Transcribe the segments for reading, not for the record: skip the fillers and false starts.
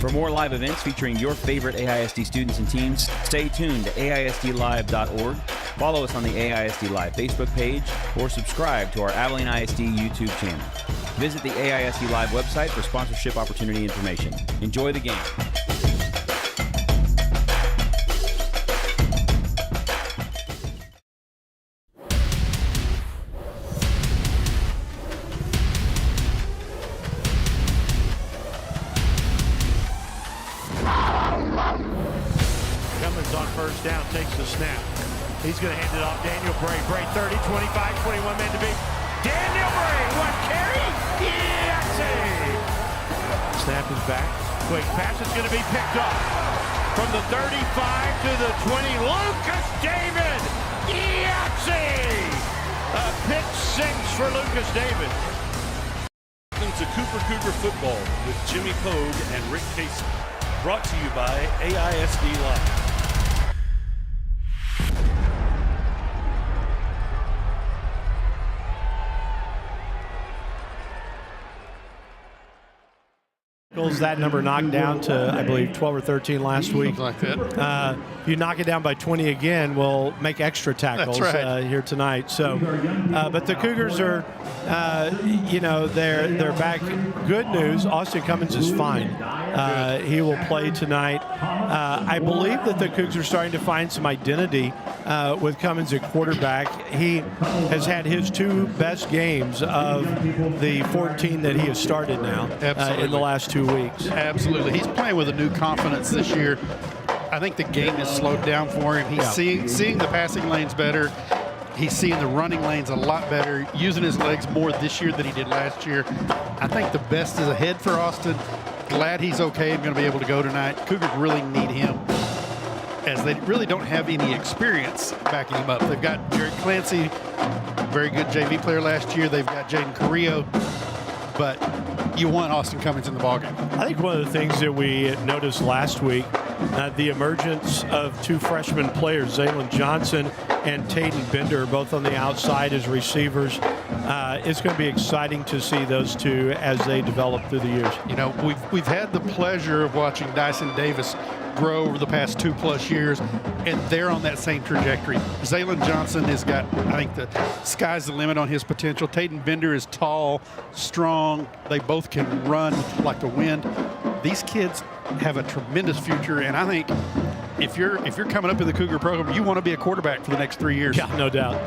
For more live events featuring your favorite AISD students and teams, stay tuned to AISDlive.org, follow us on the AISD Live Facebook page, or subscribe to our Abilene ISD YouTube channel. Visit the AISD Live website for sponsorship opportunity information. Enjoy the game. Cummins on first down, takes the snap. He's going to hand it off. Daniel Bray. Bray 30, 25, 21 men to beat. Daniel Bray, one carry. Yes! Snap is back. Quick pass is going to be picked up. From the 35 to the 20, Lucas David. Yes! A pick six for Lucas David. Welcome to Cooper Cougar Football with Jimmy Pogue and Rick Casey. Brought to you by AISD Live. That number knocked down to, I believe, 12 or 13 last week. Something like that. If you knock it down by 20 again, we'll make extra tackles here tonight. So, but the Cougars are, they're back. Good news, Austin Cummins is fine. He will play tonight. I believe that the Cougars are starting to find some identity with Cummins at quarterback. He has had his two best games of the 14 that he has started now in the last 2 weeks. Absolutely. He's playing with a new confidence this year. I think the game has slowed down for him. He's seeing the passing lanes better. He's seeing the running lanes a lot better, using his legs more this year than he did last year. I think the best is ahead for Austin. Glad he's okay and going to be able to go tonight. Cougars really need him, as they really don't have any experience backing him up. They've got Jared Clancy, very good JV player last year. They've got Jaden Carrillo, but you want Austin Cummins in the ballgame. I think one of the things that we noticed last week, the emergence of two freshman players, Zaylon Johnson and Tayden Bender, both on the outside as receivers. It's going to be exciting to see those two as they develop through the years. You know, we've had the pleasure of watching Dyson Davis grow over the past 2+ years, and they're on that same trajectory. Zaylon Johnson has got, I think the sky's the limit on his potential. Tayden Bender is tall, strong. They both can run like the wind. These kids have a tremendous future, and I think if you're coming up in the Cougar program, you want to be a quarterback for the next 3 years. Yeah, no doubt.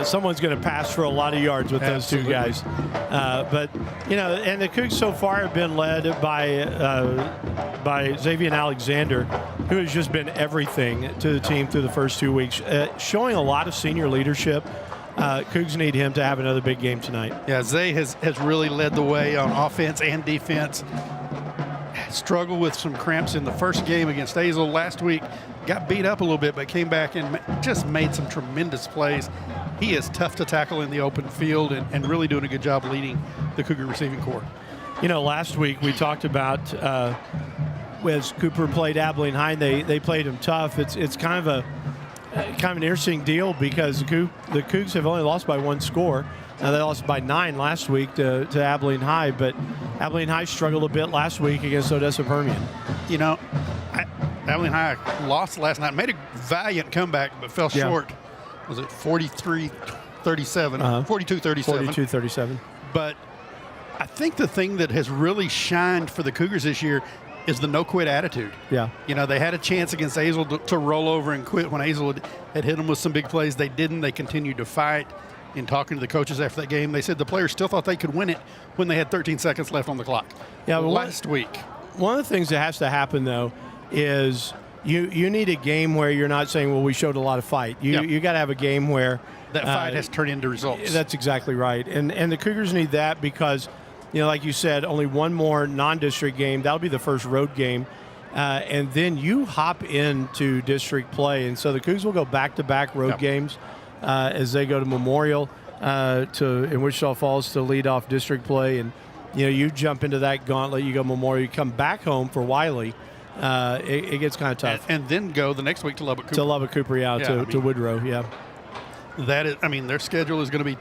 Someone's going to pass for a lot of yards with those two guys. But, and the Cougs so far have been led by Xavier Alexander, who has just been everything to the team through the first 2 weeks, showing a lot of senior leadership. Cougs need him to have another big game tonight. Yeah, Zay has really led the way on offense and defense. Struggled with some cramps in the first game against Hazel last week. Got beat up a little bit, but came back and just made some tremendous plays. He is tough to tackle in the open field and really doing a good job leading the Cougar receiving corps. Last week we talked about as Cooper played Abilene High, they played him tough. It's kind of an interesting deal because the Cougs have only lost by one score. They lost by 9 last week to Abilene High, but Abilene High struggled a bit last week against Odessa Permian. Abilene High lost last night, made a valiant comeback, but fell short. Was it 43-37? 42-37. 42-37. But I think the thing that has really shined for the Cougars this year is the no-quit attitude. Yeah. They had a chance against Hazel to roll over and quit when Hazel had hit them with some big plays. They didn't. They continued to fight. In talking to the coaches after that game, they said the players still thought they could win it when they had 13 seconds left on the clock. Yeah, well, last week. One of the things that has to happen, though, is you need a game where you're not saying, well, we showed a lot of fight. You got to have a game where that fight has turned into results. That's exactly right. And the Cougars need that because, like you said, only one more non-district game. That'll be the first road game. And then you hop into district play. And so the Cougars will go back-to-back road games as they go to Memorial in Wichita Falls to lead off district play. And, you jump into that gauntlet. You go Memorial. You come back home for Wiley. It gets kind of tough. And then go the next week to Lubbock Cooper. To Lubbock Cooper, to Woodrow, That is, their schedule is going to be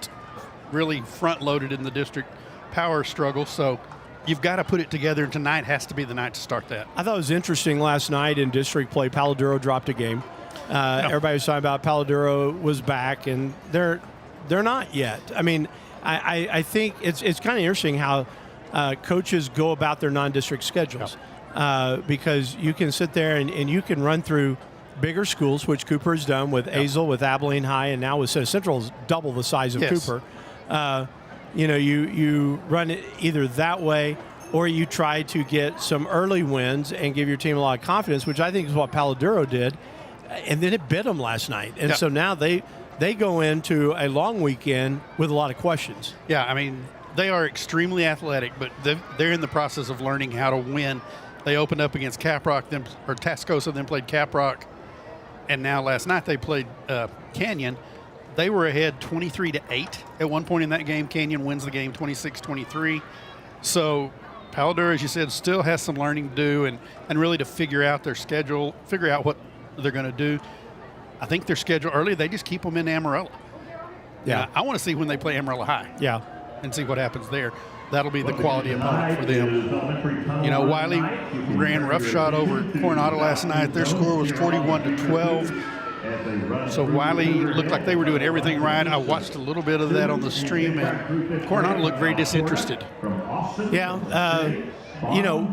really front-loaded in the district power struggle. So you've got to put it together, and tonight has to be the night to start that. I thought it was interesting last night in district play. Palo Duro dropped a game. Everybody was talking about Palo Duro was back, and they're not yet. I mean, I think it's kind of interesting how coaches go about their non-district schedules because you can sit there and you can run through bigger schools, which Cooper has done with Azle, with Abilene High, and now with Central is double the size of Cooper. You run it either that way or you try to get some early wins and give your team a lot of confidence, which I think is what Palo Duro did. And then it bit them last night. And so now they go into a long weekend with a lot of questions. Yeah, I mean, they are extremely athletic, but they're in the process of learning how to win. They opened up against Caprock, Tascosa, then played Caprock, and now last night they played Canyon. They were ahead 23-8 at one point in that game. Canyon wins the game 26-23. So Palo Duro, as you said, still has some learning to do and really to figure out their schedule, figure out what they're going to do. I think their schedule early, they just keep them in Amarillo. Yeah. I want to see when they play Amarillo High. Yeah. And see what happens there. That'll be the quality opponent for them. Wiley ran roughshod over Coronado last night. Their score was 41-12. So Wiley looked like they were doing everything right. I watched a little bit of that on the stream, and Coronado looked very disinterested. Yeah.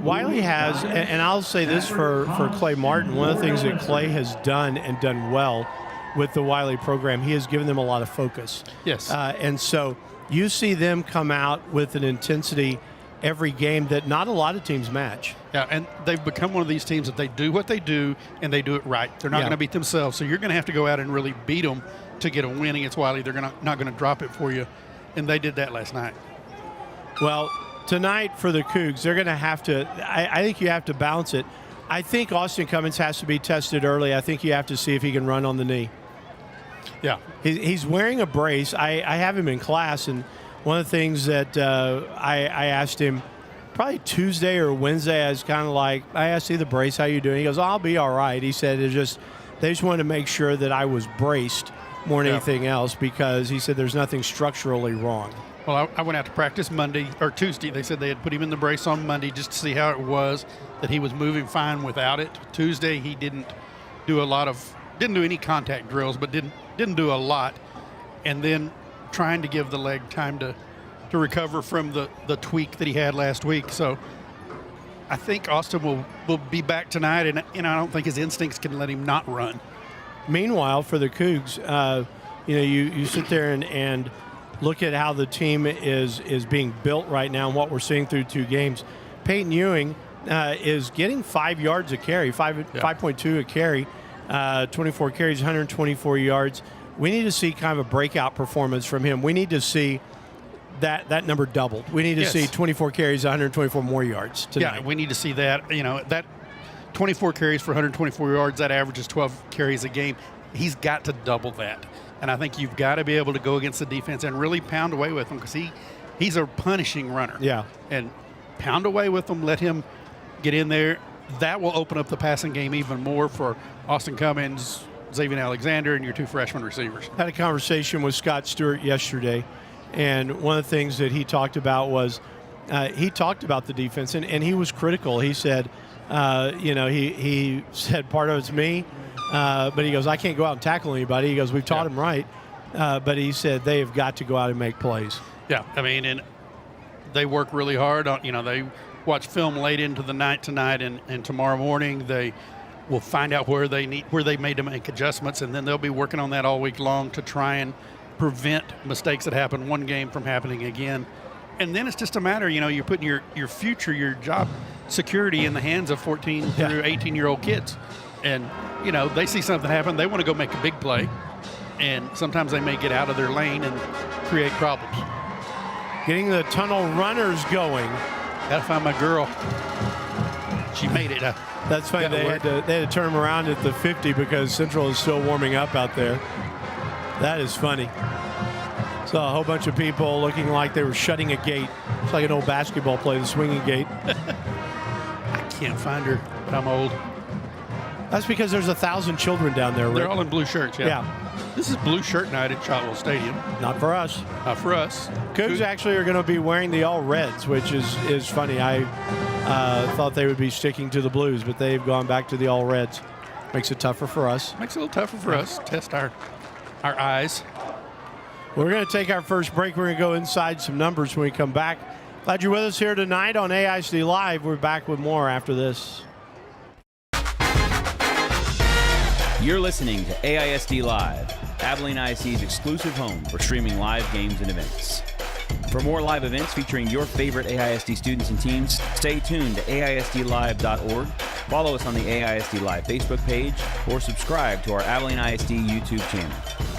Wiley has, and I'll say this for Clay Martin, one of the things that Clay has done and done well with the Wiley program, he has given them a lot of focus. Yes. And so you see them come out with an intensity every game that not a lot of teams match. Yeah, and they've become one of these teams that they do what they do, and they do it right. They're not going to beat themselves, so you're going to have to go out and really beat them to get a win against Wiley. They're not going to drop it for you, and they did that last night. Well, tonight for the Cougs, they're going to have to – I think you have to balance it. I think Austin Cummins has to be tested early. I think you have to see if he can run on the knee. Yeah. He's wearing a brace. I have him in class, and one of the things that I asked him probably Tuesday or Wednesday, I was kind of like, I asked him the brace, how you doing? He goes, I'll be all right. He said they just wanted to make sure that I was braced more than anything else because he said there's nothing structurally wrong. Well, I went out to practice Monday or Tuesday. They said they had put him in the brace on Monday just to see how it was, that he was moving fine without it. Tuesday he didn't do any contact drills, but didn't do a lot. And then trying to give the leg time to recover from the tweak that he had last week. So I think Austin will be back tonight, and I don't think his instincts can let him not run. Meanwhile, for the Cougs, you sit there and look at how the team is being built right now and what we're seeing through two games. Peyton Ewing is getting 5 yards a carry, 5.2 a carry, 24 carries, 124 yards. We need to see kind of a breakout performance from him. We need to see that number doubled. We need to see 24 carries, 124 more yards tonight. Yeah, we need to see that. That 24 carries for 124 yards, that averages 12 carries a game. He's got to double that. And I think you've got to be able to go against the defense and really pound away with him because he's a punishing runner. Yeah. And pound away with him, let him get in there. That will open up the passing game even more for Austin Cummins, Xavier Alexander, and your two freshman receivers. Had a conversation with Scott Stewart yesterday, and one of the things that he talked about was he talked about the defense, and he was critical. He said, he said part of it's me, but he goes, I can't go out and tackle anybody. He goes, we've taught him right, but he said they have got to go out and make plays. Yeah, I mean, and they work really hard on. They watch film late into the night tonight, and tomorrow morning they will find out where they made to make adjustments, and then they'll be working on that all week long to try and prevent mistakes that happen one game from happening again. And then it's just a matter, you're putting your future, your job security in the hands of 14 through 18-year-old kids. And, they see something happen, they want to go make a big play, and sometimes they may get out of their lane and create problems. Getting the tunnel runners going. Got to find my girl. She made it. That's funny. They had to turn them around at the 50 because Central is still warming up out there. That is funny. Saw a whole bunch of people looking like they were shutting a gate. It's like an old basketball play, the swinging gate. I can't find her, but I'm old. That's because there's 1,000 children down there. They're all in blue shirts, yeah. This This is blue shirt night at Shotwell Stadium. Not for us. Not for us. Cougs actually are going to be wearing the all reds, which is funny. I thought they would be sticking to the blues, but they've gone back to the all reds. Makes it tougher for us. Makes it a little tougher for us. Test our eyes. We're going to take our first break. We're going to go inside some numbers when we come back. Glad you're with us here tonight on AISD Live. We're back with more after this. You're listening to AISD Live, Abilene ISD's exclusive home for streaming live games and events. For more live events featuring your favorite AISD students and teams, stay tuned to AISDlive.org, follow us on the AISD Live Facebook page, or subscribe to our Abilene ISD YouTube channel.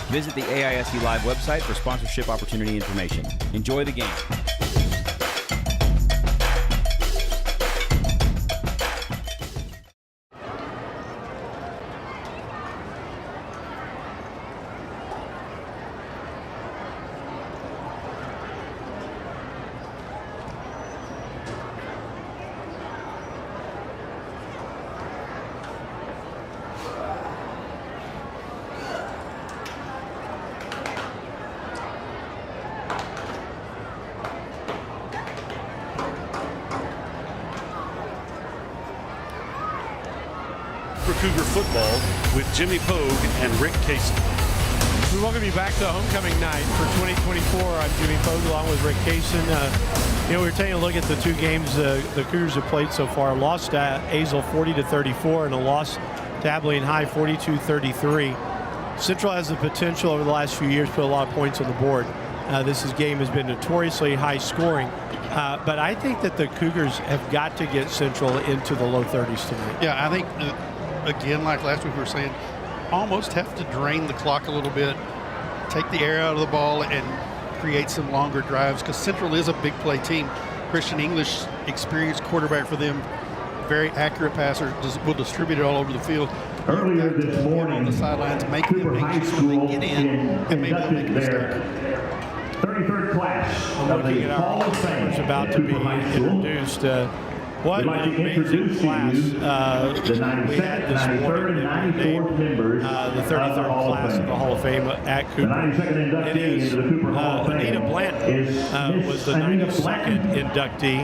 Visit the AISD Live website for sponsorship opportunity information. Enjoy the game. Cougar football with Jimmy Pogue and Rick Casey. We welcome you back to homecoming night for 2024. I'm Jimmy Pogue along with Rick Kaysen. We're taking a look at the two games the Cougars have played so far. Lost to Azle 40-34 and a loss to Abilene High 42-33. Central has the potential over the last few years to put a lot of points on the board. This game has been notoriously high scoring. But I think that the Cougars have got to get Central into the low 30s tonight. Yeah, I think, again, like last week we were saying, almost have to drain the clock a little bit, take the air out of the ball, and create some longer drives, because Central is a big play team. Christian English, experienced quarterback for them, very accurate passer, will distribute it all over the field. Earlier this morning, on the sidelines, make them anxious when they get in, and maybe they'll make a mistake. 33rd class I'm of looking the at Hall our of Fame who's about to be introduced. What We'd like an to amazing introduce class to you we the had this 93rd morning. and 94th members The of the 33rd Hall of class of Fame. the Hall of Fame at The Cooper. 92nd It inductee is into the Cooper Hall of Fame Anita Blanton was the Anita 92nd Blanton. inductee.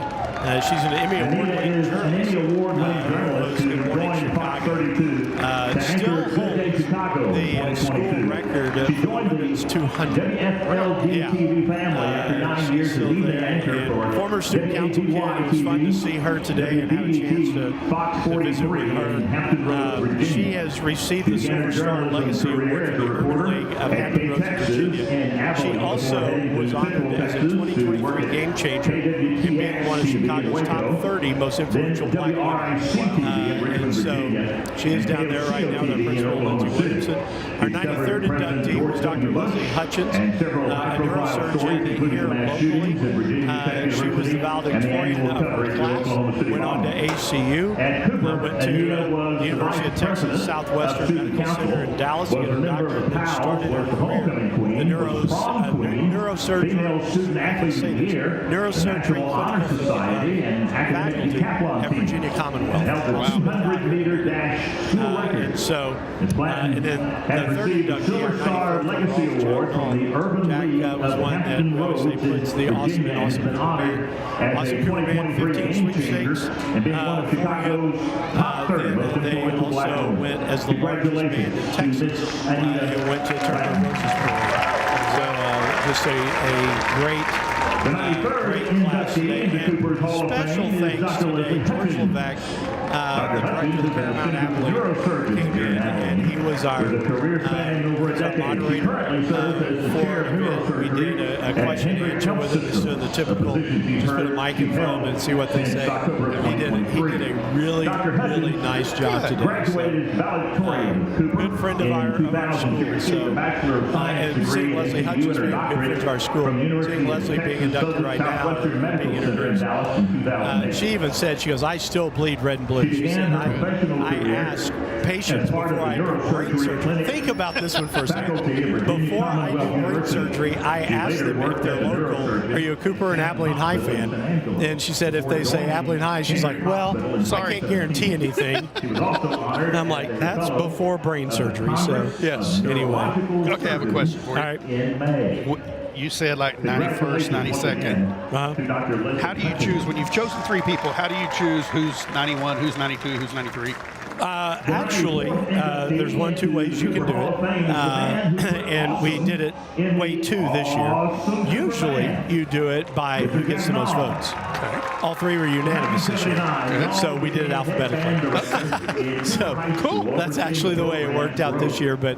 She's an Emmy Anita Award-winning is an journalist. Emmy Award-winning journalist Good who Morning joined Fox Chicago. 32 to Still enter CJ Chicago the 2022. school record She of joined the women's 200. WFLG TV family after 9 She's years as still evening there. anchor And for former student council kid. It was fun to see her today and have a chance to Fox visit 43 with in Hampton her. Roads, Virginia. She has received the Silver Star Legacy Award from the Urban League of Hampton Roads, Virginia. She also was honored as a 2023 game changer in being one of Chicago's top 30 most influential black women. And so she is down there right now with our principal, Lindsay Williamson. Our 93rd inductee was Dr. Leslie Hutchins, a neurosurgeon here locally. She was the valedictorian of her class, went on to ACU, went to the University of Texas Southwestern Medical Center in Dallas to get her doctorate, and then started her career in the neurosurgery, neurosurgery clinical faculty at Virginia Commonwealth. And so, and then the third inductee, our 94th Legacy Award from the Urban League Jack was one that obviously puts the Awesome Cooper Band 15 sweepstakes. And being one of Chicago's top 30 most They influential black also women. went as the largest band in Texas and went to Turner Roses Parade. So just a great The 93rd great class today. inductee into Cooper's Hall of Special Fame is thanks Dr. today, Leslie George Hutchins. Levesque, the director of the Paramount Abilene, came in and he was our With a career spanning over a decade, he moderator currently serves as the for chair of an event. We neurosurgery did a question and answer with him instead of the typical just put a mic in front of him and see what they say. He did a really nice job today. Graduated valedictorian. Good friend of our school. So, and seeing Leslie Hutchins being a good friend of our school, seeing Leslie being inducted right now, being introduced. She even said, she goes, I still bleed red and blue. She said, I asked patients before I do brain surgery. Think about this one for a second. Before I do brain surgery, I asked them if they're local, are you a Cooper and Abilene High fan? And she said if they say Abilene High, she's like, well, I can't guarantee anything. And I'm like, that's before brain surgery. So, yes, anyway. Okay, I have a question for you. All right. You said like 91st, 92nd. How do you choose, when you've chosen 3 people, how do you choose who's 91, who's 92, who's 93? Actually, there's 2 ways you can do it, and we did it way 2 this year. Usually, you do it by who gets the most votes. Okay. All 3 were unanimous this year, so we did it alphabetically. So cool. That's actually the way it worked out this year. But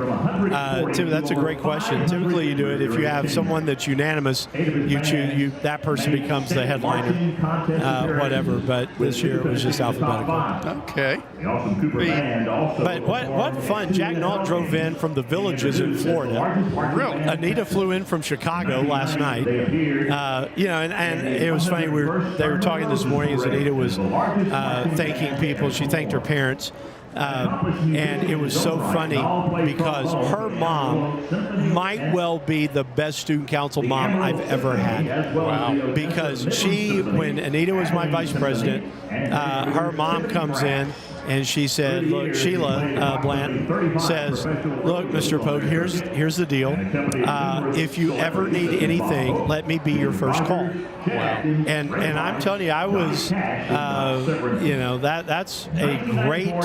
Tim, that's a great question. Typically, you do it if you have someone that's unanimous, you choose that person becomes the headliner, whatever. But this year it was just alphabetical. Okay. But what fun! Jack Nault drove in from the Villages in Florida. Really? Anita flew in from Chicago last night. And it was funny. They were talking this morning as Anita was thanking people. She thanked her parents. And it was so funny because her mom might well be the best student council mom I've ever had. Wow. Because when Anita was my vice president, her mom comes in and she said, look, Sheila Blanton says, look, Mr. Pogue, here's the deal. If you ever need anything, let me be your first call. Wow. And I'm telling you, I was, that's a great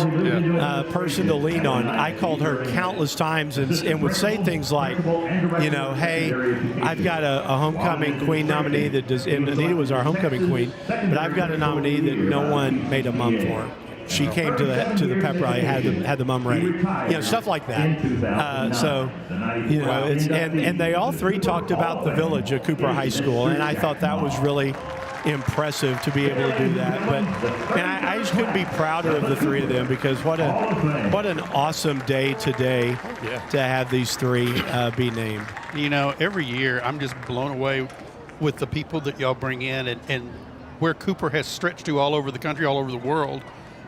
person to lean on. I called her countless times and would say things like, hey, I've got a homecoming queen nominee that does, and Anita was our homecoming queen, but I've got a nominee that no one made a mum for. She came to the pep rally, had the mum ready, stuff like that. And they all 3 talked about the Village at Cooper High School, and I thought that was really impressive to be able to do that. But I just couldn't be prouder of the 3 of them because what an awesome day today to have these 3 be named. Every year I'm just blown away with the people that y'all bring in and where Cooper has stretched to all over the country, all over the world.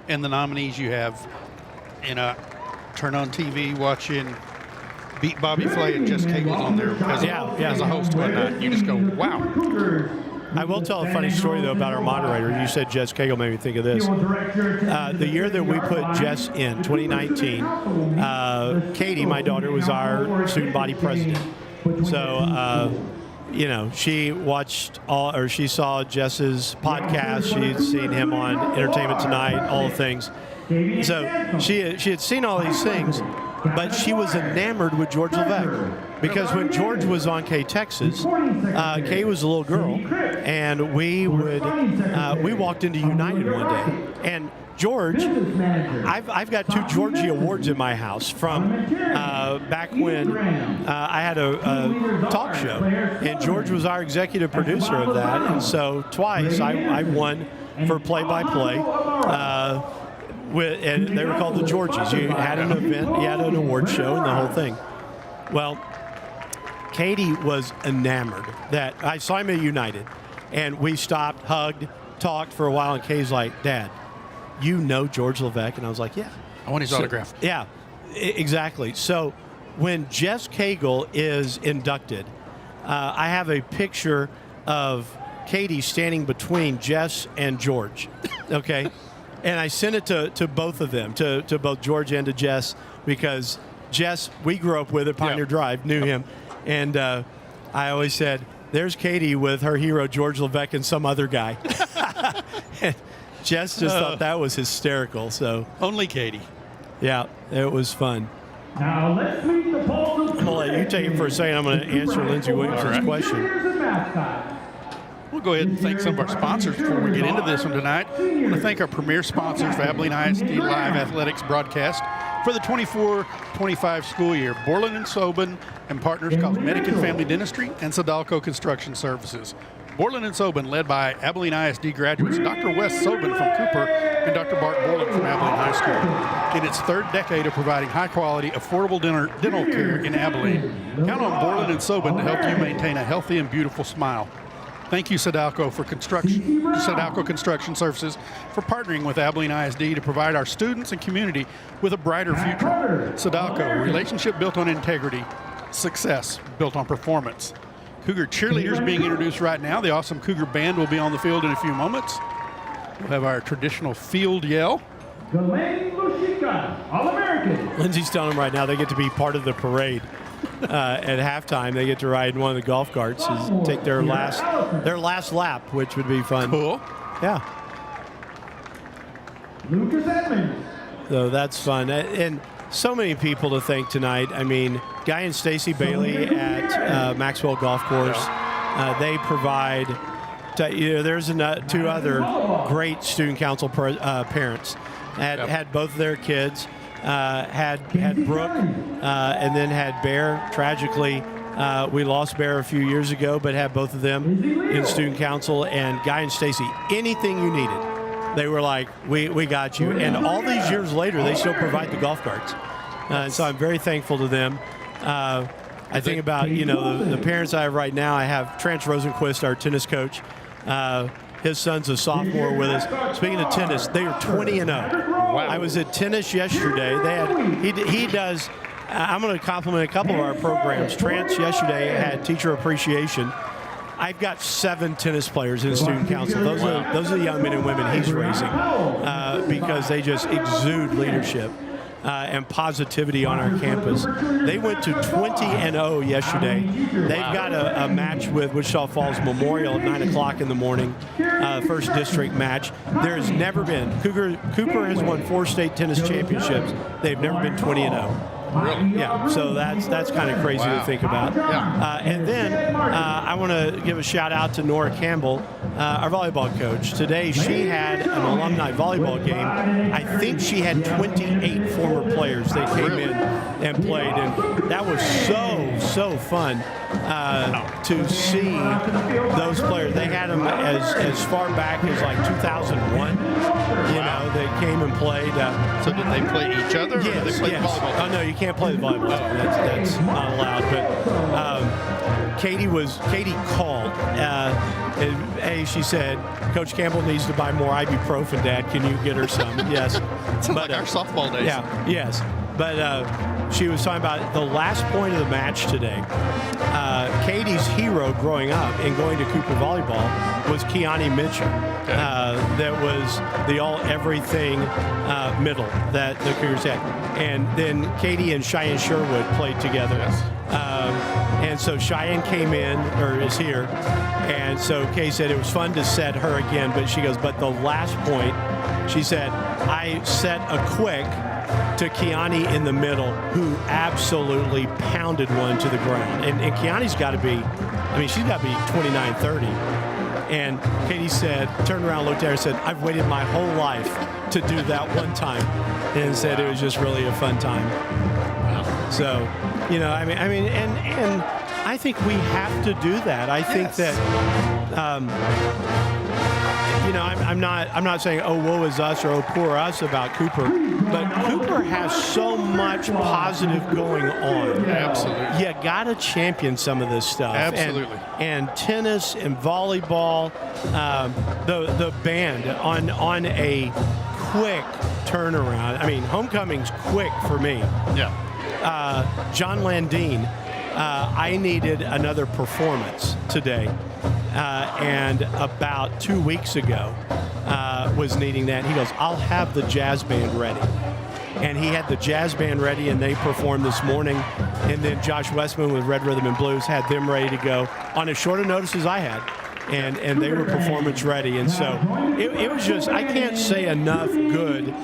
And the nominees you have, turn on TV watching Beat Bobby Flay and Jess Cagle's on there as a host one night. You just go, wow. I will tell a funny story, though, about our moderator. You said Jess Cagle made me think of this. The year that we put Jess in, 2019, Katie, my daughter, was our student body president. So, she watched she saw Jess's podcast. She'd seen him on Entertainment Tonight, all the things. So she had seen all these things, but she was enamored with George Levesque because when George was on K-Texas, Kay was a little girl, and we walked into United one day, and George, I've got 2 Georgie Awards in my house from back when I had a talk show, and George was our executive producer of that, and so twice I won for play-by-play, and they were called the Georgies. You had an event, you had an award show, and the whole thing. Well, Katie was enamored that I saw him at United, and we stopped, hugged, talked for a while, and Kay's like, Dad, you know George Levesque? And I was like, yeah. I want his autograph. Yeah, exactly. So when Jess Cagle is inducted, I have a picture of Katie standing between Jess and George, okay? And I sent it to both of them, to both George and to Jess, because Jess, we grew up with at Pioneer Drive, knew him. And I always said, there's Katie with her hero, George Levesque, and some other guy. And Jess just thought that was hysterical. So only Katie. Yeah, it was fun. Now let's meet the polls. I'm going to let you take it for a second. I'm going to answer Lindsey Williamson's question. We'll go ahead and thank some of our sponsors before we get into this one tonight. I want to thank our premier sponsors for Abilene ISD Live Athletics broadcast for the 24-25 school year. Borland & Sobin and Partners Cosmetic and Family Dentistry and Sadalco Construction Services. Borland & Sobin, led by Abilene ISD graduates Dr. Wes Sobin from Cooper and Dr. Bart Borland from Abilene High School. In its 3rd decade of providing high-quality, affordable dental care in Abilene, count on Borland & Sobin to help you maintain a healthy and beautiful smile. Thank you, Sadalco Construction Services, for partnering with Abilene ISD to provide our students and community with a brighter future. Sadalco, relationship built on integrity, success built on performance. Cougar cheerleaders being introduced right now. The awesome Cougar band will be on the field in a few moments. We'll have our traditional field yell. Delaney Lushika, All-American. Lindsay's telling them right now they get to be part of the parade. At halftime, they get to ride in one of the golf carts and take their last lap, which would be fun. Cool. Yeah. Lucas Edmonds. So that's fun. And so many people to thank tonight. I mean, Guy and Stacy Bailey at Maxwell Golf Course. They provide, there's two other great student council parents. Had both of their kids. Had Brooke and then had Bear. Tragically, we lost Bear a few years ago, but had both of them in student council. And Guy and Stacy, anything you needed, they were like, we got you. And all these years later, they still provide the golf carts. And so I'm very thankful to them. I think about, the parents I have right now. I have Trance Rosenquist, our tennis coach. His son's a sophomore with us. Speaking of tennis, they are 20-0. Wow. I was at tennis yesterday. He does. I'm going to compliment a couple of our programs. Trance yesterday had teacher appreciation. I've got 7 tennis players in the student council. Those are the young men and women he's raising because they just exude leadership and positivity on our campus. They went to 20-0 yesterday. They've got a match with Wichita Falls Memorial at 9 o'clock in the morning, first district match. There has never been. Cooper has won 4 state tennis championships. They've never been 20-0. Really? Yeah, so that's kind of crazy to think about. Yeah. And then I want to give a shout out to Nora Campbell, our volleyball coach. Today she had an alumni volleyball game. I think she had 28 former players that came in and played, and that was so fun to see those players. They had them as far back as like 2001. They came and played. So did they play each other? Or did they play volleyball? Oh no, you can't play the volleyball. That's not allowed. But Katie called. She said, Coach Campbell needs to buy more ibuprofen, Dad. Can you get her some? Yes. Sounds like our softball days. Yeah, yes. But she was talking about the last point of the match today. Katie's hero growing up and going to Cooper Volleyball was Keani Mitchell. Okay. That was the all-everything middle that the Cougars had. And then Katie and Cheyenne Sherwood played together. Yes. And so Cheyenne came in, or is here, and so Kay said it was fun to set her again, but she goes, but the last point, she said, I set a quick to Keani in the middle, who absolutely pounded one to the ground. And Keani's got to be, she's got to be 29, 30. And Katie said, turned around, looked at her and said, I've waited my whole life to do that one time. And said it was just really a fun time. So, and I think we have to do that. I think that, I'm not saying, oh, woe is us or oh, poor us about Cooper, but Cooper has so much positive going on. Absolutely. You got to champion some of this stuff. Absolutely. And tennis and volleyball, the band on a quick turnaround. Homecoming's quick for me. Yeah. John Landine, I needed another performance today. And about 2 weeks ago was needing that. He goes, I'll have the jazz band ready. And he had the jazz band ready, and they performed this morning. And then Josh Westman with Red Rhythm and Blues had them ready to go on as short a notice as I had. And they were performance ready. And so it was just, I can't say enough good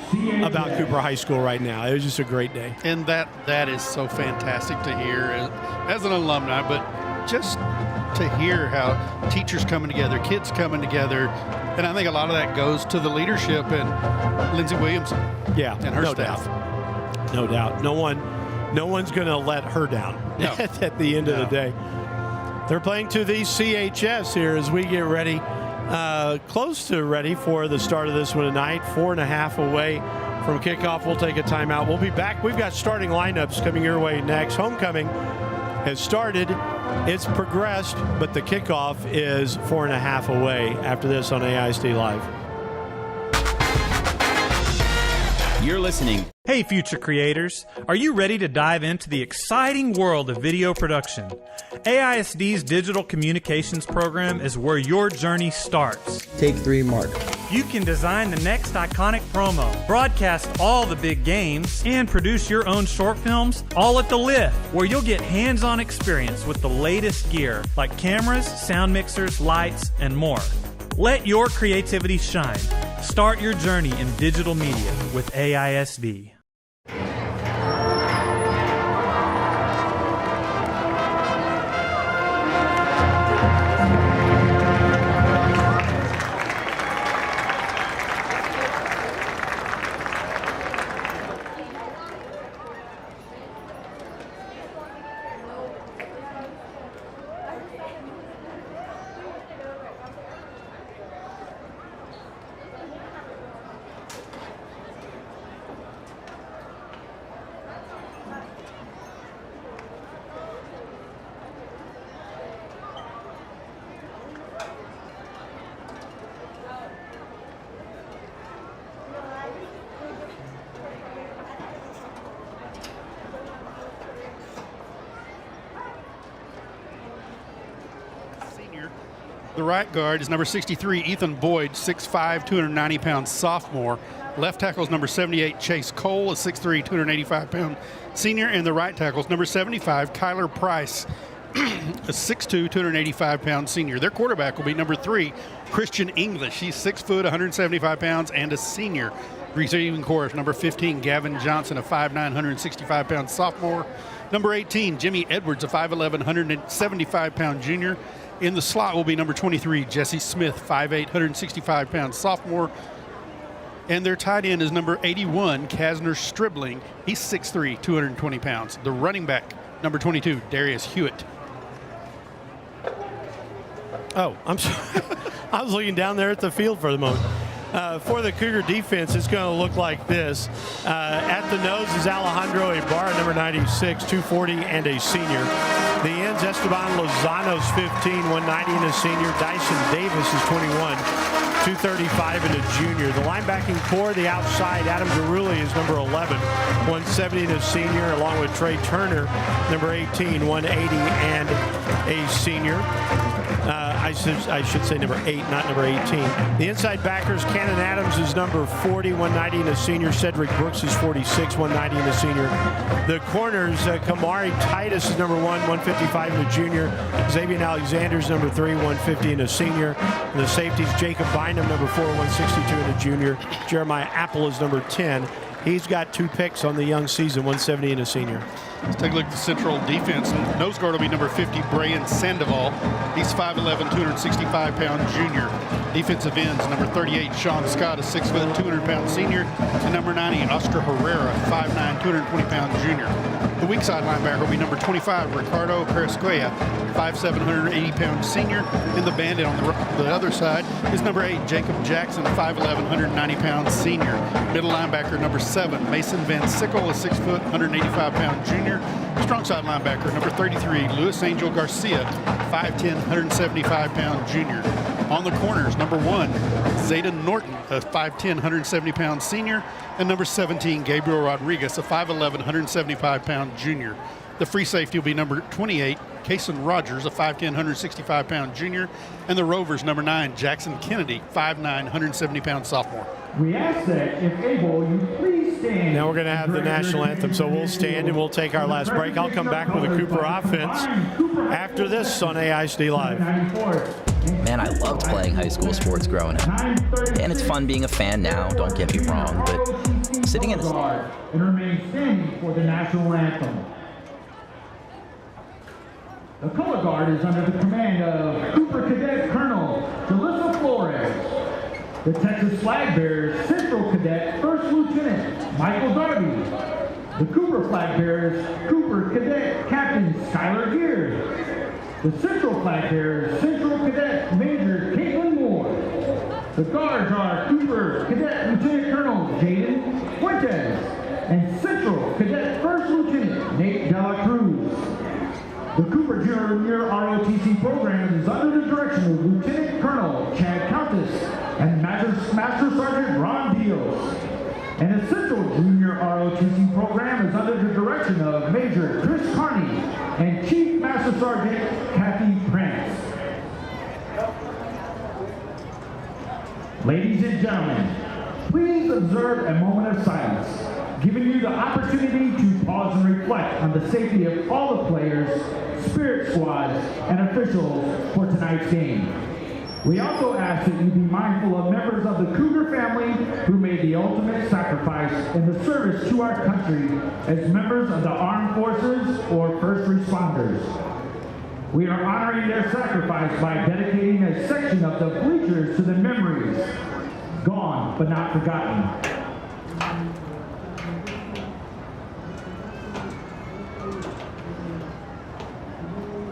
about Cooper High School right now. It was just a great day. And that is so fantastic to hear as an alumni, but just to hear how teachers coming together, kids coming together. And I think a lot of that goes to the leadership and Lindsay Williamson and her staff. Doubt. No doubt. No one's going to let her down at the end of the day. They're playing to the CHS here as we get ready, close to ready for the start of this one tonight. 4.5 away from kickoff. We'll take a timeout. We'll be back. We've got starting lineups coming your way next. Homecoming has started. It's progressed, but the kickoff is 4.5 away after this on AISD Live. You're listening. Hey, future creators. Are you ready to dive into the exciting world of video production? AISD's Digital Communications program is where your journey starts. Take 3, Mark. You can design the next iconic promo, broadcast all the big games, and produce your own short films, all at the Lift, where you'll get hands-on experience with the latest gear, like cameras, sound mixers, lights, and more. Let your creativity shine. Start your journey in digital media with AISD. The right guard is number 63, Ethan Boyd, 6'5", 290-pound sophomore. Left tackle is number 78, Chase Cole, a 6'3", 285-pound senior. And the right tackle is number 75, Kyler Price, a 6'2", 285-pound senior. Their quarterback will be number 3, Christian English. He's 6 foot, 175 pounds, and a senior. Receiving corps, number 15, Gavin Johnson, a 5'9", 165-pound sophomore. Number 18, Jimmy Edwards, a 5'11", 175-pound junior. In the slot will be number 23, Jesse Smith, 5'8", 165-pound sophomore. And their tight end is number 81, Kasner Stribling. He's 6'3", 220 pounds. The running back, number 22, Darius Hewitt. Oh, I'm sorry. I was looking down there at the field for the moment. For the Cougar defense, it's going to look like this. At the nose is Alejandro Ibarra, number 96, 240, and a senior. The ends, Esteban Lozano's 15, 190, and a senior. Dyson Davis is 21, 235, and a junior. The linebacking core, the outside, Adam Garuli is number 11, 170, and a senior, along with Trey Turner, number 18, 180, and a senior. I should say number 8, not number 18. The inside backers, Cannon Adams is number 40, 190, and a senior. Cedric Brooks is 46, 190, and a senior. The corners, Kamari Titus is number 1, 155, and a junior. Xavier Alexander is number 3, 150, and a senior. And the safeties, Jacob Bynum, number 4, 162, and a junior. Jeremiah Apple is number 10. He's got 2 picks on the young season, 170 and a senior. Let's take a look at the Central defense. Nose guard will be number 50, Brian Sandoval. He's 5'11", 265-pound junior. Defensive ends, number 38, Sean Scott, a 6 foot, 200-pound senior. And number 90, Oscar Herrera, 5'9", 220-pound junior. The weak side linebacker will be number 25, Ricardo Perescuella, 5'7", 180-pound senior. And the bandit on the other side is number 8, Jacob Jackson, 5'11", 190-pound senior. Middle linebacker, number 7, Mason Van Sickle, a 6 foot, 185-pound junior. Strong side linebacker, number 33, Luis Angel Garcia, 5'10", 175-pound junior. On the corners, number 1, Zayden Norton, a 5'10", 170-pound senior. And number 17, Gabriel Rodriguez, a 5'11", 175-pound junior. The free safety will be number 28, Kason Rogers, a 5'10", 165-pound junior. And the Rovers, number 9, Jackson Kennedy, 5'9", 170-pound sophomore. We ask that, if able, you please stand. Now we're going to have the national anthem, so we'll stand and we'll take our last break. I'll come back with a Cooper offense after this on AISD Live. Man, I loved playing high school sports growing up. And it's fun being a fan now, don't get me wrong, but sitting in the and remain standing for the national anthem. The color guard is under the command of Cooper Cadet Colonel Jalissa Flores. The Texas flag bearers, Central Cadet First Lieutenant Michael Darby. The Cooper flag bearers, Cooper Cadet Captain Skylar Gears. The Central flag bearers, Central Cadet Major Caitlin Moore. The guards are Cooper Cadet Lieutenant Colonel Jaden Fuentes and Central Cadet First Lieutenant Nate Dela Cruz. The Cooper Junior Junior ROTC program is under the direction of Lieutenant Colonel Chad Countess and Master Sergeant Ron Dios. And the Central Junior ROTC program is under the direction of Major Chris Carney and Chief Master Sergeant Kathy Prance. Ladies and gentlemen, please observe a moment of silence, giving you the opportunity to pause and reflect on the safety of all the players, spirit squads, and officials for tonight's game. We also ask that you be mindful of members of the Cougar family who made the ultimate sacrifice in the service to our country as members of the armed forces or first responders. We are honoring their sacrifice by dedicating a section of the bleachers to the memories, gone but not forgotten.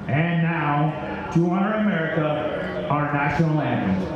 And now, to honor America, our national anthem.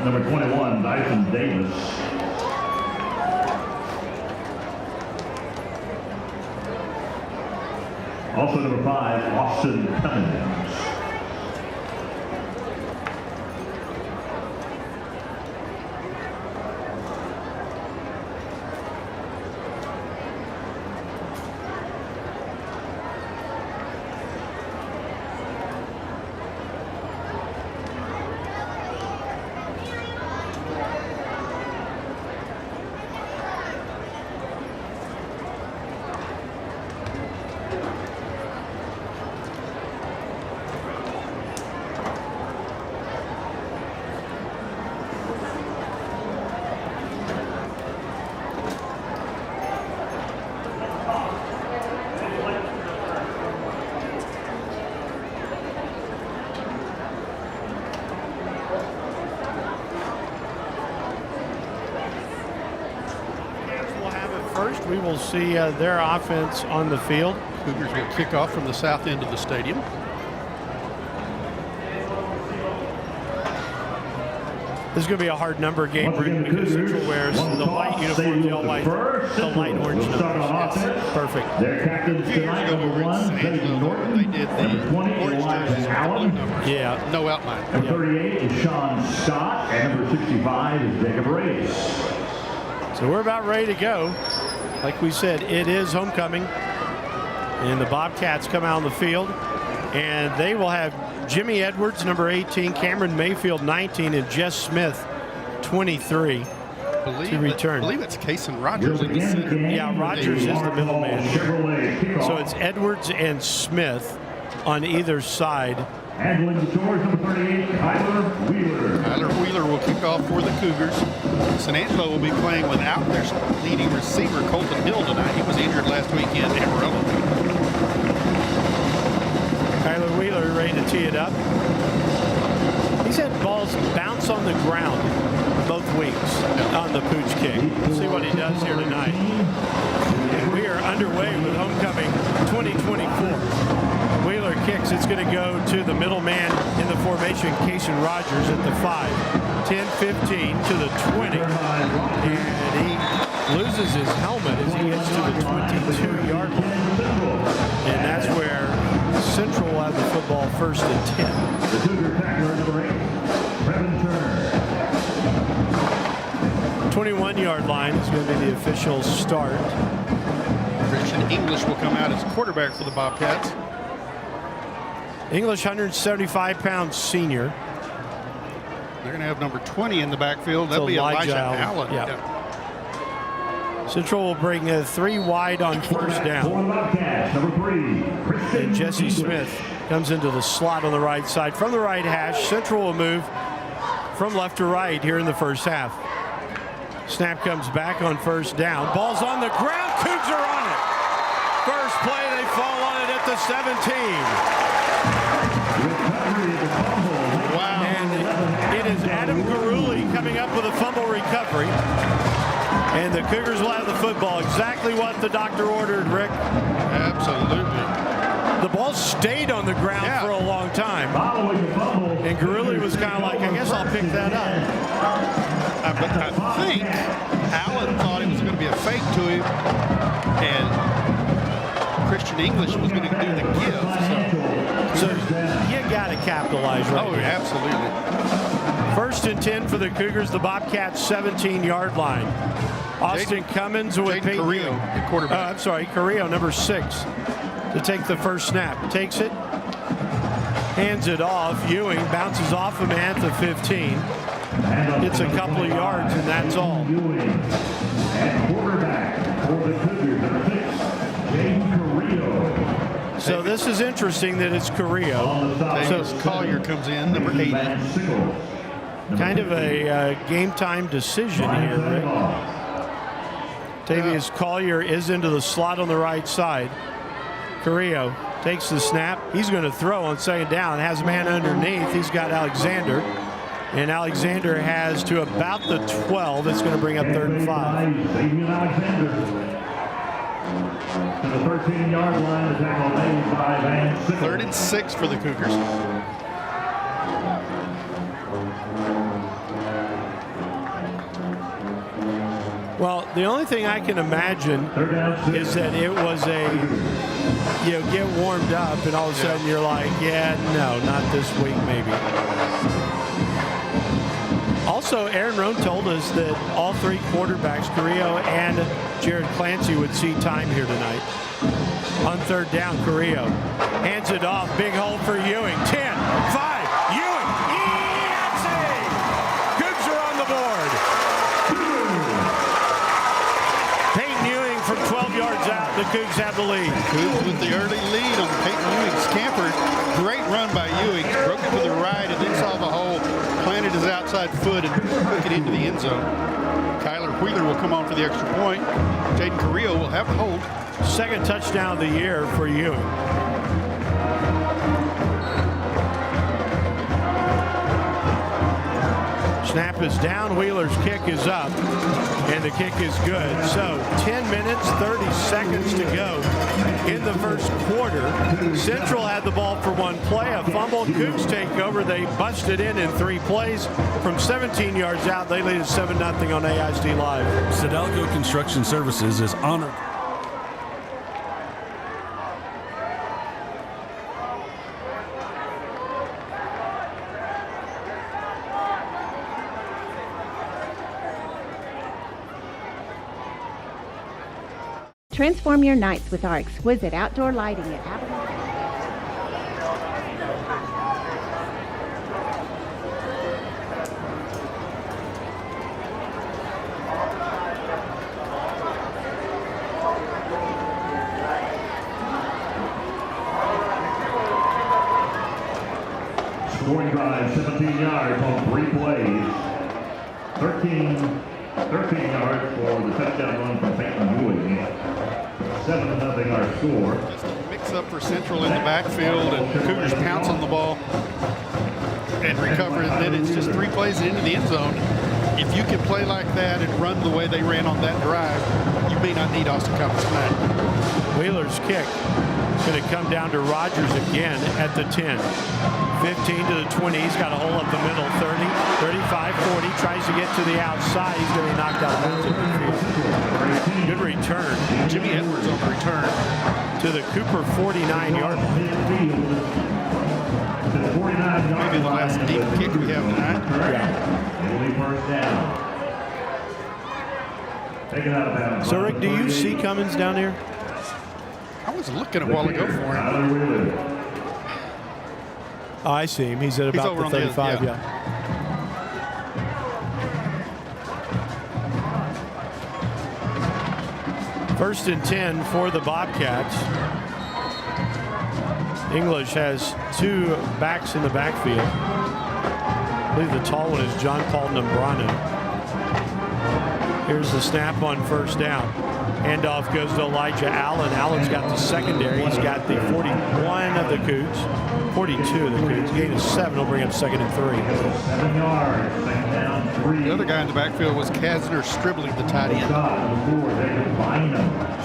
Number 21, Dyson Davis. Also number 5, Austin Cummings. First, we will see their offense on the field. Cougars will kick off from the south end of the stadium. This is going to be a hard number game because Central wears the white uniforms, the white, the light orange numbers. Yes. Perfect. Their captains tonight, number 1, Zayden Norton. They did the 20, orange jerseys, Allen. blue numbers. Yeah. No outline. Number 38 is Sean Scott, and number 65 is Jacob Race. So we're about ready to go. Like we said, it is homecoming. And the Bobcats come out on the field. And they will have Jimmy Edwards, number 18, Cameron Mayfield, 19, and Jess Smith, 23, to return. I believe it's Kason Rogers in the center. Yeah, Rogers is the middleman. So it's Edwards and Smith on either side. Handling the doors, number 38, Kyler Wheeler. Tyler Wheeler will kick off for the Cougars. San Angelo will be playing without their leading receiver, Colton Hill, tonight. He was injured last weekend in Amarillo. Kyler Wheeler ready to tee it up. He's had balls bounce on the ground both weeks on the pooch kick. We'll see what he does here tonight. And we are underway with homecoming 2024. Wheeler kicks. It's going to go to the middle man in the formation, Kason Rogers, at the 5. 10-15 to the 20. And he loses his helmet as he gets to the 22-yard line. And that's where Central will have the football first and 10. The Cougar tackler, number 8, Brevin Turner. 21-yard line is going to be the official start. Christian English will come out as quarterback for the Bobcats. English, 175-pound senior. They're going to have number 20 in the backfield. That'll be Elijah Allen. Yep. Central will bring 3 wide on first down. And Jesse Smith comes into the slot on the right side. From the right hash, Central will move from left to right here in the first half. Snap comes back on first down. Ball's on the ground. Cougs are on it. First play, they fall on it at the 17. Wow. And it is Adam Garuli coming up with a fumble recovery. And the Cougars will have the football. Exactly what the doctor ordered, Rick. Absolutely. The ball stayed on the ground for a long time. And Garuli was kind of like, I guess I'll pick that up. But I think Allen thought it was going to be a fake to him, and Christian English was going to do the give. So you got to capitalize right Oh, now. absolutely. First and 10 for the Cougars, the Bobcats 17-yard line. Austin Cummins with Peyton Carrillo, the quarterback. I'm sorry, Carrillo, number 6, to take the first snap. Takes it, hands it off. Ewing bounces off him at the 15. It's a couple of yards, and that's all. And quarterback for the Cougars, number 6, Jaden Carrillo. So this is interesting that it's Carrillo. So Collier comes in, number 80. Kind of a game-time decision here, Rick. Tavius Collier is into the slot on the right side. Carrillo takes the snap. He's going to throw on second down. Has a man underneath. He's got Alexander. And Alexander has to about the 12. It's going to bring up 3rd and 5. Alexander. To the 13-yard line, the tackle made by Van Sickle. 3rd and 6 for the Cougars. Well, the only thing I can imagine is that it was get warmed up and all of a sudden you're like, yeah, no, not this week maybe. Also, Aaron Rohn told us that all 3 quarterbacks, Carrillo and Jared Clancy, would see time here tonight. On 3rd down, Carrillo hands it off. Big hole for Ewing. 10, 5, Ewing. Cougs are on the board. Peyton Ewing from 12 yards out. The Cougs have the lead. Cougs with the early lead on Peyton Ewing. Scampered. Great run by Ewing. Broke it to the right and then saw the hole. Planted his outside foot and took it into the end zone. Kyler Wheeler will come on for the extra point. Jaden Carrillo will have the hold. 2nd touchdown of the year for Ewing. Snap is down, Wheeler's kick is up, and the kick is good. So 10 minutes, 30 seconds to go in the first quarter. Central had the ball for one play, a fumble. Cougs take over. They busted in 3 plays. From 17 yards out, they lead at 7-0 on AISD Live. Sedalco Construction Services is honored. Transform your nights with our exquisite outdoor lighting at Avalon. Scoring drive, 17 yards on 3 plays. 13 yards for the touchdown run from Peyton Ewing. 7-0 our score. Just a mix-up for Central in the backfield, and Cougars pounce on the ball and recover it. Then it's just 3 plays into the end zone. If you can play like that and run the way they ran on that drive, you may not need Austin Cummins tonight. Wheeler's kick is going to come down to Rogers again at the 10. 15 to the 20. He's got a hole up the middle. 30, 35, 40. Tries to get to the outside. He's going to be knocked out of bounds at midfield. Good return. Jimmy Edwards on the return to the Cooper 49-yard line. Maybe the last deep kick we have tonight. It'll be first down. Take it out of bounds. So, Rick, do you see Cummins down here? I was looking a while ago for him. Oh, I see him. He's at about the 35, yeah. First and 10 for the Bobcats. English has 2 backs in the backfield. I believe the tall one is John Paul Nambrano. Here's the snap on first down. Handoff goes to Elijah Allen. Allen's got the secondary. He's got the 41 of the Cougs. 42 of the Cougs. Gain of 7. He'll bring up 2nd and 3. 7 yards. Second down, 3. The other guy in the backfield was Kasner Stribling, the tight end.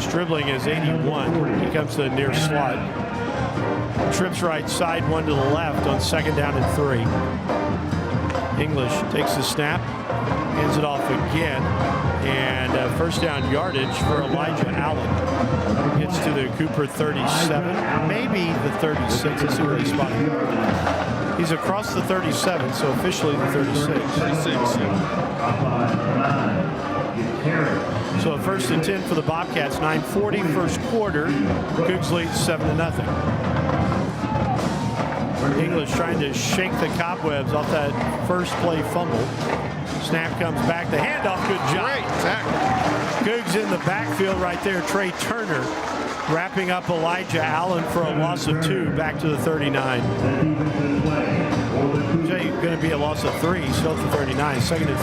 Stribling is 81. He comes to the near slot. Trips right side, 1 to the left on 2nd down and 3. English takes the snap, hands it off again, and first down yardage for Elijah Allen. Gets to the Cooper 37, maybe the 36. Let's see where he's spotted. He's across the 37, so officially the 36. 36. So a first and 10 for the Bobcats. 9:40 first quarter. Cougs lead 7-0. English trying to shake the cobwebs off that first play fumble. Snap comes back. The handoff, good job. Great tackle. Cougs in the backfield right there. Trey Turner wrapping up Elijah Allen for a loss of 2 back to the 39. Going to be a loss of 3. Still at the 39. 2nd and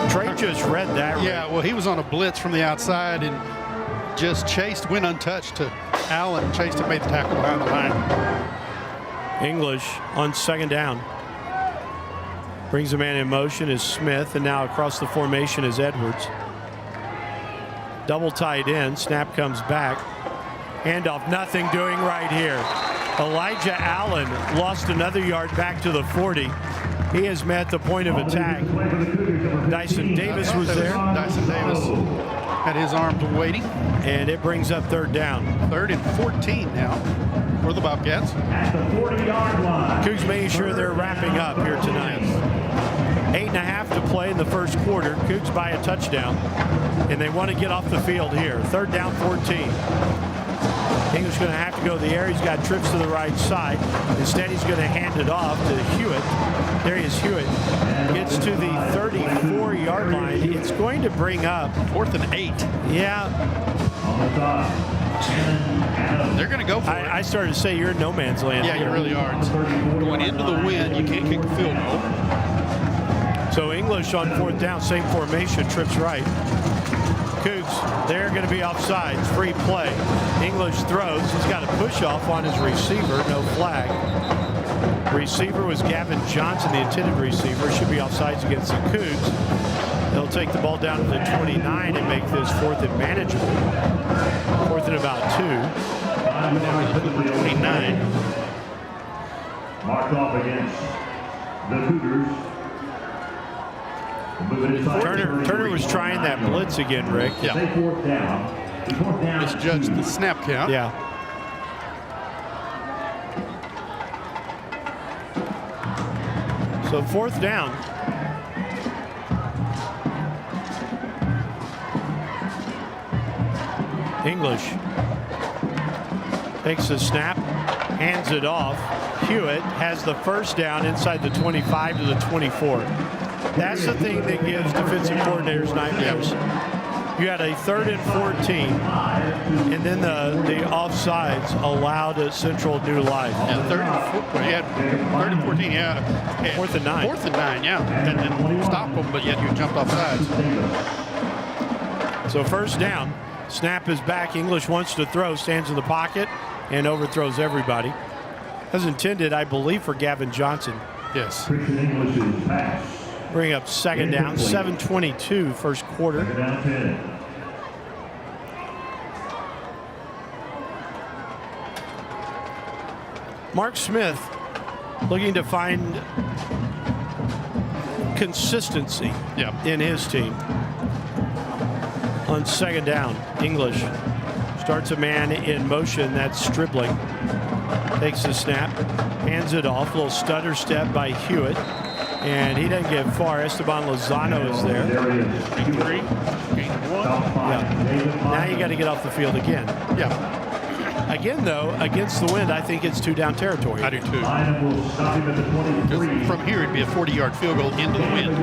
13. Trey just read that. Yeah, well, he was on a blitz from the outside and just chased, went untouched to Allen. Chased and made the tackle behind the line. English on 2nd down. Brings a man in motion is Smith, and now across the formation is Edwards. Double tight end. Snap comes back. Handoff, nothing doing right here. Elijah Allen lost another yard back to the 40. He has met the point of attack. Dyson Davis was there. Dyson Davis had his arms waiting. And it brings up 3rd down. 3rd and 14 now for the Bobcats. At the 40-yard line. Cougs making sure they're wrapping up here tonight. 8.5 to play in the first quarter. Cougs by a touchdown. And they want to get off the field here. 3rd down, 14. English going to have to go the air. He's got trips to the right side. Instead, he's going to hand it off to Hewitt. There he is, Hewitt. Gets to the 34-yard line. It's going to bring up 4th and 8. Yeah. On the top. They're going to go for it. I started to say you're in no man's land. Yeah, you really are. It's going into the wind. You can't kick the field goal. So English on 4th down, same formation, trips right. Cougs, they're going to be offsides. Free play. English throws. He's got a push off on his receiver. No flag. Receiver was Gavin Johnson, the intended receiver. Should be offsides against the Cougs. They'll take the ball down to the 29 and make this 4th and manageable. 4th and about 2. 29. Marked off against the Cougars. Turner was trying that blitz again, Rick. Yeah. Fourth down. Fourth down. Misjudged the snap count. Yeah. So 4th down. English takes the snap, hands it off. Hewitt has the first down inside the 25 to the 24. That's the thing that gives defensive coordinators nightmares. You had a 3rd and 14, and then the offsides allowed Central new life. Yeah, 3rd and 14, yeah. 4th and 9. 4th and 9, yeah. And then stop them, but yet you jumped off sides. So 1st down. Snap is back. English wants to throw, stands in the pocket, and overthrows everybody. As intended, I believe, for Gavin Johnson. Yes. Christian English's pass. Bring up 2nd down, 7:22 first quarter. 2nd down 10. Mark Smith looking to find consistency in his team. On 2nd down, English starts a man in motion. That's Stribling. Takes the snap, hands it off. A little stutter step by Hewitt. And he doesn't get far. Esteban Lozano is there. Yeah. Now you got to get off the field again. Yeah. Again, though, against the wind, I think it's 2-down territory. I do too. Will stop him at the 23. From here, it'd be a 40-yard field goal into the wind.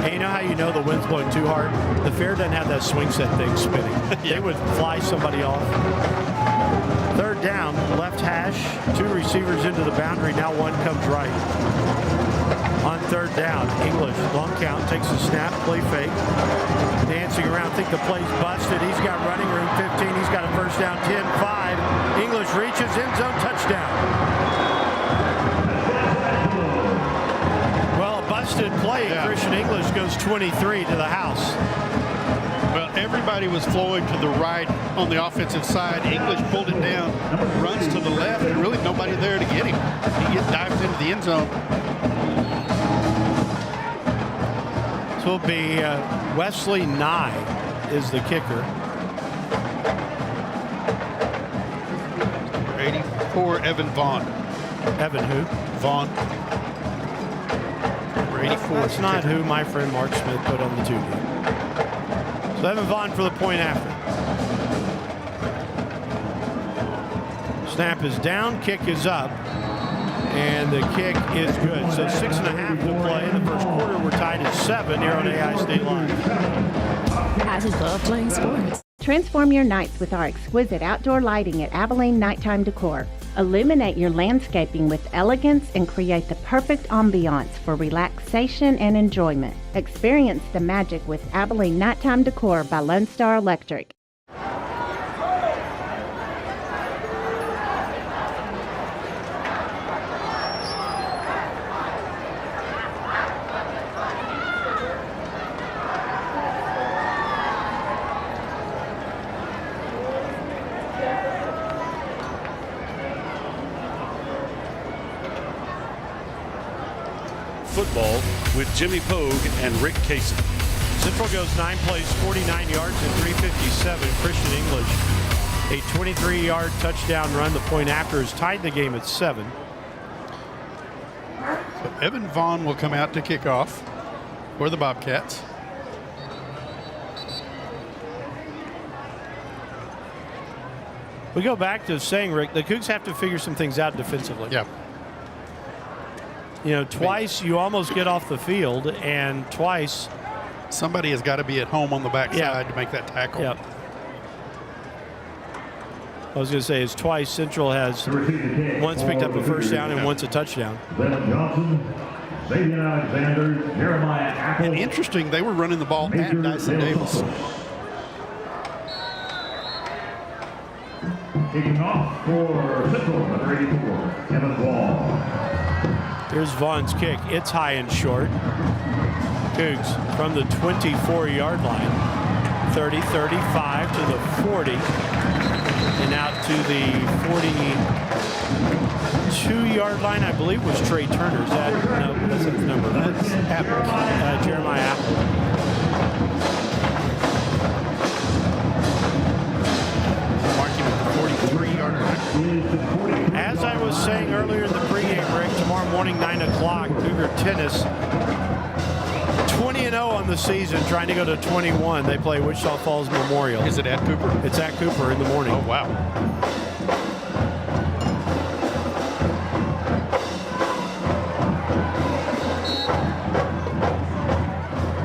Hey, you know how you know the wind's blowing too hard? The fair doesn't have that swing set thing spinning. They would fly somebody off. 3rd down, left hash, 2 receivers into the boundary. Now 1 comes right. On 3rd down, English, long count, takes the snap, play fake. Dancing around, think the play's busted. He's got running room, 15. He's got a 1st down, 10-5. English reaches, end zone, touchdown. Well, a busted play. Yeah. Christian English goes 23 to the house. Well, everybody was flowing to the right on the offensive side. English pulled it down, runs to the left, and really nobody there to get him. He gets dived into the end zone. So it'll be Wesley Nye is the kicker. 84, Evan Vaughn. Evan who? Vaughn. 84. That's not who my friend Mark Smith put on the 2 game. So Evan Vaughn for the point after. Snap is down, kick is up, and the kick is good. So 6.5 to play in the first quarter. We're tied at 7 here on AI State Live. I just love playing sports. Transform your nights with our exquisite outdoor lighting at Abilene Nighttime Decor. Illuminate your landscaping with elegance and create the perfect ambiance for relaxation and enjoyment. Experience the magic with Abilene Nighttime Decor by Lone Star Electric. Football with Jimmy Pogue and Rick Casey. Central goes 9 plays, 49 yards and 357. Christian English, a 23-yard touchdown run. The point after is tied the game at 7. So Evan Vaughn will come out to kick off for the Bobcats. We go back to saying, Rick, the Cougs have to figure some things out defensively. Yeah. You know, twice you almost get off the field, and twice somebody has got to be at home on the backside to make that tackle. Yep. I was going to say, it's twice Central has once picked up a first down and once a touchdown. Johnson, Xavier Alexander, Jeremiah Apple. And interesting, they were running the ball at Dyson Davis. Kicking off for Central, number 84, Kevin Wall. Here's Vaughn's kick. It's high and short. Cougs from the 24-yard line. 30, 35 to the 40. And out to the 42-yard line, I believe, was Trey Turner. Is that, no, that's his number. That's Apple. Jeremiah Apple. Marking at the 43-yard line. As I was saying earlier in the pregame break, tomorrow morning, 9 o'clock, Cougar tennis, 20-0 on the season, trying to go to 21. They play Wichita Falls Memorial. Is it at Cooper? It's at Cooper in the morning. Oh, wow.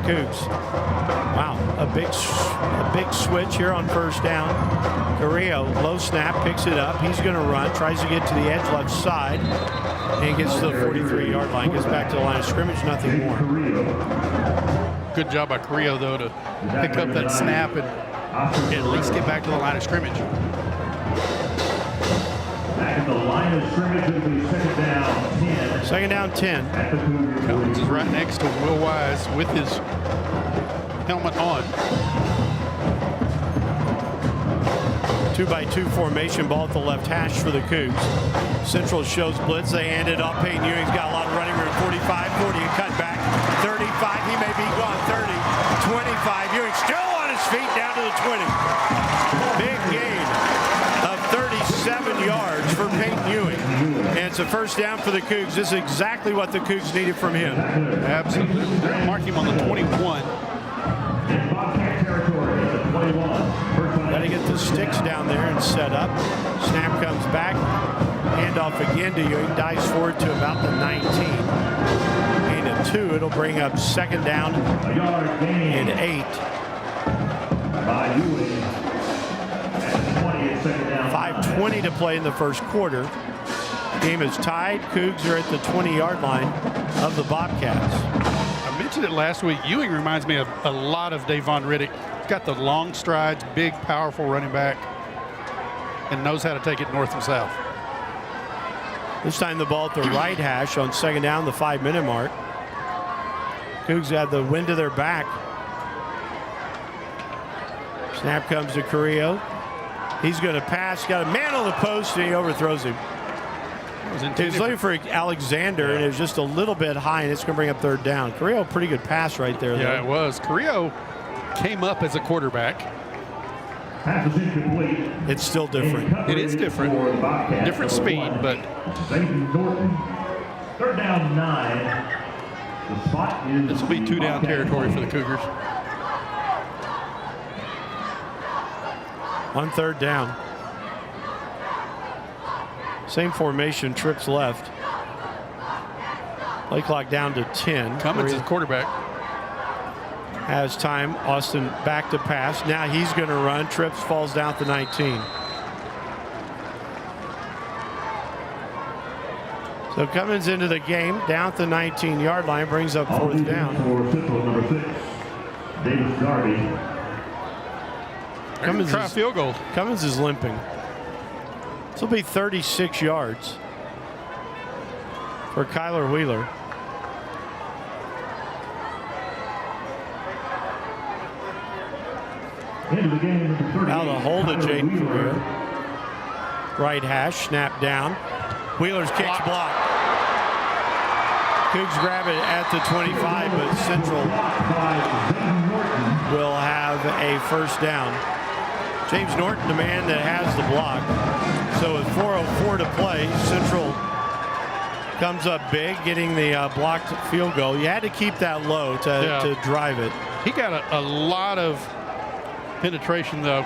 Cougs. Wow, a big switch here on first down. Carrillo, low snap, picks it up. He's going to run, tries to get to the edge left side, and gets to the 43-yard line. Gets back to the line of scrimmage, nothing more. Good job by Carrillo, though, to pick up that snap and at least get back to the line of scrimmage. Back at the line of scrimmage, it'll be second down 10. Second down 10. Cummins is right next to Will Wise with his helmet on. 2-by-2 formation, ball at the left hash for the Cougs. Central shows blitz. They hand it off. Peyton Ewing's got a lot of running room. 45, 40, a cut back. 35, he may be gone. 30, 25. Ewing still on his feet down to the 20. Big gain of 37 yards for Peyton Ewing. And it's a first down for the Cougs. This is exactly what the Cougs needed from him. Absolutely. They're marking him on the 21. In Bobcat territory at the 21. Got to get the sticks down there and set up. Snap comes back. Handoff again to Ewing. Dives forward to about the 19. Gain of 2. It'll bring up second down and 8. By Ewing. At the 20, it's second down. 5:20 to play in the first quarter. Game is tied. Cougs are at the 20-yard line of the Bobcats. I mentioned it last week. Ewing reminds me of a lot of Davon Riddick. He's got the long strides, big, powerful running back, and knows how to take it north and south. This time the ball at the right hash on second down, the 5-minute mark. Cougs had the wind to their back. Snap comes to Carrillo. He's going to pass. Got a man on the post, and he overthrows him. He was looking for Alexander, and it was just a little bit high, and it's going to bring up third down. Carrillo, pretty good pass right there. Yeah, though. it was. Carrillo came up as a quarterback. Pass is incomplete. It's still different. It is different. Different speed, but Zayden Norton. Third down 9. The spot is. this will be 2-down territory for the Cougars. On third down. Same formation, trips left. Play clock down to 10. Cummins is quarterback. Has time. Austin back to pass. Now he's going to run. Trips, falls down at the 19. So Cummins into the game, down at the 19-yard line, brings up fourth down. For Central, number 6, Davis Darby. Cummins try a field goal. Cummins is limping. This will be 36 yards for Kyler Wheeler. Into the game, number 38. Now the hold of Jaden Carrillo. Right hash, snap down. Wheeler's kicks blocked. Cougs grab it at the 25, but Central will have a first down. James Norton, the man that has the block. So with 4:04 to play, Central comes up big, getting the blocked field goal. You had to keep that low to drive it. He got a lot of penetration, though.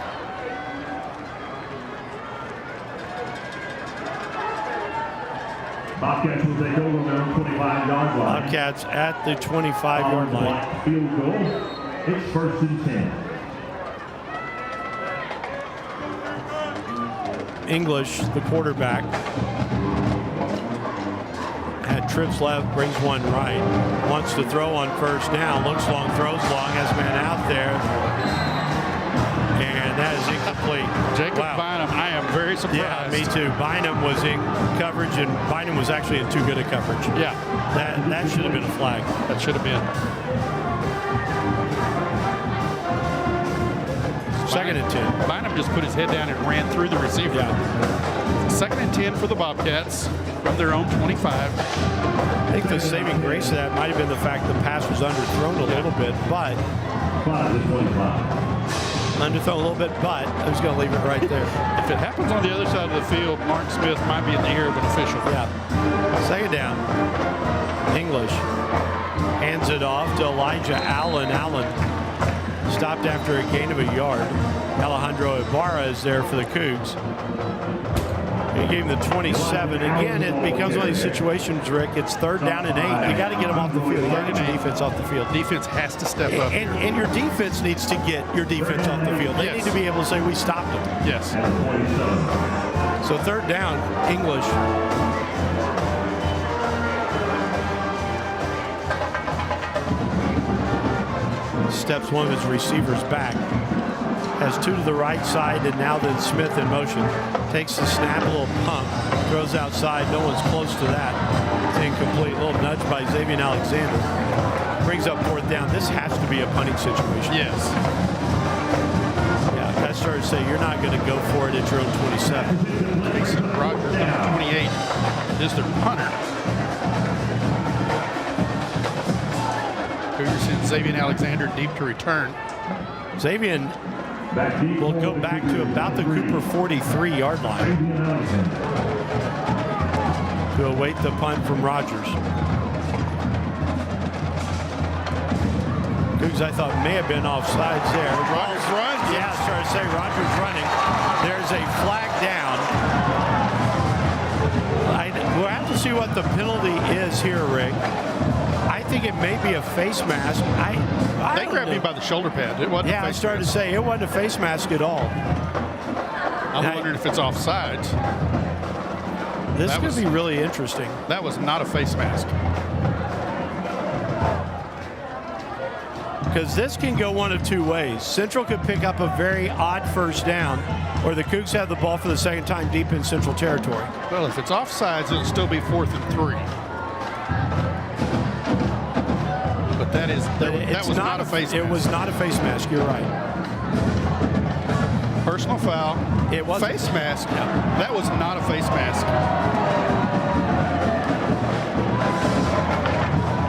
Bobcats will take over on their own 25-yard line. Bobcats at the 25-yard line. Field goal. It's first and 10. English, the quarterback, had trips left, brings one right. Wants to throw on first down. Looks long, throws long, has a man out there. And that is incomplete. Jacob Bynum, I am very surprised. Yeah, me too. Bynum was in coverage, and Bynum was actually in too good a coverage. Yeah. That should have been a flag. That should have been. Second and 10. Bynum just put his head down and ran through the receiver. Yeah. Second and 10 for the Bobcats from their own 25. I think the saving grace of that might have been the fact the pass was underthrown a little bit, but underthrown a little bit, but I was going to leave it right there. If it happens on the other side of the field, Mark Smith might be in the ear of an official. Yeah. Second down. English hands it off to Elijah Allen. Allen stopped after a gain of a yard. Alejandro Ibarra is there for the Cougs. He gave him the 27. Again, it becomes one of these situations, Rick. It's third down and 8. You got to get them off the field. You got to get your defense off the field. Defense has to step up. And your defense needs to get your defense off the field. They need to be able to say, we stopped them. Yes. So third down, English. Steps one of his receivers back. Has two to the right side, and now then Smith in motion. Takes the snap, a little pump, throws outside. No one's close to that. It's incomplete. A little nudge by Xavier Alexander. Brings up fourth down. This has to be a punting situation. Yes. Yeah, Pat started to say you're not going to go for it at your own 27. Mason Rogers, number 28, is their punter. Cougars send Xavier Alexander deep to return. Xavier will go back to about the Cooper 43-yard line to await the punt from Rogers. Cougs, I thought, may have been offsides there. Rogers runs. Yeah, I started to say Rogers running. There's a flag down. We'll have to see what the penalty is here, Rick. I think it may be a face mask. They grabbed me by the shoulder pad. It wasn't. Yeah, I started to say it wasn't a face mask at all. I'm wondering if it's offsides. This could be really interesting. That was not a face mask. Because this can go one of two ways. Central could pick up a very odd first down, or the Cougs have the ball for the second time deep in Central territory. Well, if it's offsides, it'll still be 4th and 3. But that was not a face mask. It was not a face mask. You're right. Personal foul. It was face mask. Yeah. That was not a face mask.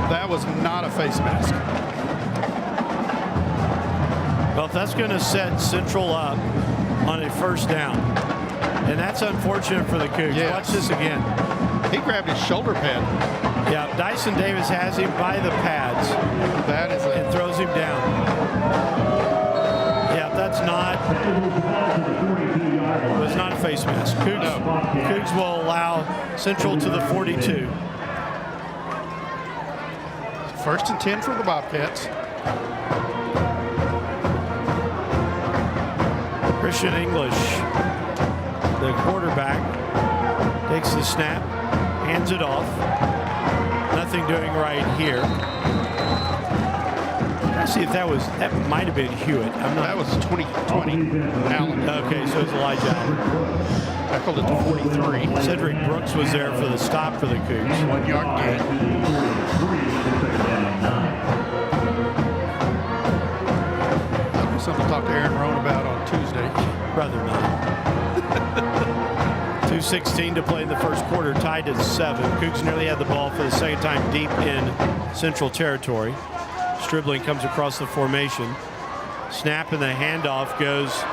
That was not a face mask. Well, that's going to set Central up on a first down. And that's unfortunate for the Cougs. Yes. Watch this again. He grabbed his shoulder pad. Yeah, Dyson Davis has him by the pads. That is and throws him down. Yeah, that's not. It was not a face mask. Cougs will allow Central to the 42. 1st and 10 for the Bobcats. Christian English, the quarterback, takes the snap, hands it off. Nothing doing right here. Let's see if that might have been Hewitt. That was 2020 Allen. Okay, so it's Elijah Allen. I called it to 43. Cedric Brooks was there for the stop for the Cougs. 1 yard gain. Something to talk to Aaron Rohn about on Tuesday. Rather not. 2:16 to play in the first quarter, tied at 7. Cougs nearly had the ball for the second time deep in Central territory. Stribling comes across the formation. Snap and the handoff goes.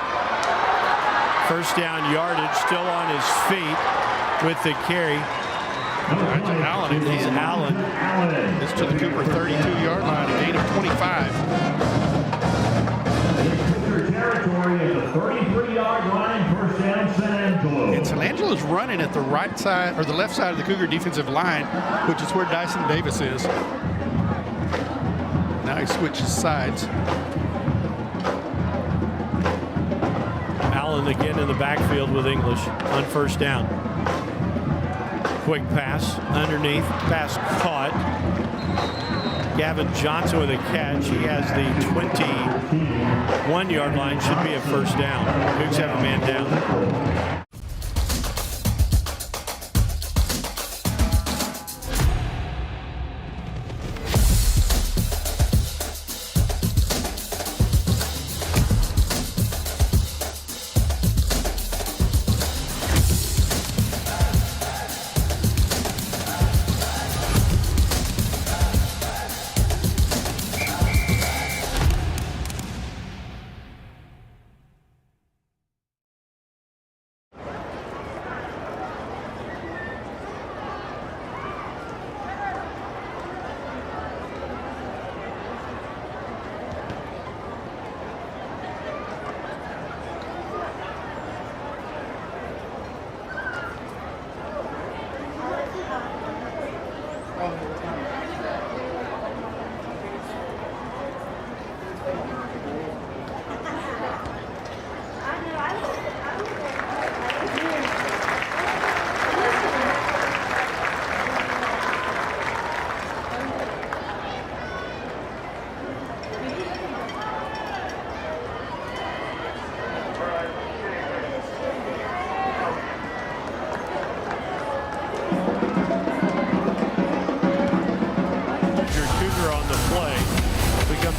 First down yardage, still on his feet with the carry. Allen. Allen. It's to the Cooper 32-yard line, a gain of 25. Territory at the 33-yard line, first down, San Angelo. And San Angelo's running at the right side or the left side of the Cougar defensive line, which is where Dyson Davis is. Now he switches sides. Allen again in the backfield with English on first down. Quick pass underneath, pass caught. Gavin Johnson with a catch. He has the 21-yard line. Should be a first down. Cougs have a man down.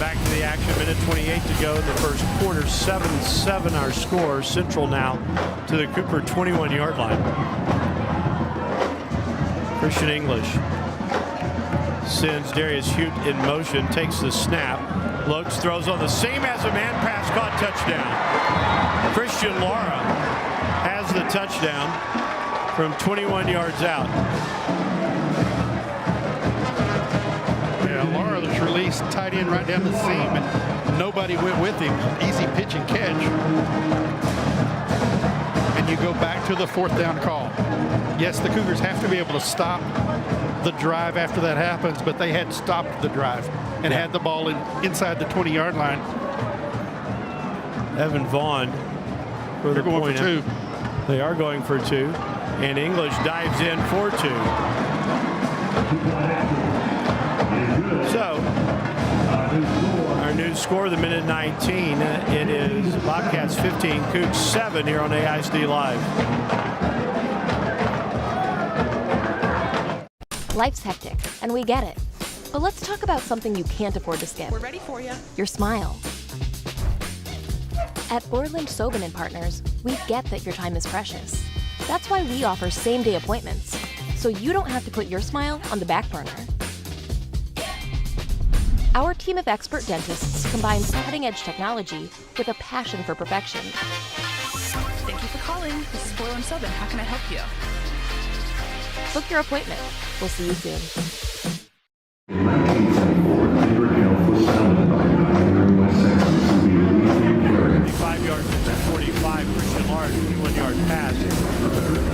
Back to the action, minute 28 to go in the first quarter. 7-7 our score. Central now to the Cooper 21-yard line. Christian English sends Darius Hute in motion, takes the snap, looks, throws on the same as a man, pass caught, touchdown. Christian Lara has the touchdown from 21 yards out. Lara was released tight end right down the seam, and nobody went with him. Easy pitch and catch. And you go back to the fourth down call. Yes, the Cougars have to be able to stop the drive after that happens, but they had stopped the drive and had the ball inside the 20-yard line. Evan Vaughn for the point. For 2. They are going for 2, and English dives in for 2. So, our new score, the minute 19, it is Bobcats 15, Cougs 7 here on AISD Live. Life's hectic, and we get it. But let's talk about something you can't afford to skip. We're ready for you. Your smile. At Borland Sobin & Partners, we get that your time is precious. That's why we offer same-day appointments, so you don't have to put your smile on the back burner. Our team of expert dentists combines cutting-edge technology with a passion for perfection. Thank you for calling. This is Borland Sobin. How can I help you? Book your appointment. We'll see you soon. In 1924, Timber Health was founded by pioneer West Texas to be a leading carrier. 55 yards to 45. Christian Lara, 21-yard pass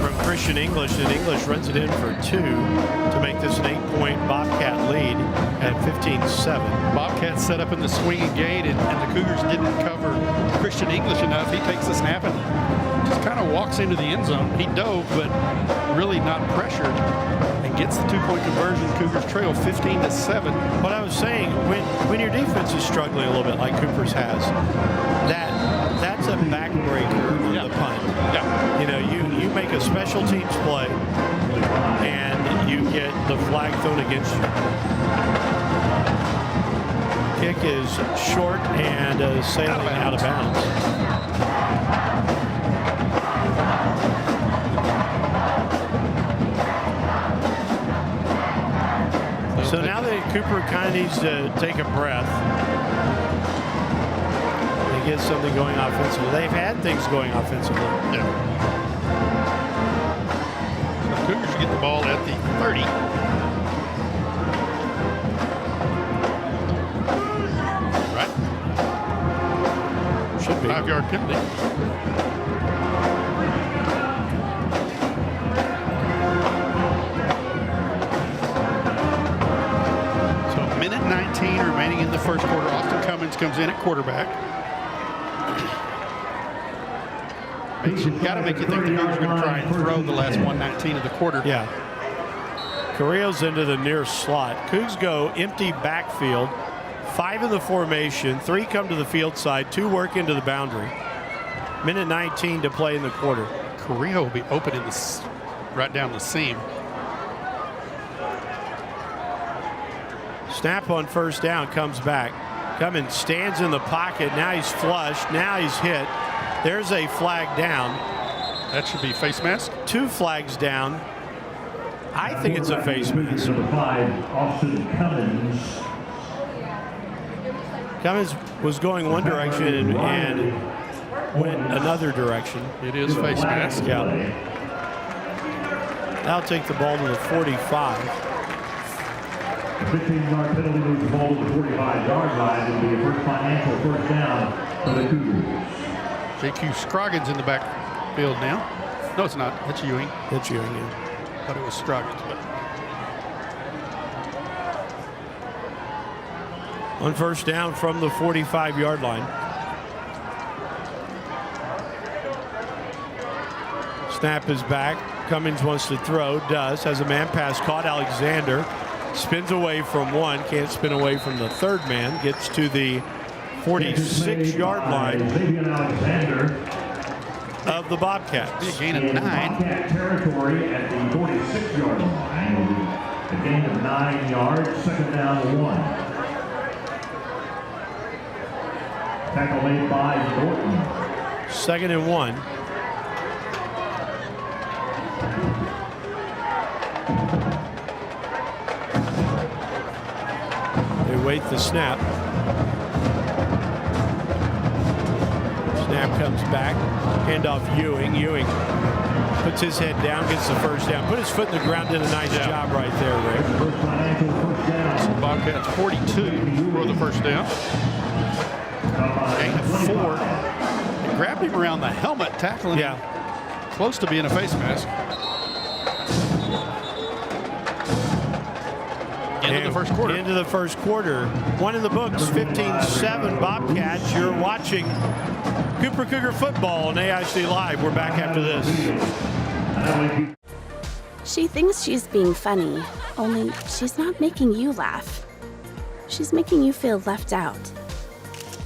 from Christian English, and English runs it in for 2 to make this an 8-point Bobcat lead at 15-7. Bobcats set up in the swinging gate, and the Cougars didn't cover Christian English enough. He takes the snap and just kind of walks into the end zone. He dove, but really not pressured, and gets the 2-point conversion. Cougars trail 15-7. What I was saying, when your defense is struggling a little bit like Cooper's has, that's a backbreaker on the punt. Yeah. You know, you make a special teams play and you get the flag thrown against you. Kick is short and sailing out of bounds. So now that Cooper kind of needs to take a breath and get something going offensively. They've had things going offensively. Yeah. So the Cougars get the ball at the 30. Right. Should be. 5-yard penalty. Minute 19 remaining in the first quarter. Austin Cummins comes in at quarterback. Got to make you think the Cougars are going to try and throw the last 1:19 of the quarter. Yeah. Carrillo's into the near slot. Cougs go empty backfield. 5 in the formation. 3 come to the field side. 2 work into the boundary. Minute 19 to play in the quarter. Carrillo will be open in the right down the seam. Snap on first down, comes back. Cummins stands in the pocket. Now he's flushed. Now he's hit. There's a flag down. That should be face mask. 2 flags down. I think it's a face mask. Number 5, Austin Cummins. Cummins was going one direction and went another direction. It is face mask. Yeah. Now take the ball to the 45. 15-yard penalty moves the ball to the 45-yard line. It'll be a first financial first down for the Cougars. J.Q. Scroggins in the backfield now. No, it's not. That's Ewing. That's Ewing, yeah. Thought it was Scroggins, but. On first down from the 45-yard line. Snap is back. Cummins wants to throw. Does. Has a man pass caught. Alexander spins away from one. Can't spin away from the third man. Gets to the 46-yard line of the Bobcats. Big gain of 9. Bobcat territory at the 46-yard line. A gain of 9 yards. Second down to 1. Tackle made by Norton. 2nd and 1. They wait the snap. Snap comes back. Handoff Ewing. Ewing puts his head down, gets the first down. Put his foot in the ground, did a nice job right there, Rick. So Bobcats 42 for the first down. Gain of 4. They grabbed him around the helmet, tackling him close to being a face mask. Into the first quarter. Into the first quarter. One in the books, 15-7 Bobcats. You're watching Cooper Cougar football on AIC Live. We're back after this. She thinks she's being funny, only she's not making you laugh. She's making you feel left out.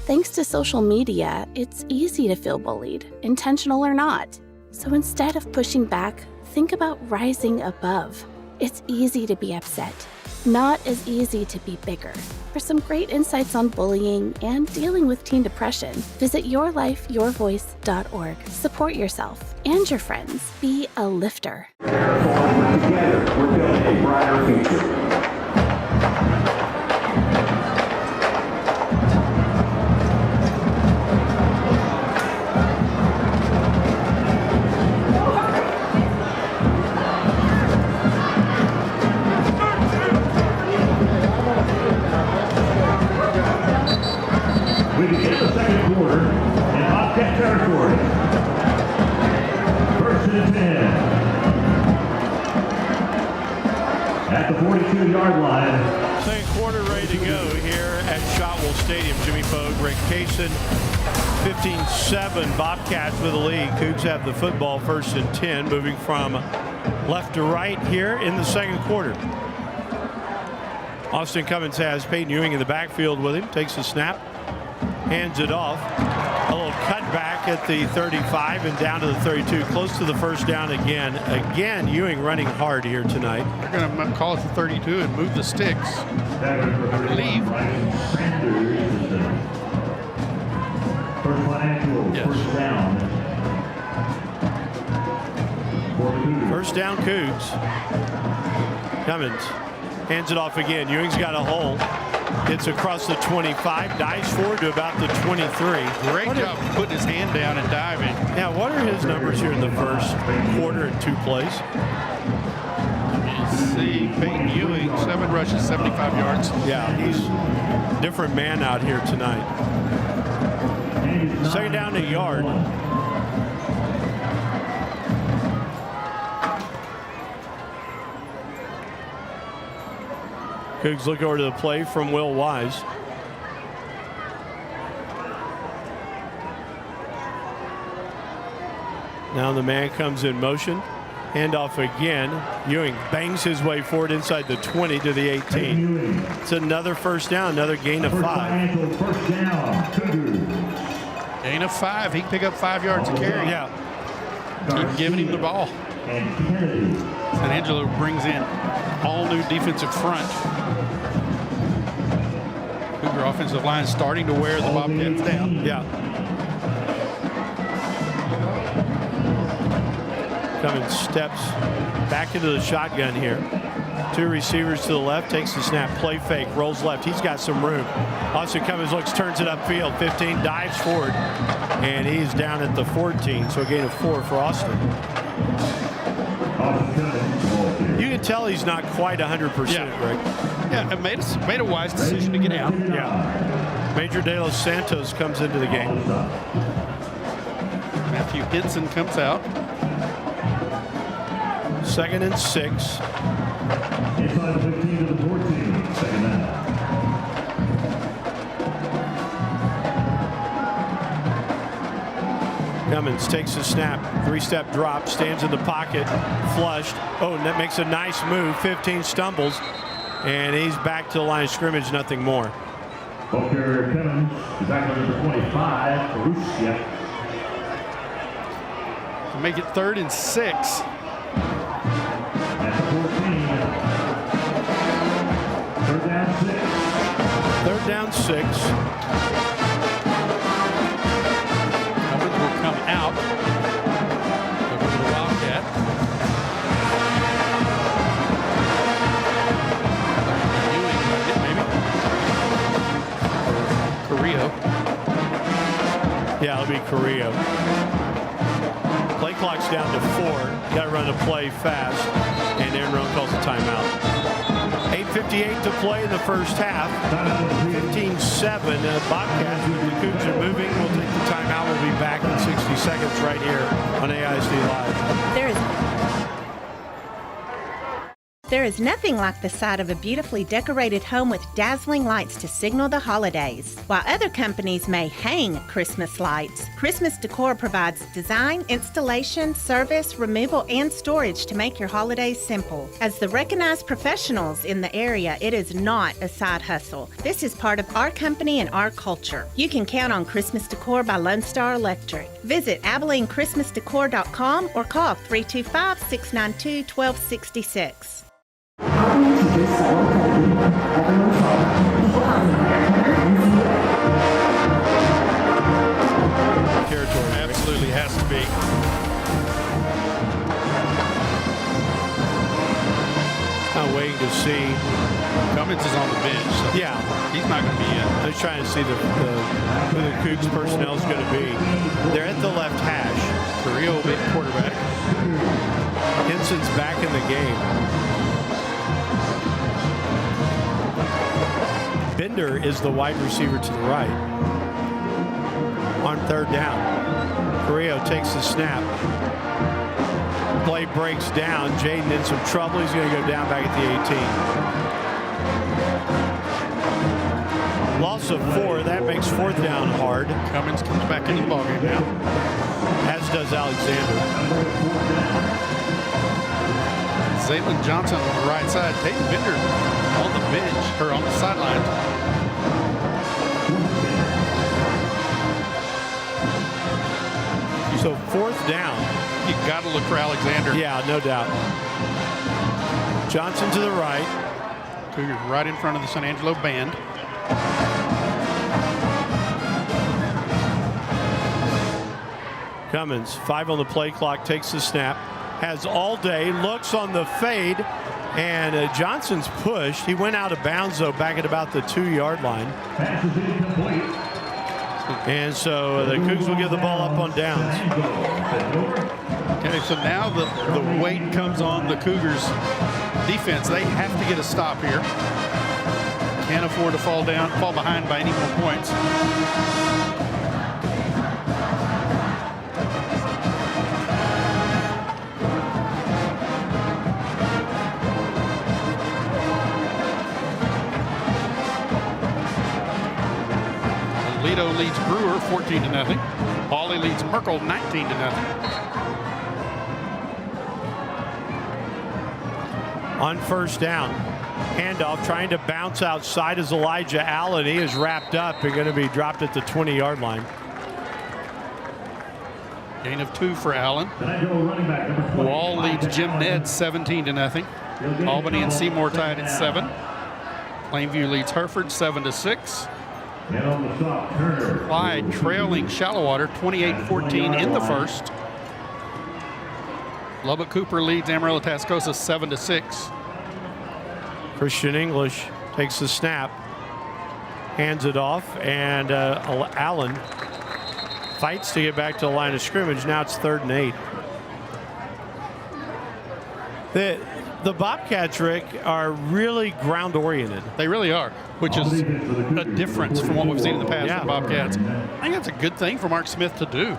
Thanks to social media, it's easy to feel bullied, intentional or not. So instead of pushing back, think about rising above. It's easy to be upset, not as easy to be bigger. For some great insights on bullying and dealing with teen depression, visit yourlifeyourvoice.org. Support yourself and your friends. Be a lifter. Together, we're building a brighter future. We begin the second quarter in Bobcat territory. 1st and 10. At the 42-yard line. Second quarter ready to go here at Shotwell Stadium. Jimmy Pogue, Rick Kaysen, 15-7 Bobcats with the lead. Cougs have the football 1st and 10, moving from left to right here in the second quarter. Austin Cummins has Peyton Ewing in the backfield with him. Takes the snap. Hands it off. A little cutback at the 35 and down to the 32. Close to the first down again. Again, Ewing running hard here tonight. They're going to call it the 32 and move the sticks. I believe. First financial, first down. First down, Cougs. Cummins hands it off again. Ewing's got a hole. Gets across the 25, dives forward to about the 23. Great job putting his hand down and diving. Yeah, what are his numbers here in the first quarter in 2 plays? You see Peyton Ewing, 7 rushes, 75 yards. Yeah, he's a different man out here tonight. Second down, a yard. Cougs look over to the play from Will Wise. Now the man comes in motion. Handoff again. Ewing bangs his way forward inside the 20 to the 18. It's another first down, another gain of 5. First down, Cougars. Gain of 5. He can pick up 5 yards of carry. Yeah. Keep giving him the ball. And Kennedy. And Angelo brings in all new defensive front. Cougar offensive line starting to wear the Bobcats down. Yeah. Cummins steps back into the shotgun here. 2 receivers to the left, takes the snap, play fake, rolls left. He's got some room. Austin Cummins looks, turns it upfield. 15, dives forward, and he's down at the 14. So a gain of 4 for Austin. You can tell he's not quite 100%, Rick. Yeah, it made a wise decision to get out. Yeah. Major De Los Santos comes into the game. Matthew Hinson comes out. 2nd and 6. Inside the 15 to the 14. Second down. Cummins takes the snap, 3-step drop, stands in the pocket, flushed. Oh, and that makes a nice move. 15 stumbles, and he's back to the line of scrimmage, nothing more. Booker Cummins is back on number 25, Perusia. Make it 3rd and 6. At the 14. 3rd down 6. 3rd down 6. Cummins will come out. Over to the Wildcat. Ewing, maybe. Carrillo. Yeah, it'll be Carrillo. Play clock's down to 4. Got to run the play fast, and Aaron Rowe calls a timeout. 8:58 to play in the first half. 15-7. Bobcats, the Cougs are moving. We'll take the timeout. We'll be back in 60 seconds right here on AISD Live. There is nothing like the sight of a beautifully decorated home with dazzling lights to signal the holidays. While other companies may hang Christmas lights, Christmas Decor provides design, installation, service, removal, and storage to make your holidays simple. As the recognized professionals in the area, it is not a side hustle. This is part of our company and our culture. You can count on Christmas Decor by Lone Star Electric. Visit AbileneChristmasDecor.com or call 325-692-1266. Territory absolutely has to be. I'm waiting to see. Cummins is on the bench. So Yeah. He's not going to be in. I was trying to see who the Cougs personnel is going to be. They're at the left hash. Carrillo will be the quarterback. Hinson's back in the game. Bender is the wide receiver to the right. On 3rd down. Carrillo takes the snap. Play breaks down. Jaden in some trouble. He's going to go down back at the 18. Loss of 4. That makes 4th down hard. Cummins comes back in the ballgame now. As does Alexander. Zaylen Johnson on the right side. Peyton Bender on the bench, or on the sideline. So 4th down. You got to look for Alexander. Yeah, no doubt. Johnson to the right. Cougars right in front of the San Angelo band. Cummins, 5 on the play clock, takes the snap, has all day, looks on the fade, and Johnson's pushed. He went out of bounds, though, back at about the 2-yard line. Pass is incomplete. And so the Cougs will give the ball up on downs. Okay, so now the weight comes on the Cougars defense. They have to get a stop here. Can't afford to fall behind by any more points. Toledo leads Brewer 14-0. Hawley leads Merkel 19-0. on first down. Handoff trying to bounce outside is Elijah Allen. He is wrapped up and going to be dropped at the 20-yard line. Gain of 2 for Allen. Running back, number 20, Wall leads Jim Ned 17-0. Albany and Seymour tied at 7. Plainview leads Hereford 7-6. Clyde trailing Shallowater 28-14 in the first. Lubbock Cooper leads Amarillo Tascosa 7-6. Christian English takes the snap, hands it off, and Allen fights to get back to the line of scrimmage. Now it's 3rd and 8. The Bobcats, Rick, are really ground-oriented. They really are, which is a difference from what we've seen in the past from Bobcats. I think that's a good thing for Mark Smith to do.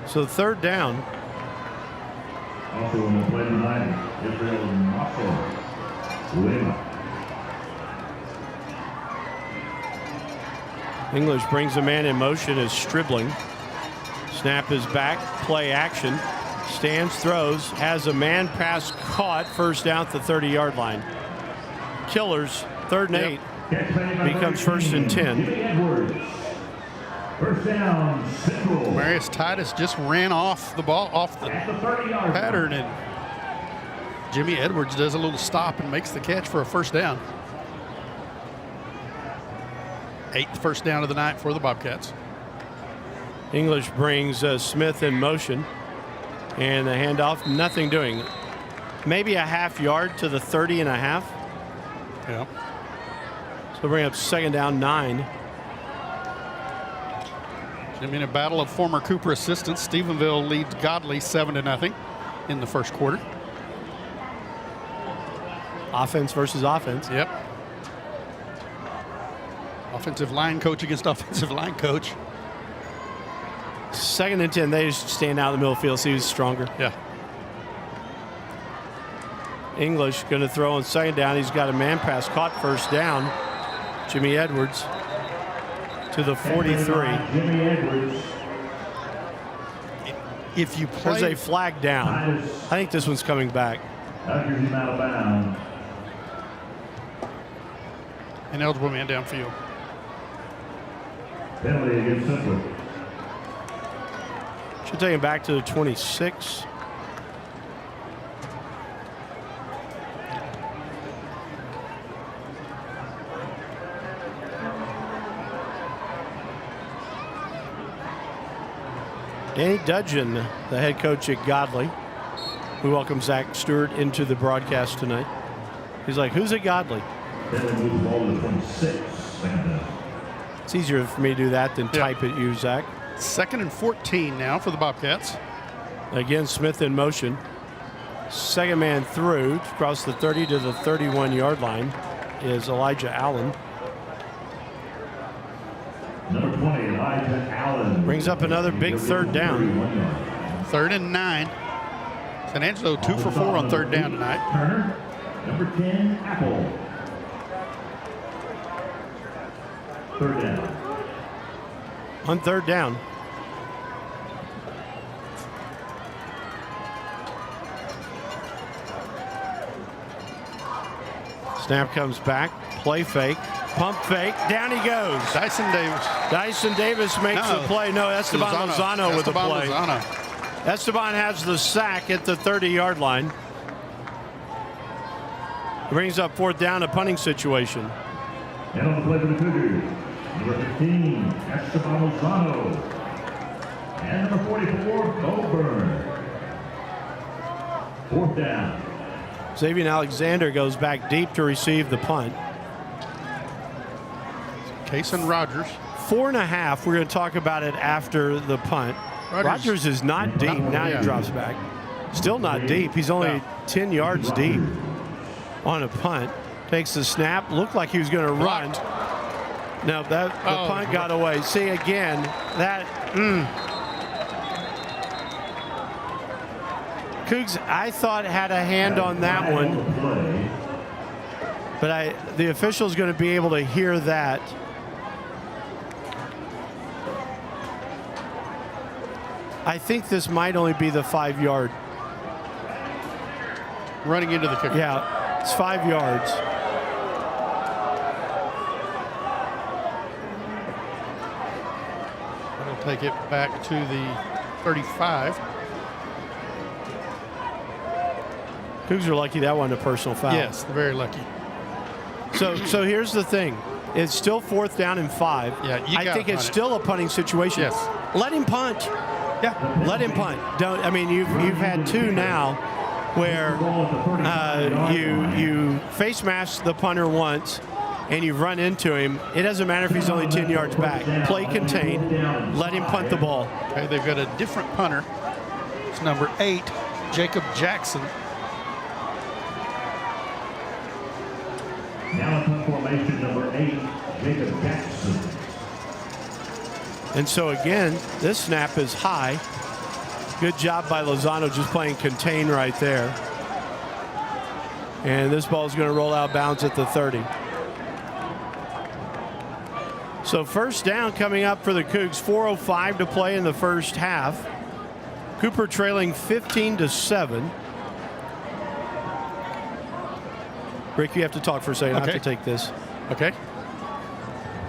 So 3rd down. Also on the play tonight, Israel Masso. English brings a man in motion as Stribling. Snap is back, play action. Stands, throws, has a man pass caught, first down at the 30-yard line. Killers, 3rd and 8, becomes 1st and 10. First down, Central. Marius Titus just ran off the ball, off the pattern, and Jimmy Edwards does a little stop and makes the catch for a first down. 8th first down of the night for the Bobcats. English brings Smith in motion, and the handoff, nothing doing. Maybe a half yard to the 30 and a half. Yeah. So bring up 2nd down, 9. In a battle of former Cooper assistants, Stephenville leads Godley 7-0 in the first quarter. Offense versus offense. Yep. Offensive line coach against offensive line coach. 2nd and 10. They just stand out in the middle of the field, see who's stronger. Yeah. English going to throw on 2nd down. He's got a man pass caught, first down. Jimmy Edwards to the 43. Jimmy Edwards. If you play, there's a flag down. I think this one's coming back. Dodgers him out of bounds. An eligible man downfield. Penalty against Central. Should take him back to the 26. Danny Dudgeon, the head coach at Godley, who welcomes Zach Stewart into the broadcast tonight. He's like, who's at Godley? It's easier for me to do that than type at you, Zach. 2nd and 14 now for the Bobcats. Again, Smith in motion. 2nd man through, across the 30 to the 31-yard line is Elijah Allen. Number 20, Elijah Allen. Brings up another big 3rd down. 3rd and 9. San Angelo 2 for 4 on 3rd down tonight. Turner, number 10, Apple. 3rd down. On 3rd down. Snap comes back, play fake, pump fake, down he goes. Dyson Davis. Dyson Davis makes the play. No, Esteban Lozano with the play. Lozano. Esteban has the sack at the 30-yard line. Brings up 4th down, a punting situation. And on the play for the Cougars, number 15, Esteban Lozano. And number 44, Coburn. 4th down. Xavier Alexander goes back deep to receive the punt. Kason Rogers. 4.5. We're going to talk about it after the punt. Rogers is not deep. Now he drops back. Still not deep. He's only 10 yards deep on a punt. Takes the snap. Looked like he was going to run. No, the punt got away. See, again, that... Cougs, I thought, had a hand on that one. But the official's going to be able to hear that. I think this might only be the 5-yard. running into the kicker. Yeah, it's 5 yards. That'll take it back to the 35. Cougs are lucky that wasn't a personal foul. Yes, very lucky. So here's the thing. It's still 4th down and 5. Yeah, I think it's still a punting situation. Yes. Let him punt. Yeah. Let him punt. Don't. I mean, you've had 2 now where you face mask the punter once and you run into him. It doesn't matter if he's only 10 yards back. Play contain. Let him punt the ball. Okay, they've got a different punter. It's number 8, Jacob Jackson. Now in punt formation, number 8, Jacob Jackson. And so again, this snap is high. Good job by Lozano just playing contain right there. And this ball is going to roll out of bounds at the 30. So first down coming up for the Cougs. 4:05 to play in the first half. Cooper trailing 15-7. Rick, you have to talk for a second. I have to take this. Okay.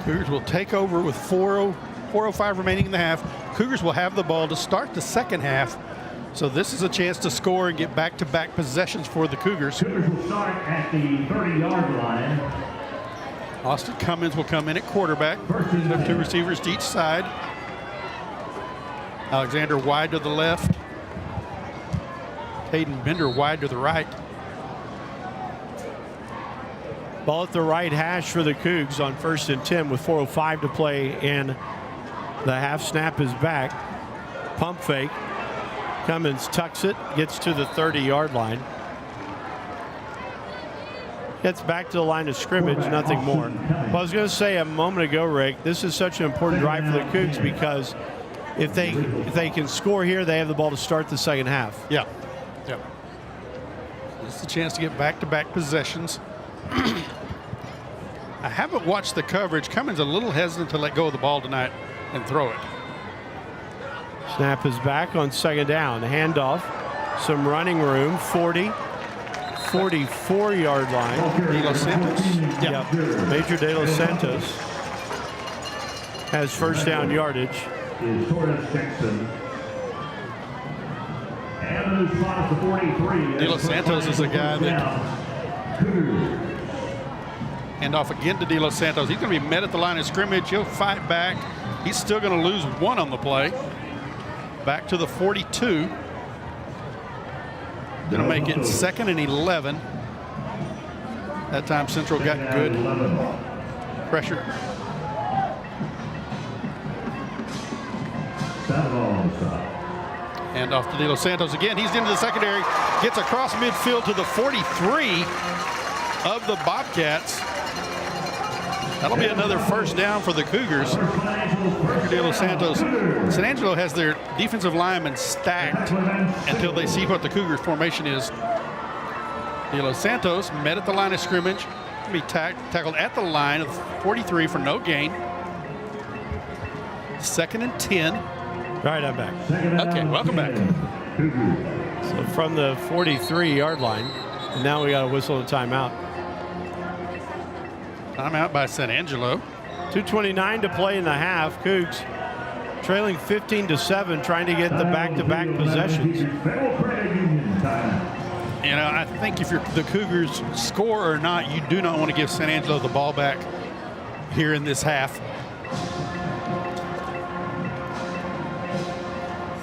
Cougars will take over with 4:05 remaining in the half. Cougars will have the ball to start the second half. So this is a chance to score and get back-to-back possessions for the Cougars. Cougars will start at the 30-yard line. Austin Cummins will come in at quarterback. Have 2 receivers to each side. Alexander wide to the left. Hayden Bender wide to the right. Ball at the right hash for the Cougs on 1st and 10 with 4:05 to play, and the half snap is back. Pump fake. Cummins tucks it, gets to the 30-yard line. Gets back to the line of scrimmage, nothing more. Well, I was going to say a moment ago, Rick, this is such an important drive for the Cougs because if they can score here, they have the ball to start the second half. Yeah. Yeah. This is a chance to get back-to-back possessions. I haven't watched the coverage. Cummins a little hesitant to let go of the ball tonight and throw it. Snap is back on 2nd down. Handoff. Some running room. 40, 44-yard line. De Los Santos. Yep. Major De Los Santos has first down yardage. Is Torres Jackson. And the spot is the 43. De Los Santos is a guy that hand off again to De Los Santos. He's going to be met at the line of scrimmage. He'll fight back. He's still going to lose 1 on the play. Back to the 42. Going to make it 2nd and 11. That time Central got good pressure. And off to De Los Santos again. He's into the secondary. Gets across midfield to the 43 of the Bobcats. That'll be another first down for the Cougars. De Los Santos. San Angelo has their defensive linemen stacked until they see what the Cougar formation is. De Los Santos met at the line of scrimmage. Be tackled at the line of 43 for no gain. 2nd and 10. All right, I'm back. Okay, welcome back. So from the 43-yard line, and now we got to whistle a timeout. Timeout by San Angelo. 2:29 to play in the half. Cougs trailing 15-7, trying to get the back-to-back possessions. You know, I think if the Cougars score or not, you do not want to give San Angelo the ball back here in this half.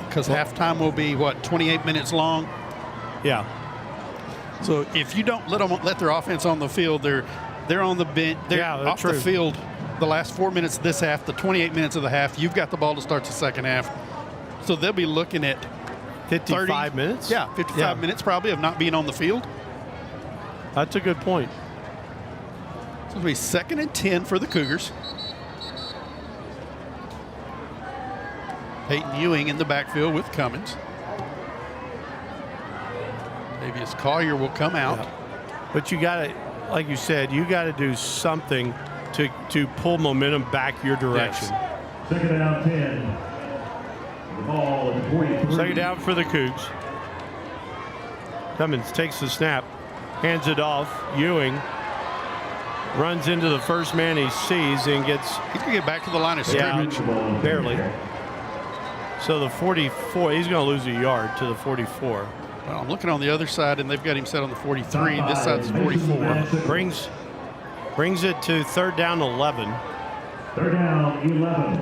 Because halftime will be, what, 28 minutes long? Yeah. So if you don't let their offense on the field, they're on the bench. They're off the field the last 4 minutes of this half, the 28 minutes of the half. You've got the ball to start the second half. So they'll be looking at 55 minutes? Yeah, 55 minutes probably of not being on the field. That's a good point. So it'll be 2nd and 10 for the Cougars. Peyton Ewing in the backfield with Cummins. Davius Collier will come out. Yeah. But you got to, like you said, you got to do something to pull momentum back your direction. Yes. 2nd down 10. The ball at 43. 2nd down for the Cougs. Cummins takes the snap, hands it off. Ewing runs into the first man he sees and gets. He can get back to the line of scrimmage. Yeah, barely. So the 44, he's going to lose a yard to the 44. Well, I'm looking on the other side, and they've got him set on the 43. This side's 44. Brings it to 3rd down 11. 3rd down 11.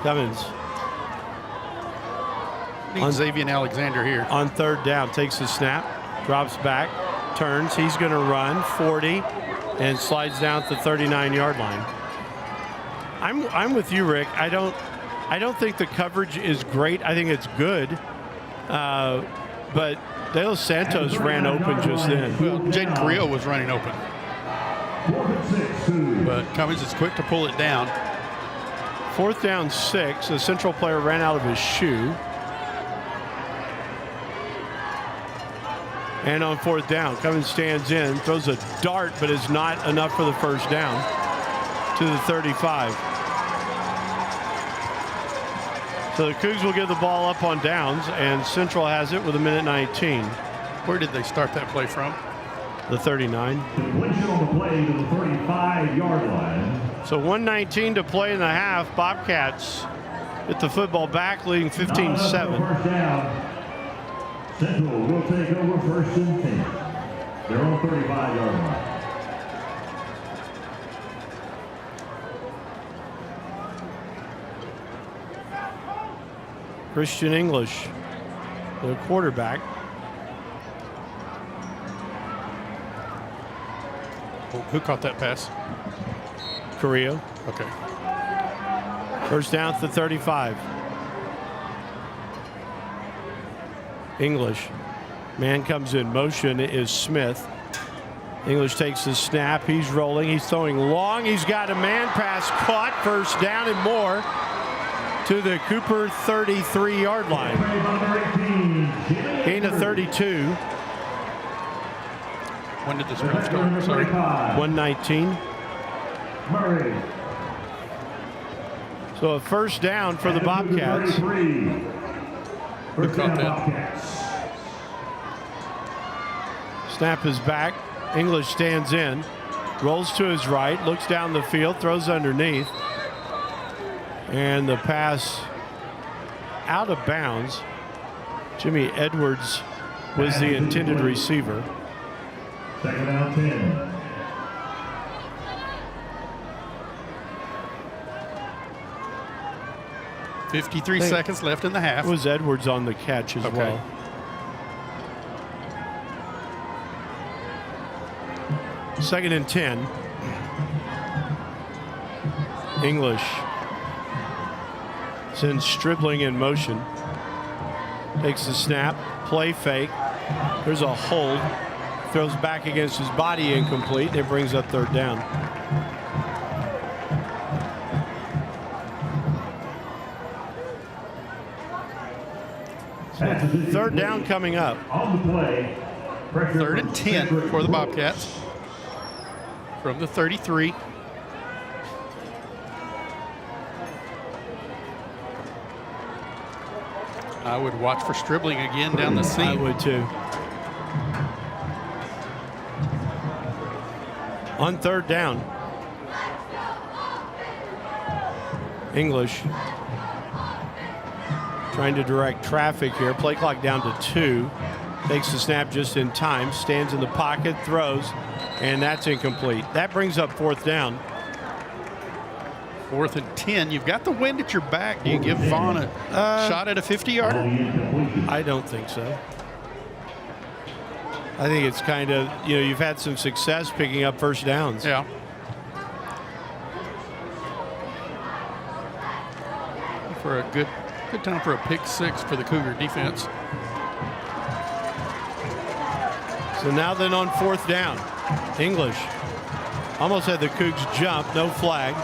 Cummins. Xavier Alexander here. On 3rd down, takes the snap, drops back, turns. He's going to run 40 and slides down at the 39-yard line. I'm with you, Rick. I don't think the coverage is great. I think it's good, but De Los Santos ran open just then. Well, Jaden Carrillo was running open, but Cummins is quick to pull it down. 4th down 6. A Central player ran out of his shoe. And on 4th down, Cummins stands in, throws a dart, but is not enough for the first down to the 35. So the Cougs will get the ball up on downs, and Central has it with 1:19. Where did they start that play from? The 39. Completion on the play to the 35-yard line. So 1:19 to play in the half. Bobcats get the football back, leading 15-7. First down. Central will take over 1st and 10. They're on 35-yard line. Christian English, the quarterback. Who caught that pass? Carrillo. Okay. 1st down at the 35. English. Man comes in motion is Smith. English takes the snap. He's rolling. He's throwing long. He's got a man pass caught. 1st down and more to the Cooper 33-yard line. Gain of 32. When did this drive start? Sorry. 1:19. Murray. So a 1st down for the Bobcats. Who caught that? Snap is back. English stands in. Rolls to his right. Looks down the field. Throws underneath. And the pass out of bounds. Jimmy Edwards was the intended receiver. 2nd down 10. .53 seconds left in the half. Was Edwards on the catch as well? 2nd and 10. English sends Stribling in motion. Takes the snap, play fake. There's a hold. Throws back against his body, incomplete. It brings up 3rd down. So 3rd down coming up. On the play. 3rd and 10 for the Bobcats. From the 33. I would watch for Stribling again down the seam. I would too. On 3rd down. English trying to direct traffic here. Play clock down to 2. Takes the snap just in time. Stands in the pocket, throws, and that's incomplete. That brings up 4th down. 4th and 10. You've got the wind at your back. Do you give Vaughn a shot at a 50-yarder? I don't think so. I think it's kind of, you've had some success picking up 1st downs. Yeah. For a good time for a pick 6 for the Cougar defense. So now then on 4th down, English almost had the Cougs jump, no flag.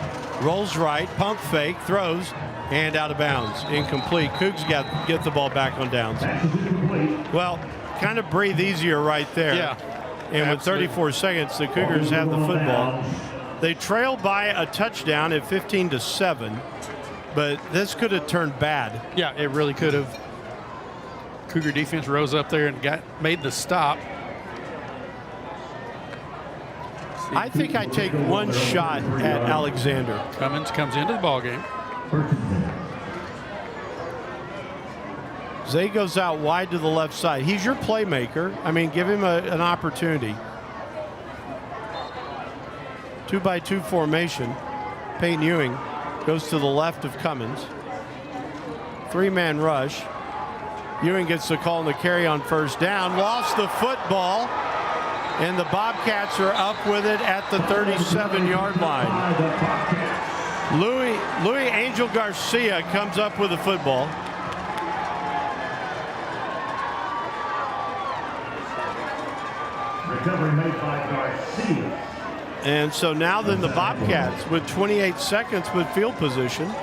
Rolls right, pump fake, throws, and out of bounds. Incomplete. Cougs get the ball back on downs. Well, kind of breathe easier right there. Yeah. And with 34 seconds, the Cougars have the football. They trail by a touchdown at 15-7, but this could have turned bad. Yeah, it really could have. Cougar defense rose up there and made the stop. I think I take one shot at Alexander. Cummins comes into the ballgame. Zay goes out wide to the left side. He's your playmaker. I mean, give him an opportunity. 2-by-2 formation. Peyton Ewing goes to the left of Cummins. 3-man rush. Ewing gets the call on the carry on first down. Lost the football. And the Bobcats are up with it at the 37-yard line. Louis Angel Garcia comes up with the football. Recovery made by Garcia. And so now then the Bobcats with 28 seconds with field position.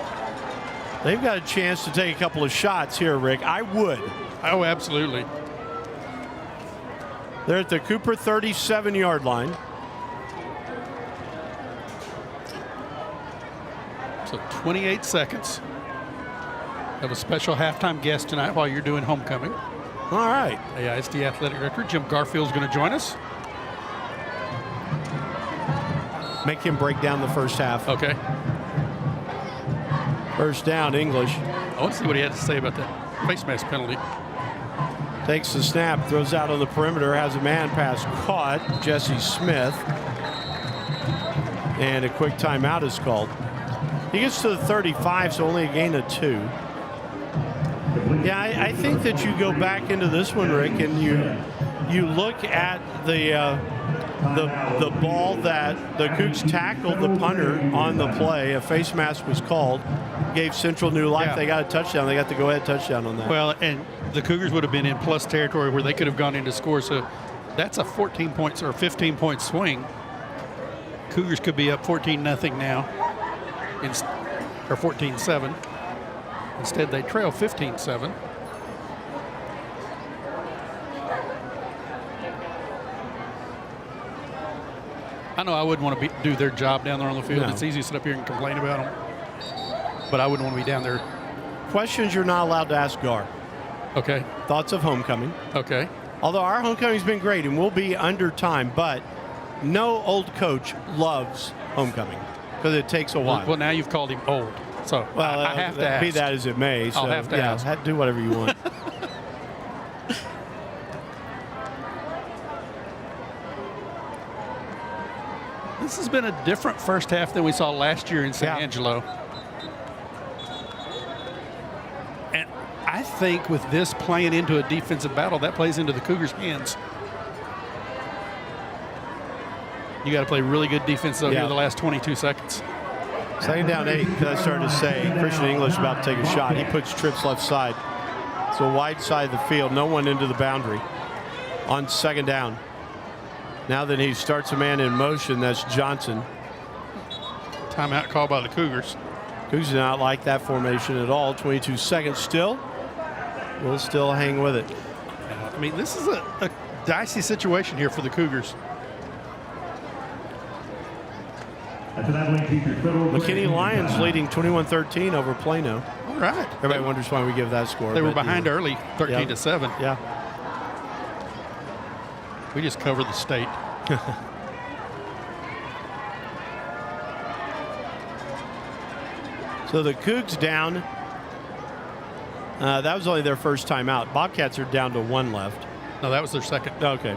They've got a chance to take a couple of shots here, Rick. I would. Oh, absolutely. They're at the Cooper 37-yard line. So 28 seconds. Have a special halftime guest tonight while you're doing homecoming. All right. AISD Athletic Director Jim Garfield's going to join us. Make him break down the first half. Okay. First down, English. I want to see what he had to say about that face mask penalty. Takes the snap, throws out on the perimeter, has a man pass caught. Jesse Smith. And a quick timeout is called. He gets to the 35, so only a gain of 2. Yeah, I think that you go back into this one, Rick, and you look at the ball that the Cougs tackled the punter on the play. A face mask was called. Gave Central new life. Yeah. They got a touchdown. They got the go-ahead touchdown on that. Well, and the Cougars would have been in plus territory where they could have gone into score. So that's a 14 points or 15-point swing. Cougars could be up 14-0 now, or 14-7. Instead, they trail 15-7. I know I wouldn't want to do their job down there on the field. No. It's easy to sit up here and complain about them. But I wouldn't want to be down there. Questions you're not allowed to ask Gar. Okay. Thoughts of homecoming. Okay. Although our homecoming's been great and we'll be under time, but no old coach loves homecoming because it takes a while. Well, now you've called him old. So I have to ask. Be that as it may. So, I'll have to ask. Do whatever you want. This has been a different first half than we saw last year in San Angelo. And I think with this playing into a defensive battle, that plays into the Cougars' hands. You got to play really good defense though here the last 22 seconds. Second down 8, because I started to say Christian English about to take a shot. He puts trips left side. So wide side of the field, no one into the boundary on second down. Now that he starts a man in motion, that's Johnson. Timeout called by the Cougars. Cougars do not like that formation at all. 22 seconds still. We'll still hang with it. I mean, this is a dicey situation here for the Cougars. McKinney Lions leading 21-13 over Plano. All right. Everybody wonders why we give that score. They were behind early, 13-7. Yeah. We just covered the state. So the Cougs down. That was only their first time out. Bobcats are down to 1 left. No, that was their second. Okay.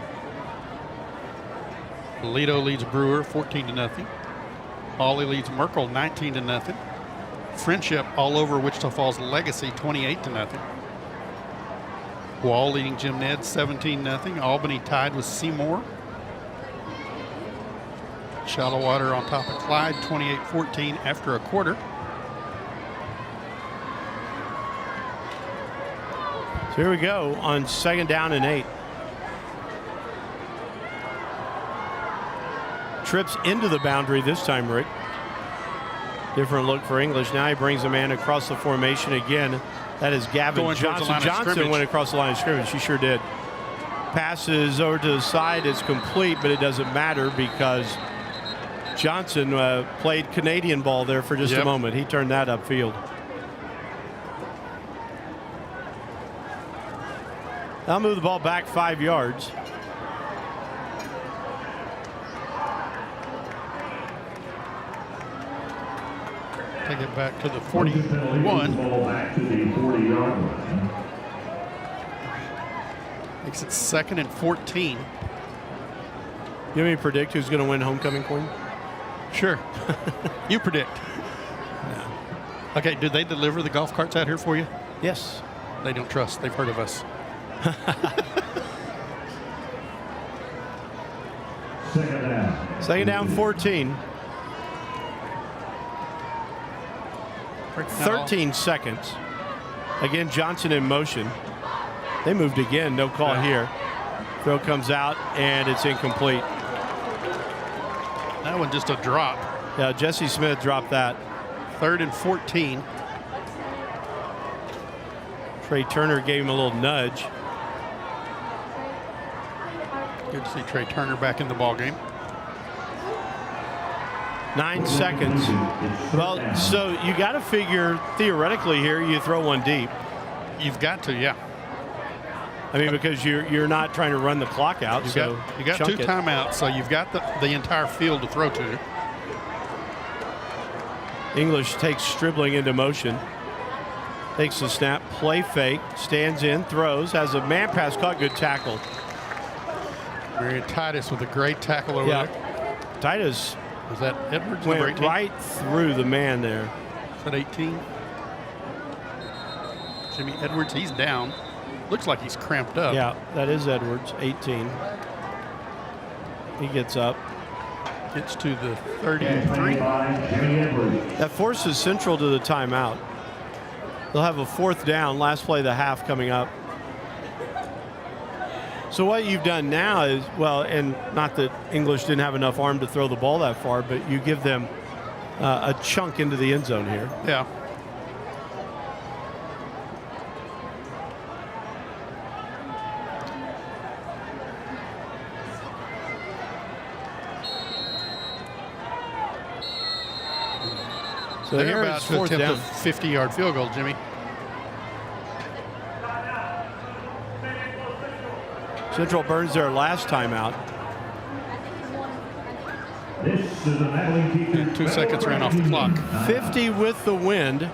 Lido leads Brewer 14-0. Hawley leads Merkel 19-0. Friendship all over Wichita Falls Legacy 28-0. Wall leading Jim Ned 17-0. Albany tied with Seymour. Shallowater on top of Clyde 28-14 after a quarter. So here we go on second down and 8. Trips into the boundary this time, Rick. Different look for English. Now he brings a man across the formation again. That is Gavin Johnson. Johnson went across the line of scrimmage. He sure did. Passes over to the side. It's complete, but it doesn't matter because Johnson played Canadian ball there for just a moment. He turned that upfield. I'll move the ball back 5 yards. Take it back to the 41. Ball back to the 40-yard line. Makes it 2nd and 14. You want me to predict who's going to win homecoming queen? Sure. You predict. No. Okay, do they deliver the golf carts out here for you? Yes. They don't trust. They've heard of us. Second down. Second down, 14. 13 seconds. Again, Johnson in motion. They moved again. No call here. Throw comes out, and it's incomplete. That one just a drop. Yeah, Jesse Smith dropped that. 3rd and 14. Trey Turner gave him a little nudge. Good to see Trey Turner back in the ballgame. 9 seconds. Well, so you got to figure theoretically here you throw one deep. You've got to, yeah. I mean, because you're not trying to run the clock out. You so got chunk 2 it. timeouts, so you've got the entire field to throw to. English takes Stribling into motion. Takes the snap, play fake, stands in, throws, has a man pass caught, good tackle. Marion Titus with a great tackle over there. Titus Was that Edwards? went number 18? right through the man there. Is that 18? Jimmy Edwards, he's down. Looks like he's cramped up. Yeah, that is Edwards, 18. He gets up. Gets to the 33. That forces Central to the timeout. They'll have a 4th down, last play of the half coming up. So what you've done now is, well, and not that English didn't have enough arm to throw the ball that far, but you give them a chunk into the end zone here. Yeah. So They're here about it's to 4th attempt down. a 50-yard field goal, Jimmy. Central burns their last timeout. This is the Madeline Teacher. And 2 seconds ran off the clock. 50 with the wind.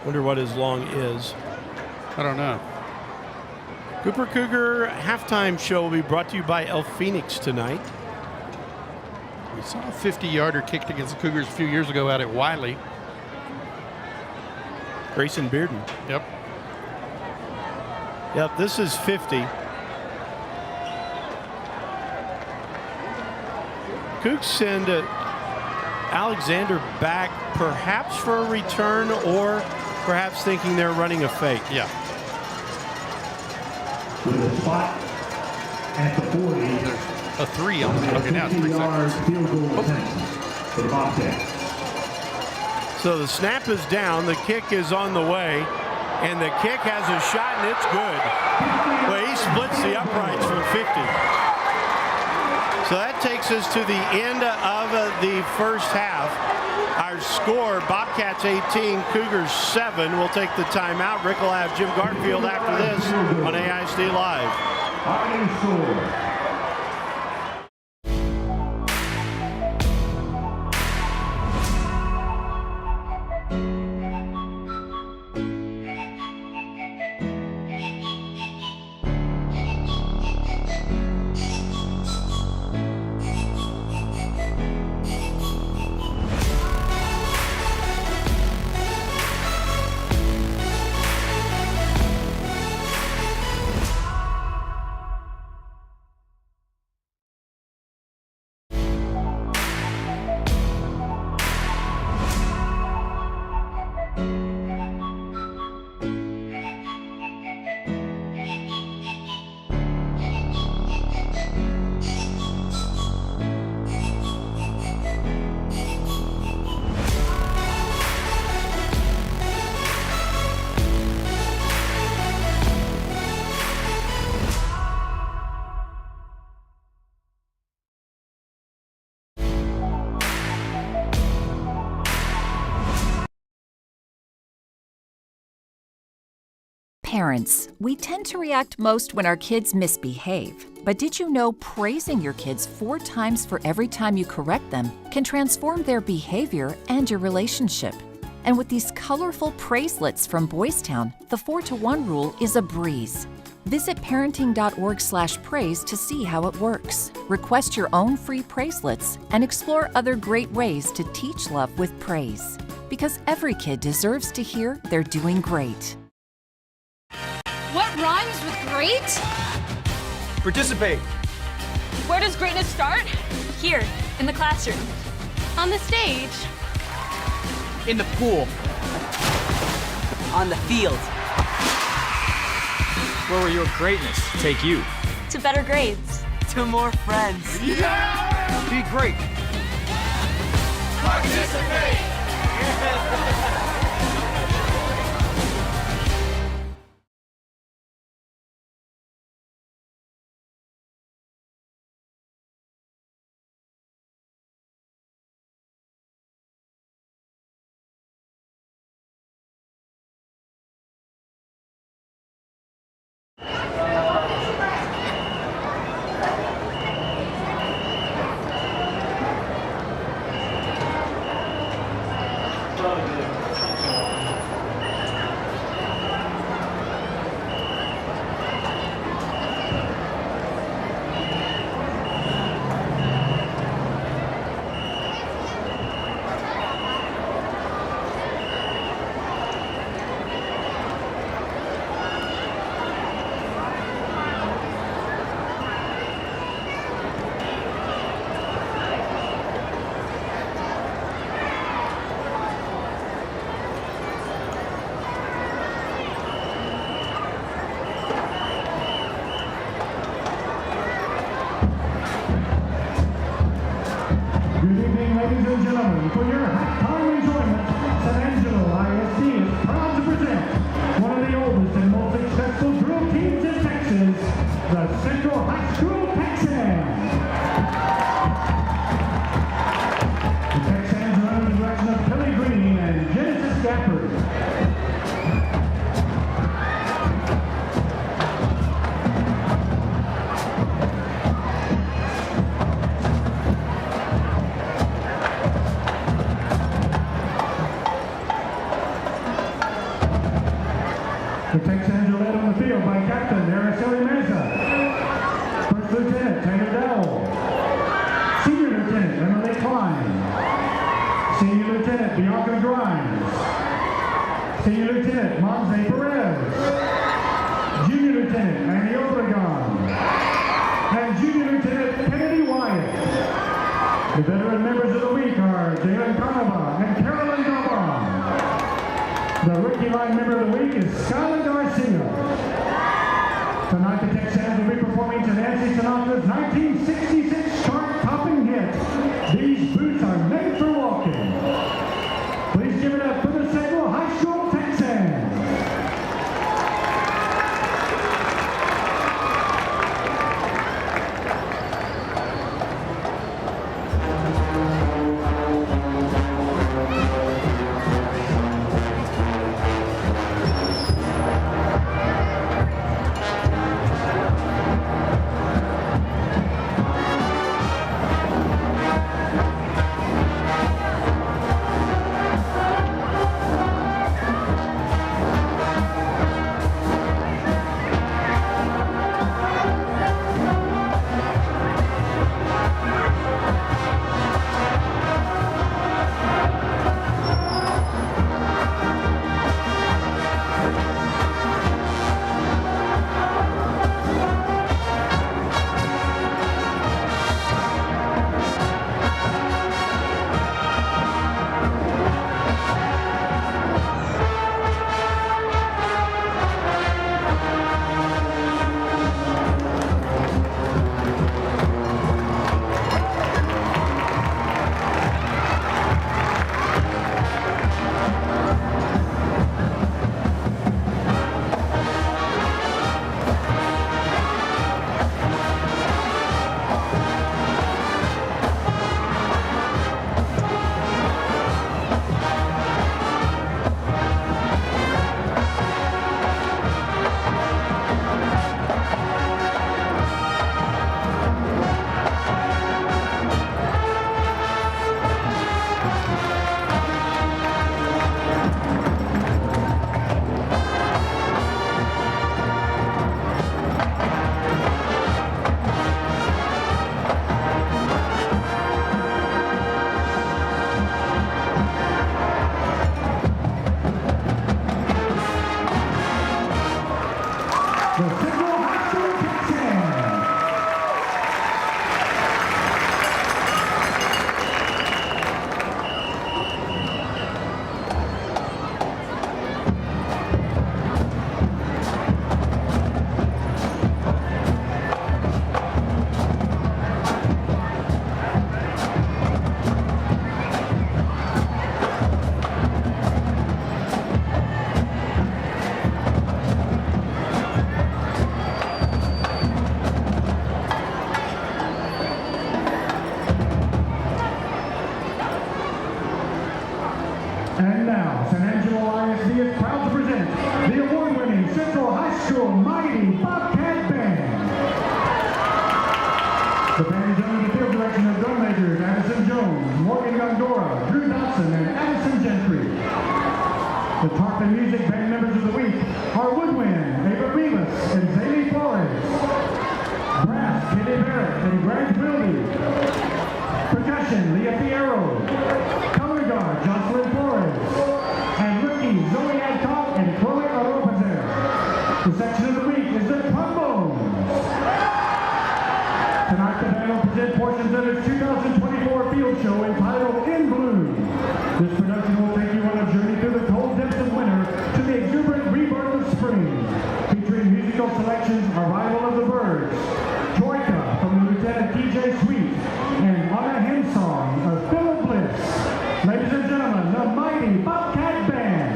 Wonder what his long is. I don't know. Cooper Cougar halftime show will be brought to you by El Phoenix tonight. We saw a 50-yarder kicked against the Cougars a few years ago out at Wiley. Grayson Bearden. Yep. Yep, this is 50. Cougs send Alexander back perhaps for a return or perhaps thinking they're running a fake. Yeah. With a spot at the 40. A 3 on the okay, now it's 3 seconds. Field goal attempt for the Bobcats. So the snap is down, the kick is on the way, and the kick has a shot and it's good. Well, he splits the uprights from 50. So that takes us to the end of the first half. Our score, Bobcats 18, Cougars 7. We'll take the timeout. Rick will have Jim Garfield after this on AISD Live. Our score. parents, we tend to react most when our kids misbehave. But did you know praising your kids 4 times for every time you correct them can transform their behavior and your relationship? And with these colorful praiselets from Boys Town, the 4-to-1 rule is a breeze. Visit parenting.org/praise to see how it works. Request your own free praiselets and explore other great ways to teach love with praise. Because every kid deserves to hear they're doing great. What rhymes with great? Participate. Where does greatness start? Here, in the classroom. On the stage. In the pool. On the field. Where will your greatness take you? To better grades. To more friends. Yeah! Be great. Participate! Ladies and gentlemen, for your halftime enjoyment, Angelo ISD is proud to present one of the oldest and most successful drill teams in Texas, the Central High School Texans. The Texans are under the direction of Kelly Green and Genesis Gafford. The Texans are led on the field by Captain Araceli Meza, First Lieutenant Tanner Dowell, Senior Lieutenant Emily Klein, Senior Lieutenant Bianca Grimes, Senior Lieutenant Monse Perez, Junior Lieutenant Manny Obregon, and Junior Lieutenant Kennedy Wyatt. The veteran members of the week are Jalen Carnova and Carolyn Gabon. The rookie line member of the week is Skylar Garcia. Tonight the Texans will be performing to Nancy Sinatra's 1966 chart-topping hit, These Boots Are Made for Walking. Please give it up for the Central High School Texans. And now, San Angelo ISD is proud to present the award-winning Central High School Mighty Bobcat Band. The band is under the field direction of drum majors Addison Jones, Morgan Gondora, Drew Dodson, and Addison Gentry. The top and music band members of the week are woodwind, Ava Rivas and Zaylee Flores. Brass, Kenny Barrett and Greg Wildy. Percussion, Leah Fierro. Color guard, Jocelyn Flores. And rookie, Zoe Adcock and Chloe Aropazer. The section of the week is the trombones. Tonight the band will present portions of its 2024 field show entitled In Bloom. This production will take you on a journey through the cold depths of winter to the exuberant rebirth of spring, featuring musical selections Arrival of the Birds, Troika from the Lieutenant TJ Sweet, and On a Hymn Song of Philip Bliss. Ladies and gentlemen, the Mighty Bobcat Band.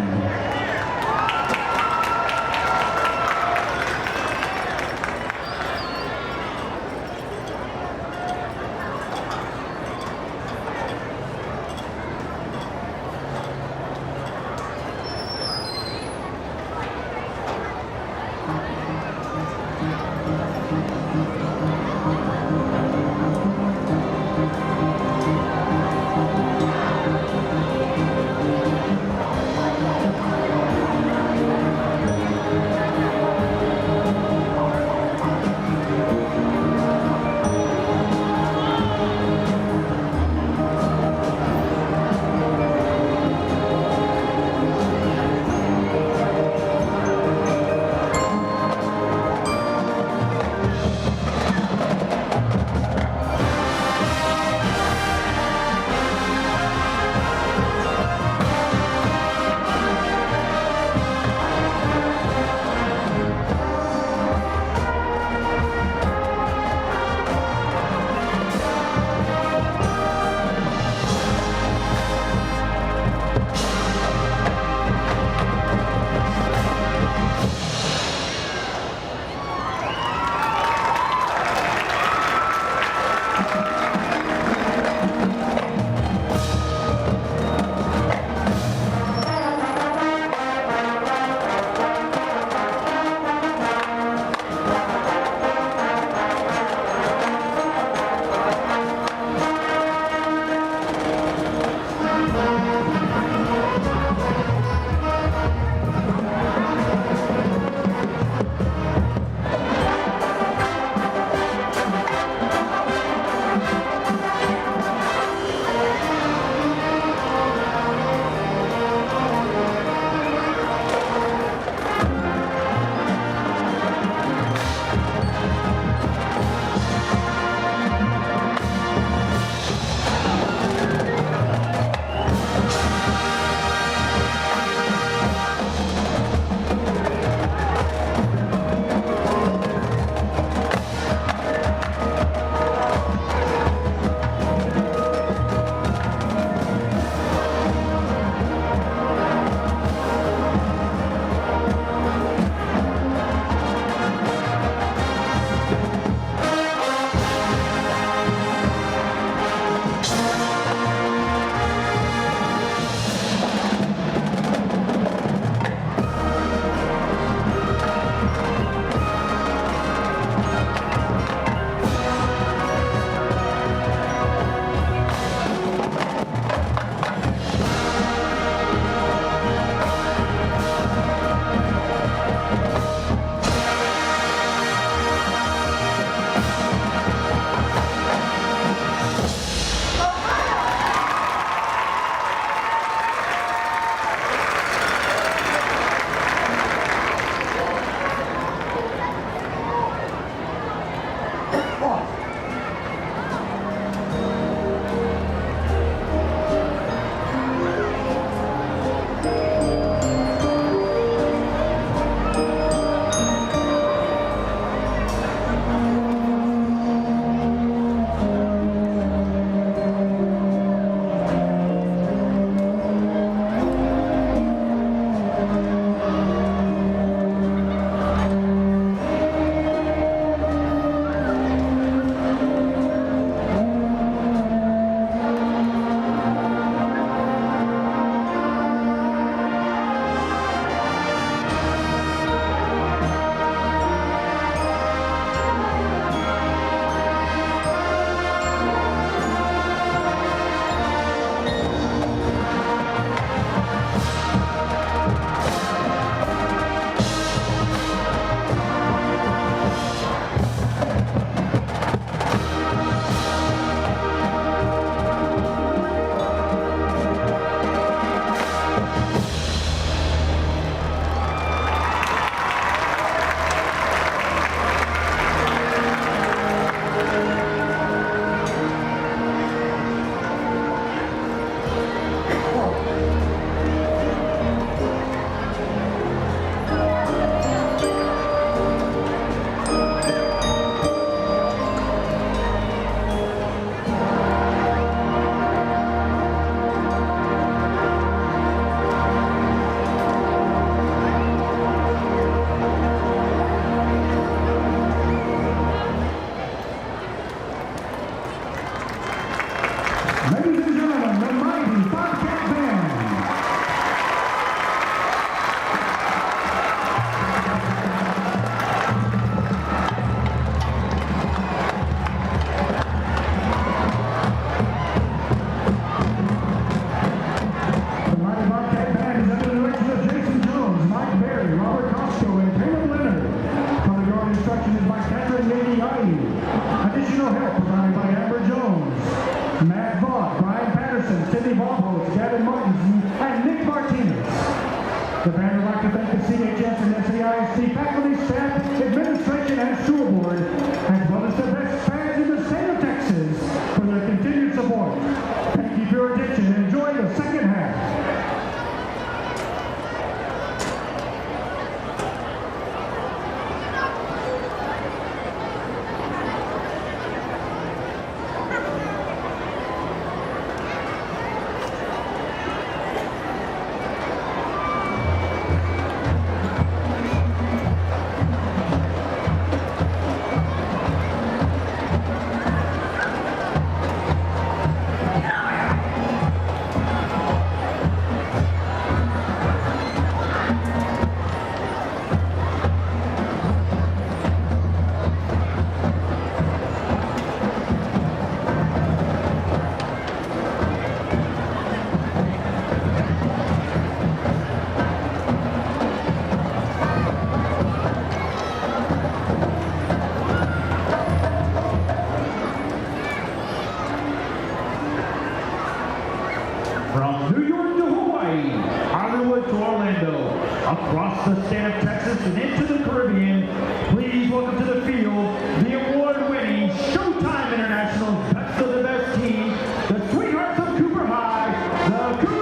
across the state of Texas and into the Caribbean, please welcome to the field the award-winning Showtime International's Best of the Best team, the Sweethearts of Cooper High, the Cougars!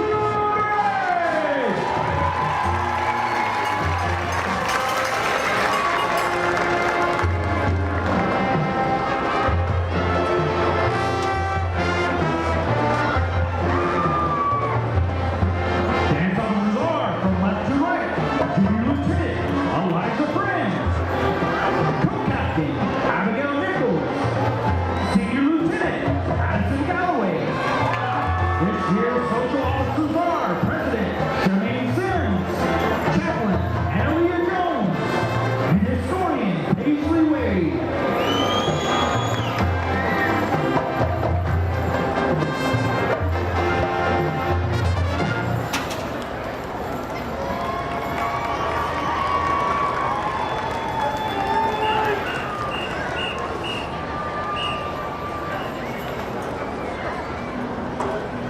Dance officers are from left to right. Junior Lieutenant Eliza Friend. Co-captain Abigail Nichols. Senior Lieutenant Addison Galloway. This year's social officers are President Jermaine Sims, Chaplain Annalea Jones, and Historian Paisley Wade.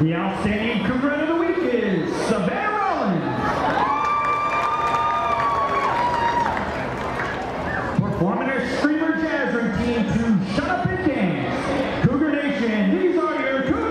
The outstanding Cougar of the week is Savannah Rollins. Performing her Screamer Jazz routine to Shut Up and Dance. Cougar Nation, these are your Cougars!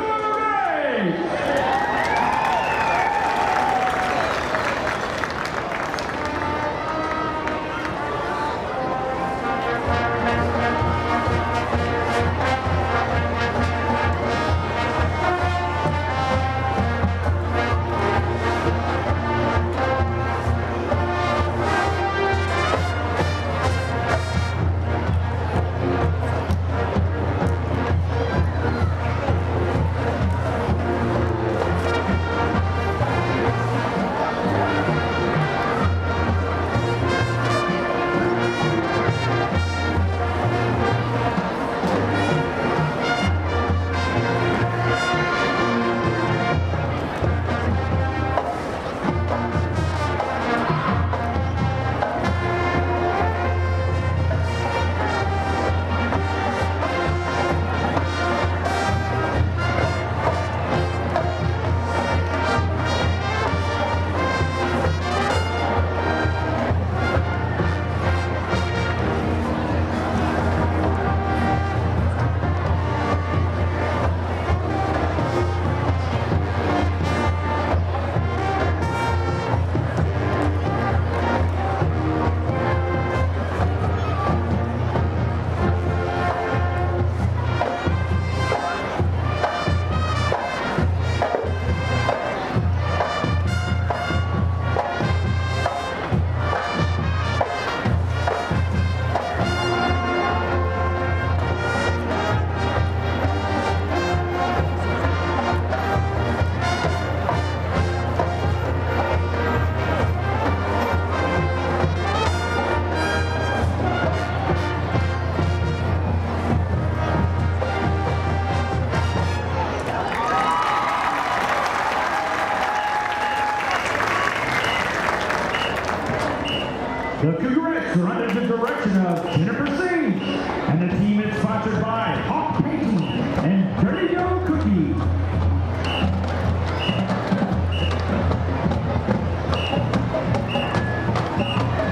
The Cougarettes are under the direction of Jennifer Singh, and the team is sponsored by Hawk Painting and Dirty Dough Cookie.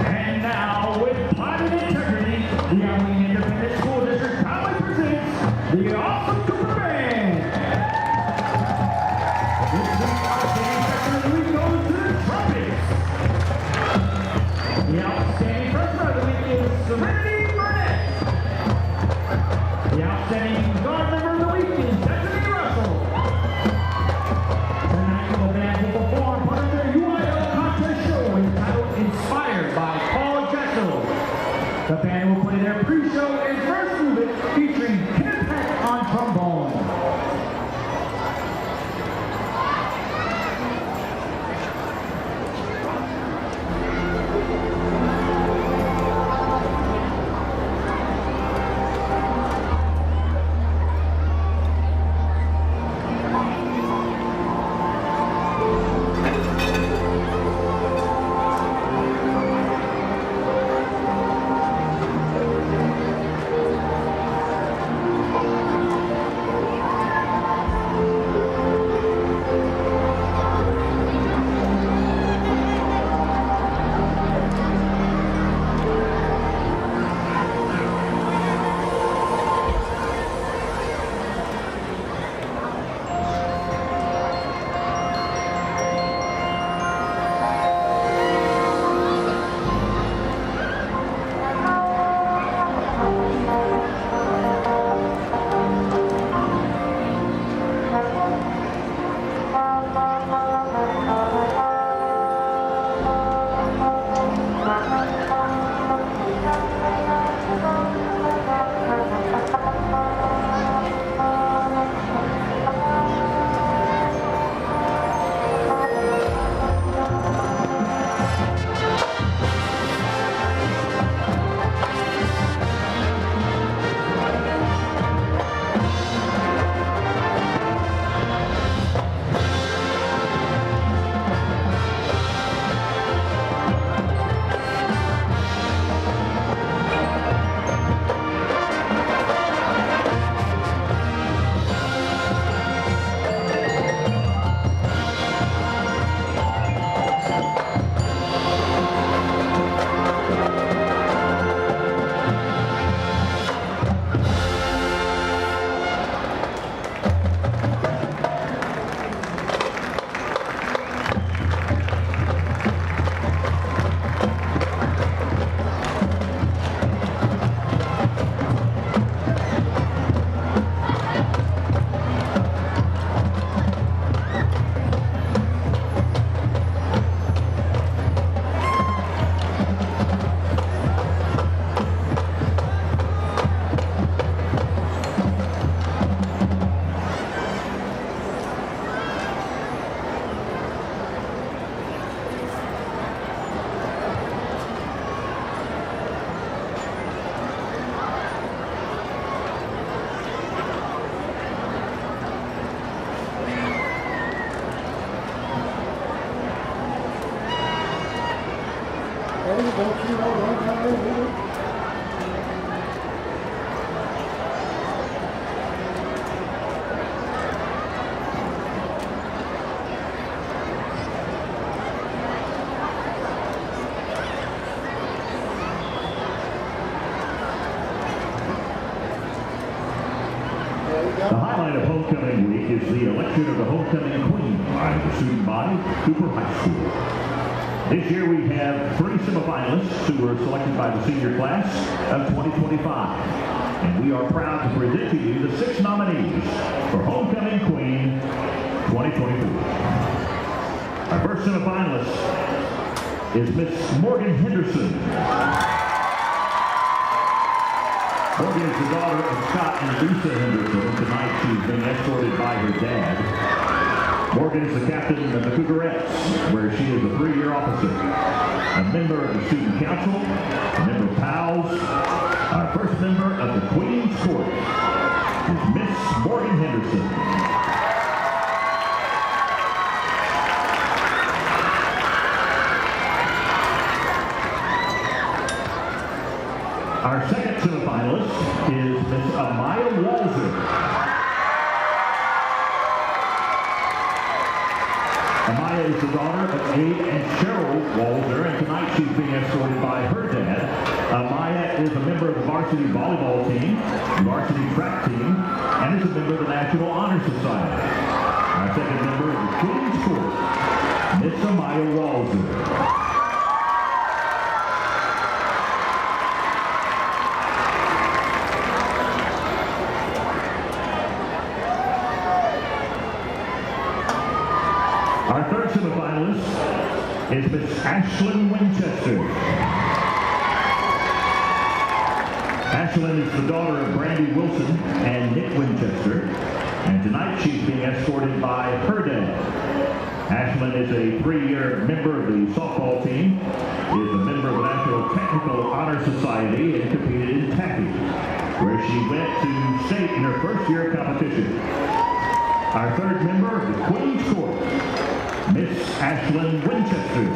And now, with pride and integrity, the Abilene Independent School District proudly presents the Awesome Cooper Band. This week's outstanding section of the week goes to the trumpets. The outstanding The highlight of homecoming week is the election of the homecoming queen by the student body, Cooper High School. This year we have 3 semifinalists who were selected by the senior class of 2025. And we are proud to present to you the 6 nominees for Homecoming Queen 2024. Our first semifinalist is Miss Morgan Henderson. Morgan is the daughter of Scott and Lisa Henderson. Tonight she's being escorted by her dad. Morgan is the captain of the Cougars, where she is a 3-year officer, a member of the student council, a member of PALS. Our first member of the Queen's Court is Miss Morgan Henderson. Our second semifinalist is Miss Amaya Walzer. Amaya is the daughter of Abe and Cheryl Walzer, and tonight she's being escorted by her dad. Amaya is a member of the varsity volleyball team, the varsity track team, and is a member of the National Honor Society. Our second member of the Queen's Court, Miss Amaya Walzer. Our third semifinalist is Miss Ashlyn Winchester. Ashlyn is the daughter of Brandy Wilson and Nick Winchester, and tonight she's being escorted by her dad. Ashlyn is a 3-year member of the softball team, is a member of the National Technical Honor Society, and competed in taffy, where she went to state in her first year of competition. Our third member of the Queen's Court, Miss Ashlyn Winchester.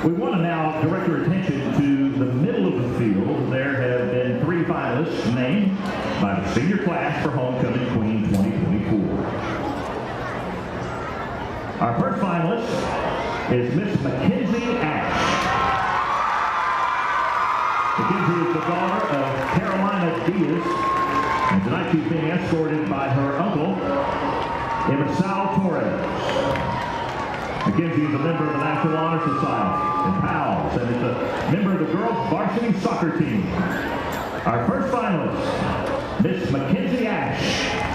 We want to now direct your attention to the middle of the field. There have been 3 finalists named by the senior class for Homecoming Queen 2024. Our first finalist is Miss Mackenzie Ash. Mackenzie is the daughter of Carolina Diaz, and tonight she's being escorted by her uncle, Emerson Torres. Mackenzie is a member of the National Honor Society and PALS, and is a member of the girls' varsity soccer team. Our first finalist, Miss Mackenzie Ash.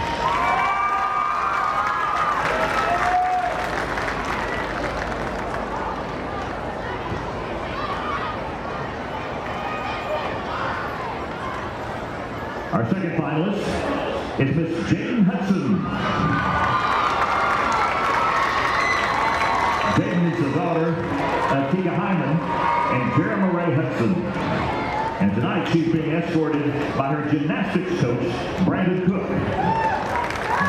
Our second finalist is Miss Jane Hudson. Jane is the daughter of Tika Hyman and Jeremy Ray Hudson. And tonight she's being escorted by her gymnastics coach, Brandon Cook.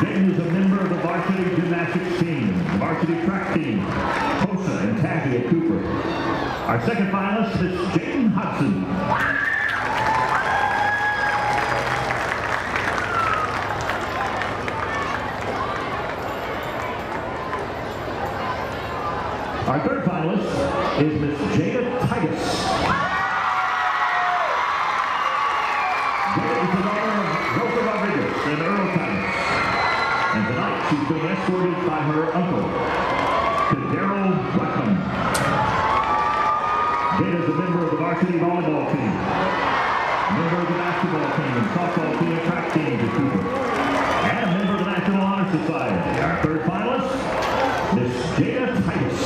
Jane is a member of the varsity gymnastics team, the varsity track team, HOSA and taffy at Cooper. Our second finalist is Jane Hudson. Our third finalist is Miss Jada Titus. Jada is the daughter of Rosa Rodriguez and Earl Titus. And tonight she's being escorted by her uncle, Daryl Blackman. Jada is a member of the varsity volleyball team, member of the basketball team and softball team and track team at Cooper, and a member of the National Honor Society. Our third finalist, Miss Jada Titus.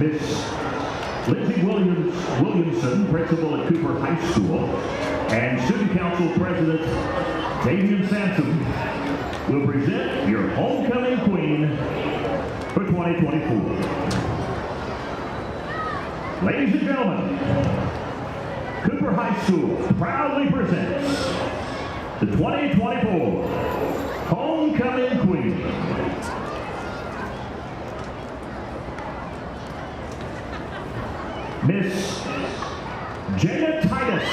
Miss Lindsay Williamson, principal at Cooper High School, and Student Council President Damian Sampson will present your homecoming queen for 2024. Ladies and gentlemen, Cooper High School proudly presents the 2024 Homecoming Queen. Miss Jada Titus.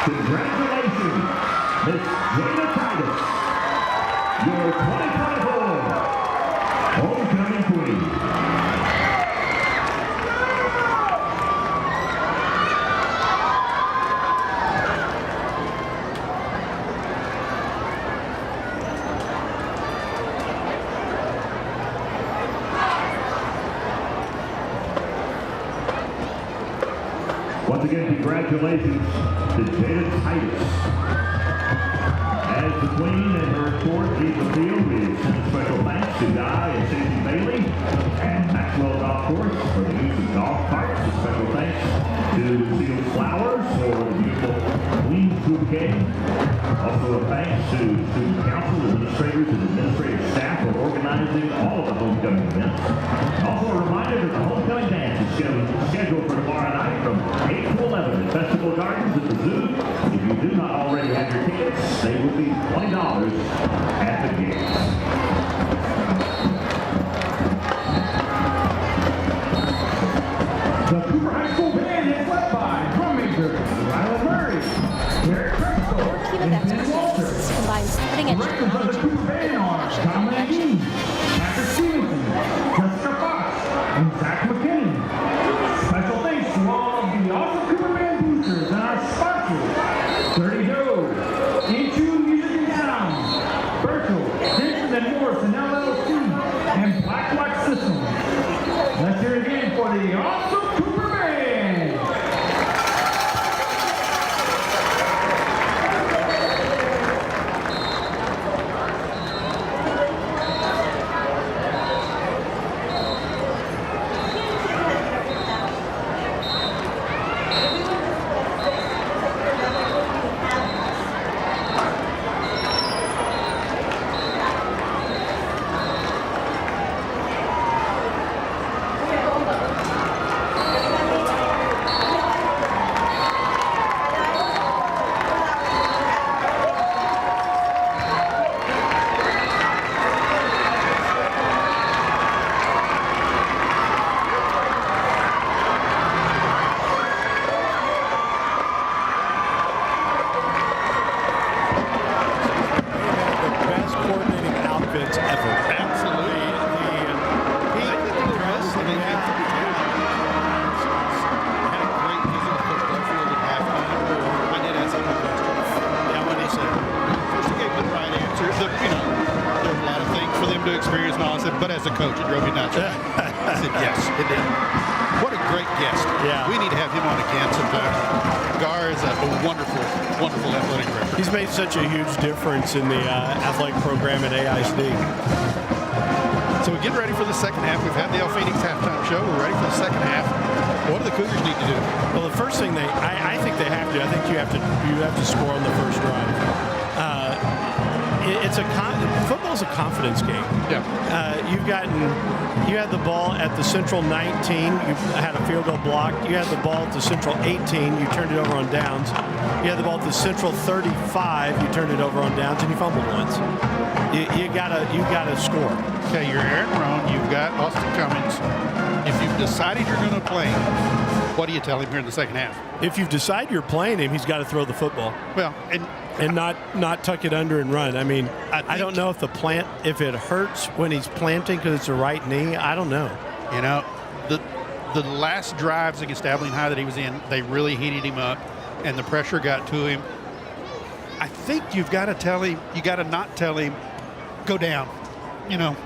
Congratulations, Miss Jada Titus, your 2024 Homecoming Queen. Once again, congratulations to Jada Titus. As the Queen and her escort leave the field, we extend special thanks to Guy and Stacey Bailey and Maxwell Golf Course for the use of golf carts. A special thanks to Sealed Flowers for the beautiful Queen's bouquet. Also a thanks to Student Council, administrators, and administrative staff for organizing all of the homecoming events. Also a reminder that the homecoming dance is scheduled for tomorrow night from 8 to 11 at Festival Gardens at the Zoo. If you do not already have your tickets, they will be $20 at the gate. The Cooper High School band is led by drum major Rylan Murray, Derek Crystal, and Ben Walter. Combines cutting-edge Directors of the Cooper band are John Landine, Patrick Stevenson, Jessica Fox, and Zach McKinney. Special thanks to all of the awesome Cooper band boosters and our sponsors, Dirty Doe, Into Music and Sound, Virtual, Denson and Morrison LLC, and Black Wax Systems. Let's hear it again for the awesome Cooper band. But as a coach, it drove you nuts. I said, yes, it did. What a great guest. Yeah. We need to have him on again sometime. Gar is a wonderful, wonderful athletic director. He's made such a huge difference in the athletic program at AISD. So we're getting ready for the second half. We've had the El Phoenix halftime show. We're ready for the second half. What do the Cougars need to do? Well, the first thing I think they have to. I think you have to score on the first drive. Football's a confidence game. Yeah. You had the ball at the Central 19. You had a field goal block. You had the ball at the Central 18. You turned it over on downs. You had the ball at the Central 35. You turned it over on downs, and you fumbled once. You gotta score. Okay, you're Aaron Rohn. You've got Austin Cummings. If you've decided you're going to play him, what do you tell him here in the second half? If you've decided you're playing him, he's got to throw the football. Well, and not tuck it under and run. I mean, I don't know if if it hurts when he's planting because it's a right knee. I don't know. You know, the last drives against Abilene High that he was in, they really heated him up, and the pressure got to him. I think you've got to tell him, you got to not tell him, go down. You know,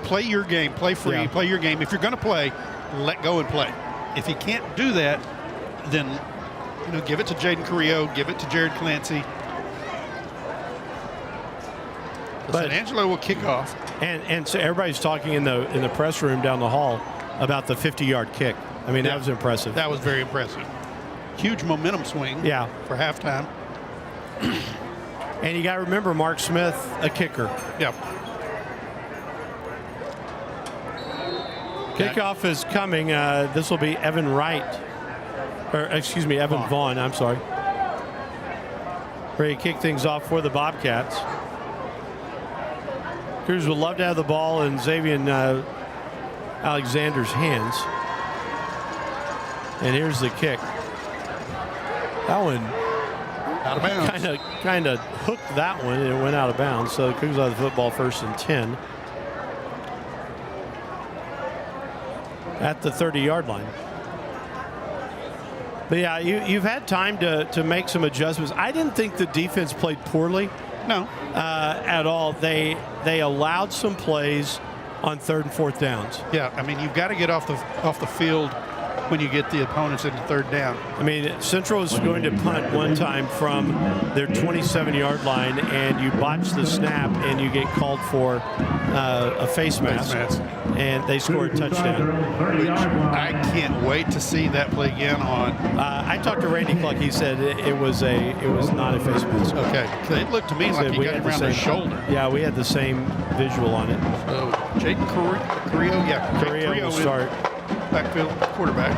play your game, play free, play your game. If you're going to play, let go and play. If he can't do that, then give it to Jaden Carrillo, give it to Jared Clancy, But Angelo will kick off. And so everybody's talking in the press room down the hall about the 50-yard kick. I mean, that was impressive. That was very impressive. Huge momentum swing for halftime. And you got to remember Mark Smith, a kicker. Yep. Kickoff is coming. This will be Evan Vaughn. I'm sorry. Ready to kick things off for the Bobcats. Cougars would love to have the ball in Xavier Alexander's hands. And here's the kick. That one out of bounds. Kind of hooked that one, and it went out of bounds. So the Cougars have the football 1st and 10 at the 30-yard line. But yeah, you've had time to make some adjustments. I didn't think the defense played poorly. No, at all. They allowed some plays on 3rd and 4th downs. Yeah, I mean, you've got to get off the field when you get the opponents into 3rd down. I mean, Central is going to punt one time from their 27-yard line, and you botch the snap, and you get called for a face mask, and they score a touchdown. Which I can't wait to see that play again on. I talked to Randy Cluck. He said it was not a face mask. Okay, it looked to me like he got it around the shoulder. Yeah, we had the same visual on it. So Jaden Carrillo will start. Backfield quarterback.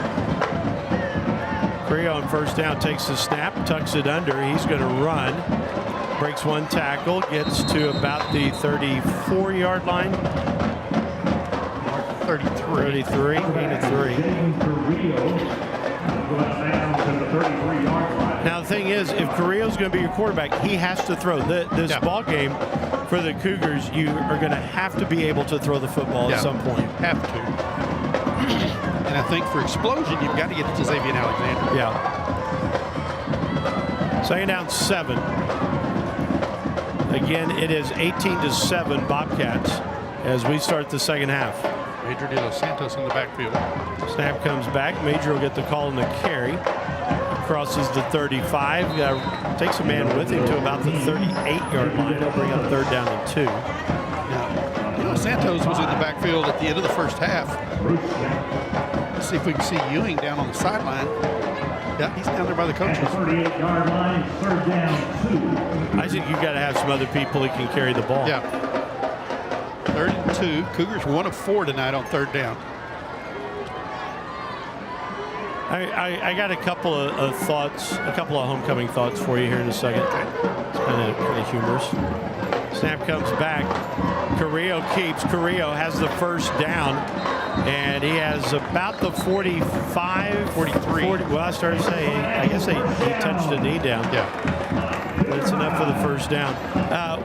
Carrillo on 1st down takes the snap, tucks it under. He's going to run. Breaks one tackle, gets to about the 34-yard line. 33. 33, gain of 3. Now the thing is, if Carrillo's going to be your quarterback, he has to throw. This ball game for the Cougars, you are going to have to be able to throw the football at some point. Have to. And I think for explosion, you've got to get to Xavier Alexander. Yeah. 2nd down, 7. Again, it is 18-7 Bobcats as we start the second half. Major De Los Santos in the backfield. Snap comes back. Major will get the call in the carry. Crosses the 35. Takes a man with him to about the 38-yard line. He'll bring up 3rd down and 2. Now, De Los Santos was in the backfield at the end of the first half. Let's see if we can see Ewing down on the sideline. Yeah, he's down there by the coaches. 38-yard line, 3rd down, 2. I think you've got to have some other people that can carry the ball. Yeah. 3rd and 2. Cougars 1 of 4 tonight on 3rd down. I got a couple of thoughts, a couple of homecoming thoughts for you here in a second. It's kind of humorous. Snap comes back. Carrillo keeps. Carrillo has the 1st down, and he has about the 45, 43. Well, I started to say, I guess he touched the knee down. Yeah. But it's enough for the 1st down.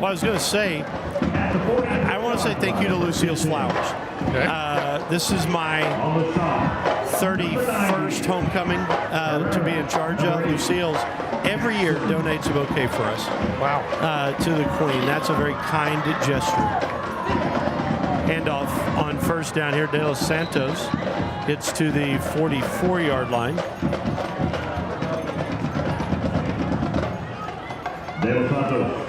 What I was going to say, I want to say thank you to Lucille's Flowers. Okay. This is my 31st homecoming to be in charge of. Lucille's every year donates a bouquet for us. Wow. To the Queen. That's a very kind gesture. Handoff on 1st down here. De Los Santos gets to the 44-yard line. De Los Santos.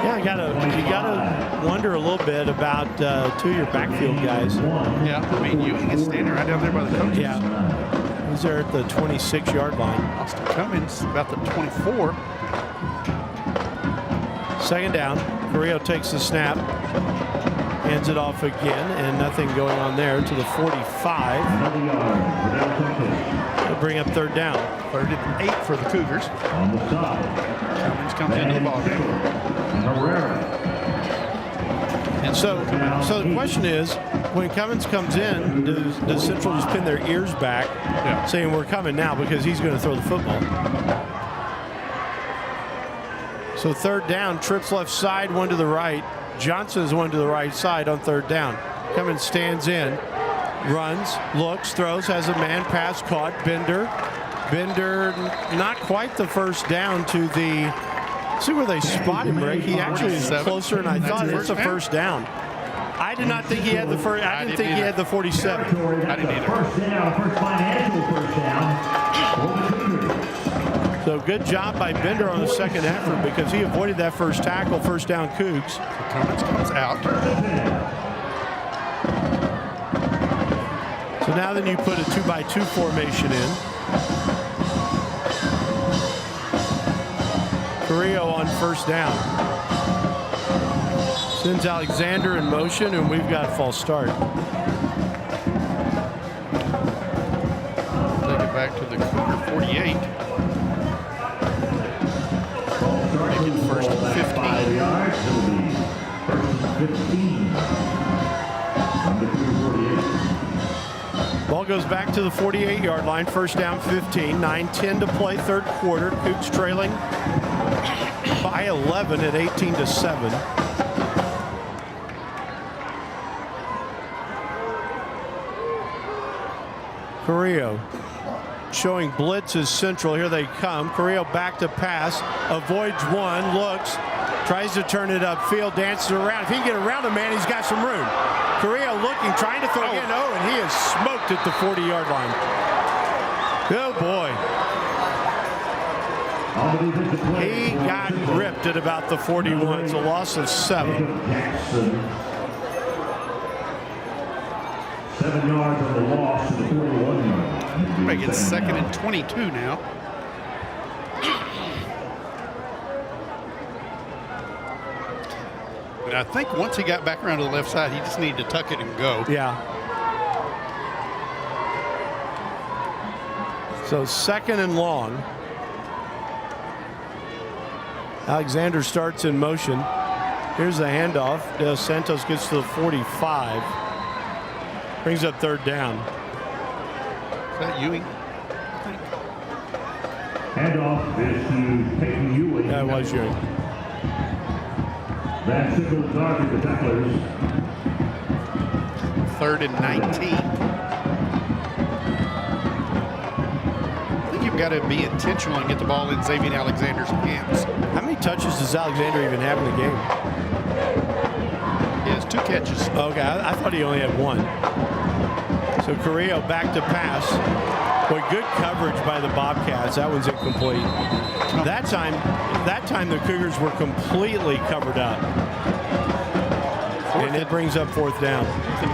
Yeah, you gotta wonder a little bit about 2 of your backfield guys. Yeah, I mean, Ewing is standing right down there by the coaches. Yeah. He's there at the 26-yard line. Austin Cummins about the 24. 2nd down. Carrillo takes the snap. Hands it off again, and nothing going on there to the 45. They'll bring up 3rd down. 3rd and 8 for the Cougars. On the side. Cummins comes into the ball game. And so the question is, when Cummins comes in, does Central just pin their ears back, saying we're coming now because he's going to throw the football? So 3rd down, trips left side, 1 to the right. Johnson's 1 to the right side on 3rd down. Cummins stands in, runs, looks, throws, has a man, pass caught. Bender, not quite the 1st down to the. See where they spot him, Rick. He actually is closer than I thought. It's a 1st down. I did not think he had the first. I didn't think he had the 47. I didn't either. 1st down, 1st financial 1st down. So good job by Bender on the second effort because he avoided that first tackle. First down, Cougs. Cummins comes out. So now then you put a 2-by-2 formation in. Carrillo on first down. Sends Alexander in motion, and we've got a false start. Take it back to the Cougar 48. Making first and 15. 5 yards. It'll be first and 15 from the Cougar 48. Ball goes back to the 48-yard line. First down, 15. 9:10 to play, third quarter. Cougs trailing by 11 at 18-7. Carrillo showing blitz as central. Here they come. Carrillo back to pass. Avoids one. Looks. Tries to turn it upfield. Dances around. If he can get around a man, he's got some room. Carrillo looking. Trying to throw again. Oh, and he is smoked at the 40-yard line. Oh, boy. He got ripped at about the 41. It's a loss of 7. 7 yards on the loss to the 41-yard. Make it second and 22 now. And I think once he got back around to the left side, he just needed to tuck it and go. Yeah. So second and long. Alexander starts in motion. Here's the handoff. De Santos gets to the 45. Brings up third down. Is that Ewing? Handoff is to Peyton Ewing. That was Ewing. That signal target the tacklers. Third and 19. I think you've got to be intentional and get the ball in Xavier Alexander's hands. How many touches does Alexander even have in the game? He has 2 catches. Okay, I thought he only had 1. So Carrillo back to pass. Boy, good coverage by the Bobcats. That one's incomplete. That time the Cougars were completely covered up. And it brings up fourth down.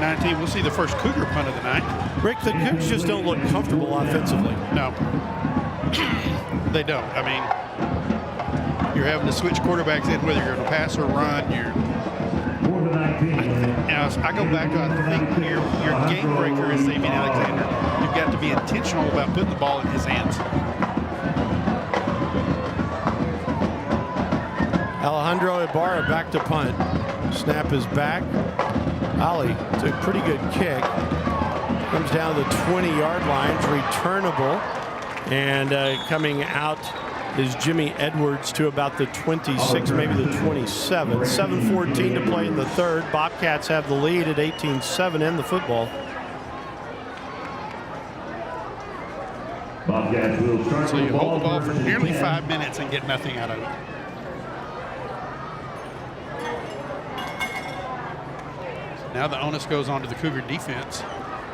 19. We'll see the first Cougar punt of the night. Rick, the Cougars just don't look comfortable offensively. No. They don't. I mean, you're having to switch quarterbacks in whether you're going to pass or run. I go back to, I think your game breaker is Xavier Alexander. You've got to be intentional about putting the ball in his hands. Alejandro Ibarra back to punt. Snap is back. Ali took a pretty good kick. Comes down to the 20-yard line. It's returnable. And coming out is Jimmy Edwards to about the 26, maybe the 27. 7:14 to play in the third. Bobcats have the lead at 18-7 in the football. Bobcats will start. So you hold the ball for nearly 5 minutes and get nothing out of it. Now the onus goes on to the Cougar defense.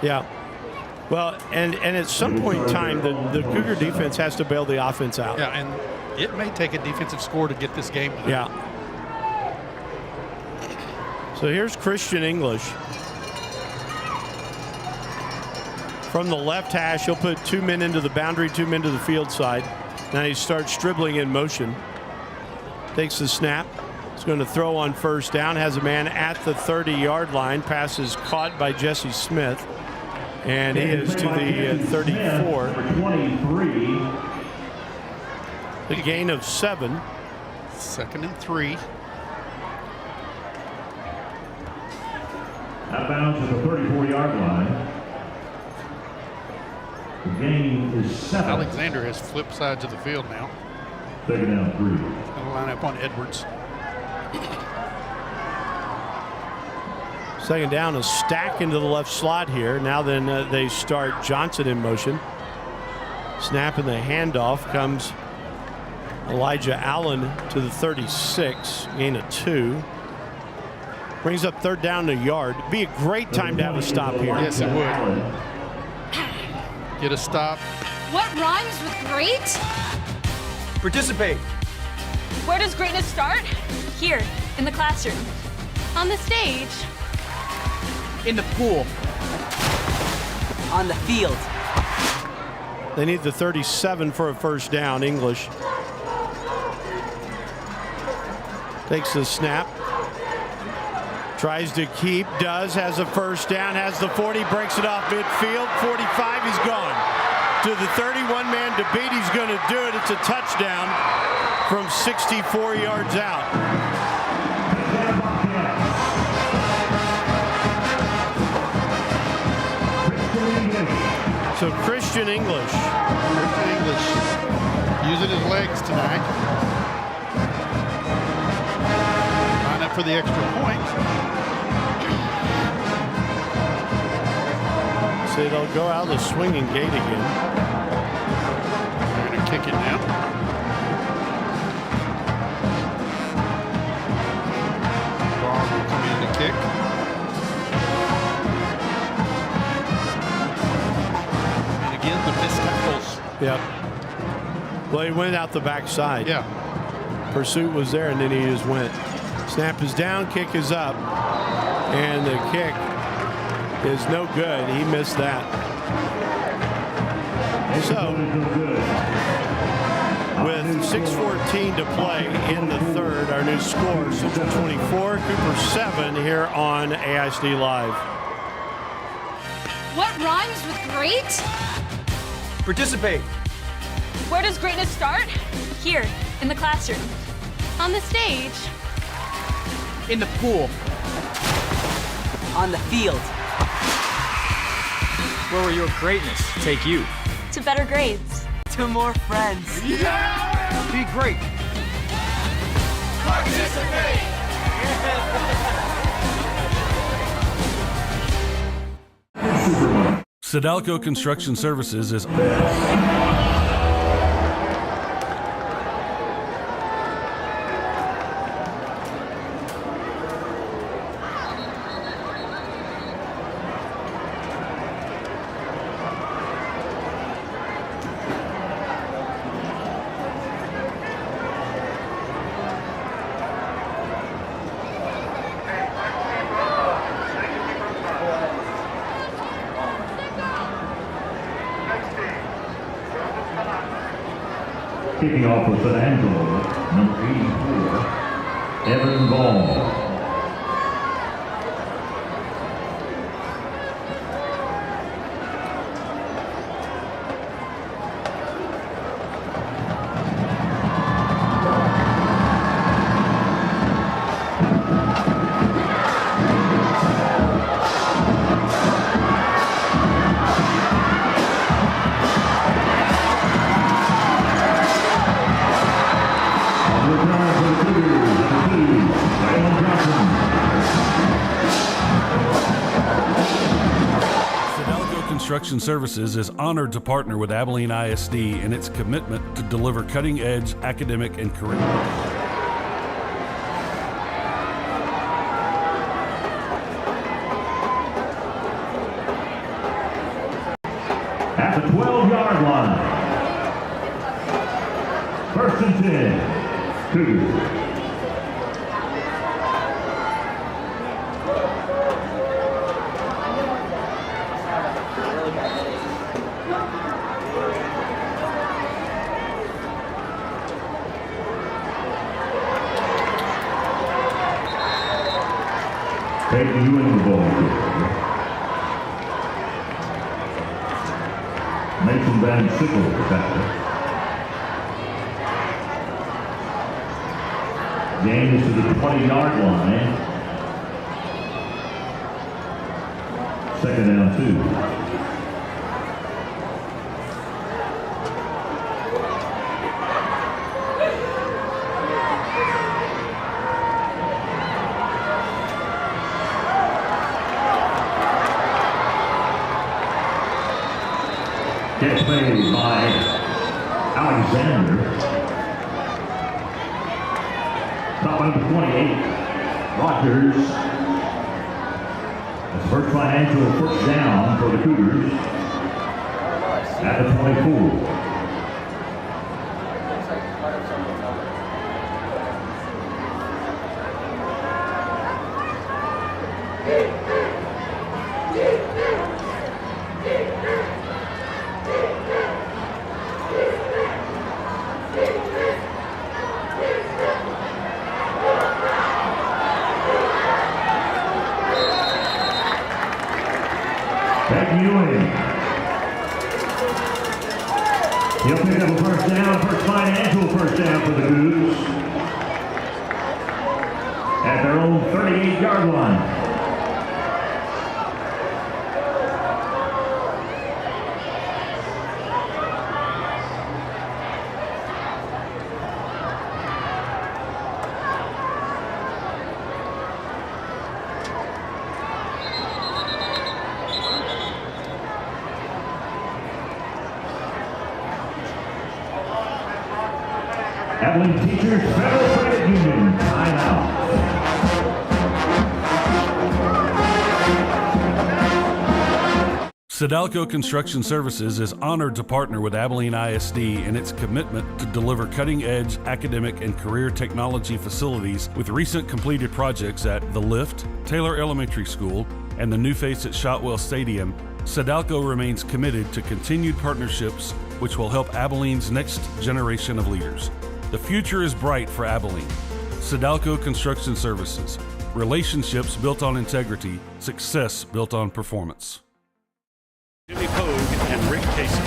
Yeah. Well, and at some point in time, the Cougar defense has to bail the offense out. Yeah, and it may take a defensive score to get this game done. Yeah. So here's Christian English. From the left hash, he'll put 2 men into the boundary, 2 men to the field side. Now he starts dribbling in motion. Takes the snap. He's going to throw on first down. Has a man at the 30-yard line. Pass is caught by Jesse Smith. And he is to the 34. 23. The gain of 7. Second and 3. Out of bounds at the 34-yard line. The gain is 7. Alexander has flipped sides of the field now. Second down 3. Going to line up on Edwards. Second down, a stack into the left slot here. Now then they start Johnson in motion. Snap and the handoff comes Elijah Allen to the 36. Gain of 2. Brings up third down a yard. Be a great time to have a stop here. Yes, it would. Get a stop. What rhymes with great? Participate. Where does greatness start? Here, in the classroom. On the stage. In the pool. On the field. They need the 37 for a first down, English. Takes the snap. Tries to keep, has a first down, has the 40, breaks it off midfield. 45, he's gone. To the 31-man debate, he's going to do it. It's a touchdown from 64 yards out. So Christian English. Using his legs tonight. Line up for the extra point. So they'll go out of the swinging gate again. They're going to kick it now. Ball will come in to kick. And again, the missed tackles. Yep. Well, he went out the backside. Yeah. Pursuit was there, and then he just went. Snap is down, kick is up. And the kick is no good. He missed that. So, with 6:14 to play in the third, our new score, Central 24, Cooper 7 here on AISD Live. What rhymes with great? Participate. Where does greatness start? Here, in the classroom. On the stage. In the pool. On the field. Where will your greatness take you? To better grades. To more friends. Be great. Participate. Sidalco Construction Services is kicking off with an Angelo, number 84, Evan Ball. Construction Services is honored to partner with Abilene ISD in its commitment to deliver cutting-edge academic and career. At the 12-yard line. First and 10. Cougars. Taking you in the ball. Mason Van Sickle, the backer. Game is to the 20-yard line. Second down 2. Catch made by Alexander. Top number 28, Rogers. That's first by Angelo, first down for the Cougars at the 24. He'll pick up a first down, first financial first down for the Cougars at their own 38-yard line. Abilene Teachers Federal Credit Union, timeout. Sodalco Construction Services is honored to partner with Abilene ISD in its commitment to deliver cutting-edge academic and career technology facilities with recent completed projects at The Lift, Taylor Elementary School, and the new face at Shotwell Stadium. Sodalco remains committed to continued partnerships which will help Abilene's next generation of leaders. The future is bright for Abilene. Sodalco Construction Services. Relationships built on integrity, success built on performance. Jimmy Pogue and Rick Casey.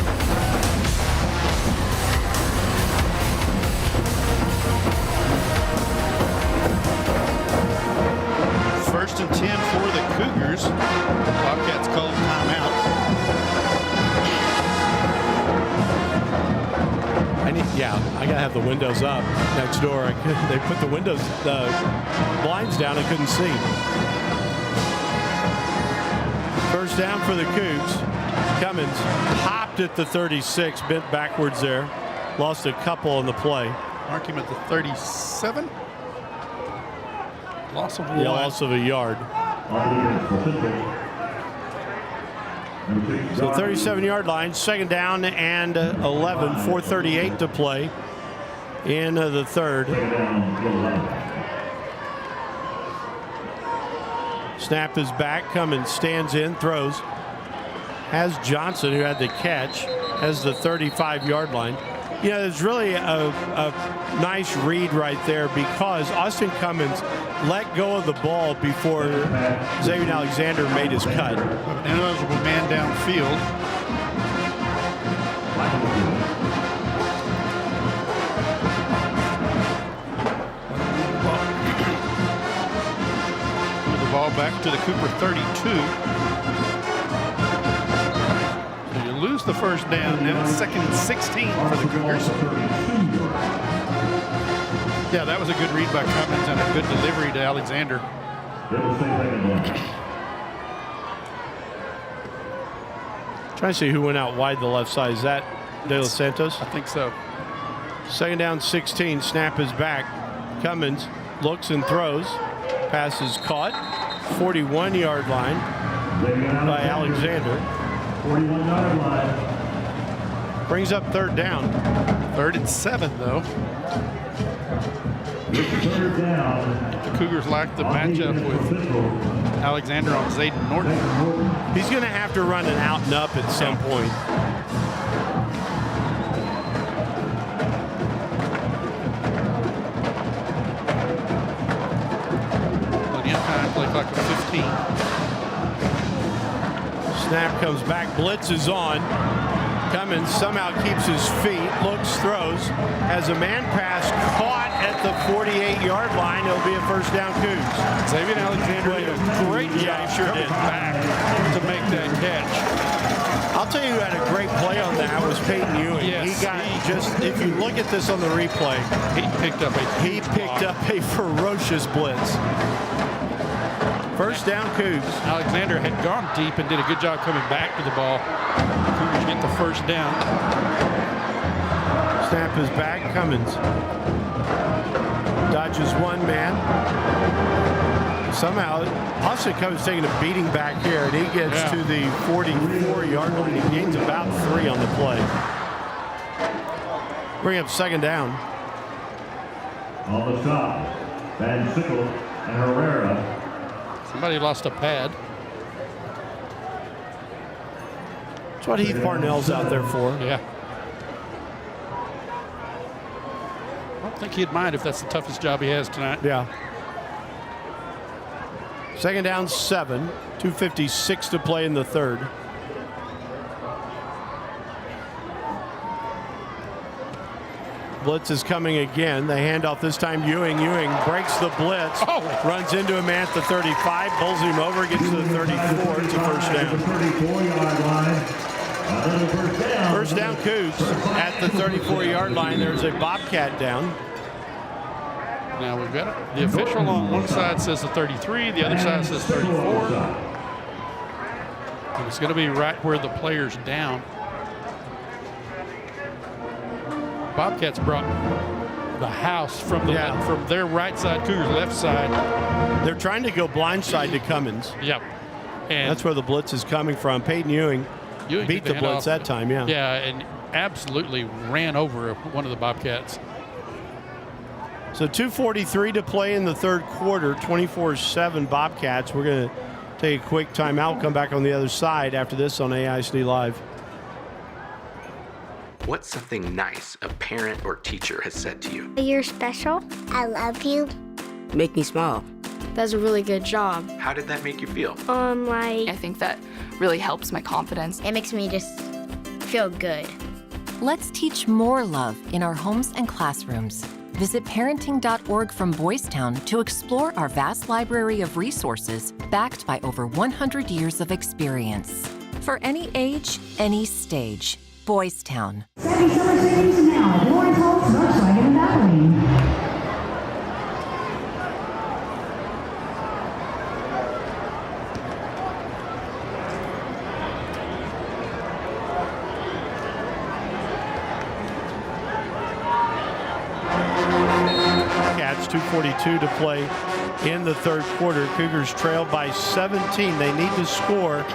First and 10 for the Cougars. Bobcats call timeout. I gotta have the windows up next door. They put the windows, the blinds down. I couldn't see. First down for the Cougs. Cummins hopped at the 36, bent backwards there. Lost a couple on the play. Mark him at the 37. Loss of one. Yeah, loss of a yard. So 37-yard line, second down and 11, 4:38 to play in the third. Snap is back, Cummins stands in, throws. Has Johnson, who had the catch, has the 35-yard line. You know, there's really a nice read right there because Austin Cummins let go of the ball before Xavier Alexander made his cut. An ineligible man downfield. Move the ball back to the Cooper 32. So you lose the first down. Now it's second and 16 for the Cougars. Yeah, that was a good read by Cummins and a good delivery to Alexander. Trying to see who went out wide the left side. Is that De Los Santos? I think so. Second down, 16. Snap is back. Cummins looks and throws. Pass is caught. 41-yard line by Alexander. 41-yard line. Brings up third down. Third and 7, though. Third down. The Cougars lack the matchup with Alexander on Zayden Norton. He's going to have to run an out and up at some point. Plenty of time, play clock of 15. Snap comes back, blitz is on. Cummins somehow keeps his feet, looks, throws, has a man pass caught at the 48-yard line. It'll be a first down Cougs. Xavier Alexander did a great job sure did. back to make that catch. I'll tell you who had a great play on that was Peyton Ewing. Yes, he got if you look at this on the replay, he picked up a ferocious blitz. First down Cougs. Alexander had gone deep and did a good job coming back to the ball. Cougars get the first down. Snap is back. Cummins dodges one man. Somehow, Austin Cummins taking a beating back here, and he gets to the 44-yard line. He gains about 3 on the play. Bring up second down. On the stop, Van Sickle and Herrera. Somebody lost a pad. That's what Heath Parnell's out there for. Yeah. I don't think he'd mind if that's the toughest job he has tonight. Yeah. Second down, 7. 2:56 to play in the third. Blitz is coming again. The handoff this time, Ewing. Ewing breaks the blitz, runs into a man at the 35, pulls him over, gets to the 34. It's a first down. 34-yard line. First down, Cougs at the 34-yard line. There's a Bobcat down. Now we've got it. The official on one side says the 33, the other side says 34. And it's going to be right where the player's down. Bobcats brought the house from from their right side, Cougars left side. They're trying to go blind side to Cummins. Yep. And that's where the blitz is coming from. Peyton Ewing beat the blitz that time, yeah. Yeah, and absolutely ran over one of the Bobcats. So 2:43 to play in the third quarter, 24-7 Bobcats. We're going to take a quick timeout, come back on the other side after this on AISD Live. What's something nice a parent or teacher has said to you? You're special. I love you. Make me smile. That's a really good job. How did that make you feel? I think that really helps my confidence. It makes me just feel good. Let's teach more love in our homes and classrooms. Visit parenting.org from Boys Town to explore our vast library of resources backed by over 100 years of experience. For any age, any stage. Boys Town. Second summer savings now. Lawrence Hall, Volkswagen, and Abilene. Cats 2:42 to play in the third quarter. Cougars trail by 17. They need to score.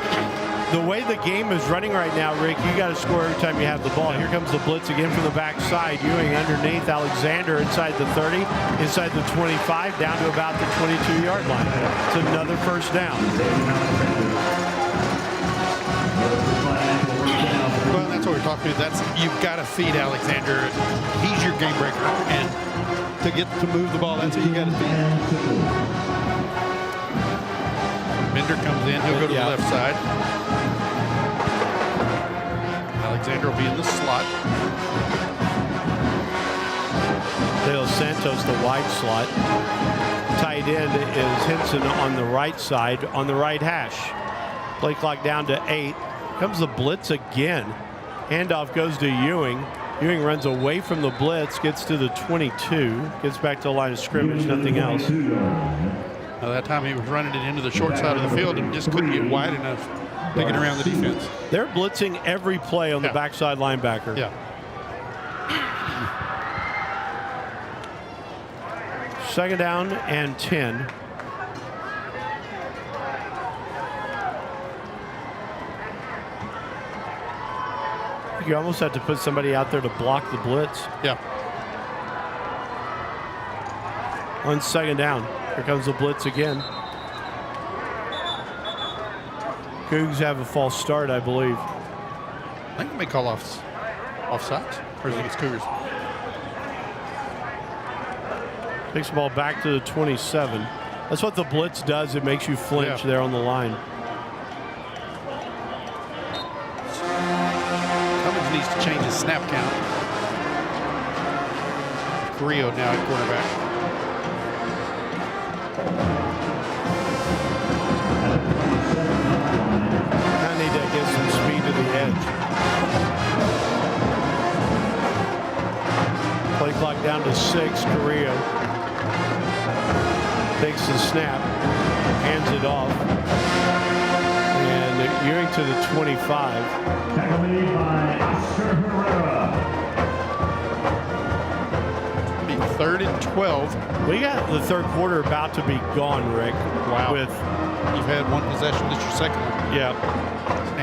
The way the game is running right now, Rick, you got to score every time you have the ball. Here comes the blitz again from the backside. Ewing underneath. Alexander inside the 30, inside the 25, down to about the 22-yard line. It's another first down. Well, that's what we're talking about. You've got to feed Alexander. He's your game breaker. And to get to move the ball, that's what you got to feed. Bender comes in. He'll go to the left side. Alexander will be in the slot. De Los Santos, the wide slot. Tight end is Henson on the right side, on the right hash. Play clock down to 8. Comes the blitz again. Handoff goes to Ewing. Ewing runs away from the blitz, gets to the 22, gets back to the line of scrimmage, nothing else. Now that time he was running it into the short side of the field and just couldn't get wide enough to get around the defense. They're blitzing every play on the backside linebacker. Yeah. Second down and 10. You almost have to put somebody out there to block the blitz. Yeah. On second down. Here comes the blitz again. Cougs have a false start, I believe. I think they may call offsides. Or is it Cougars? Takes the ball back to the 27. That's what the blitz does. It makes you flinch there on the line. Cummins needs to change his snap count. Carrillo now at quarterback. I need to get some speed to the edge. Play clock down to 6. Carrillo takes the snap, hands it off, and Ewing to the 25. Tackled by Oscar Herrera. Be 3rd and 12. We got the third quarter about to be gone, Rick. Wow. You've had one possession. This is your second one. Yeah.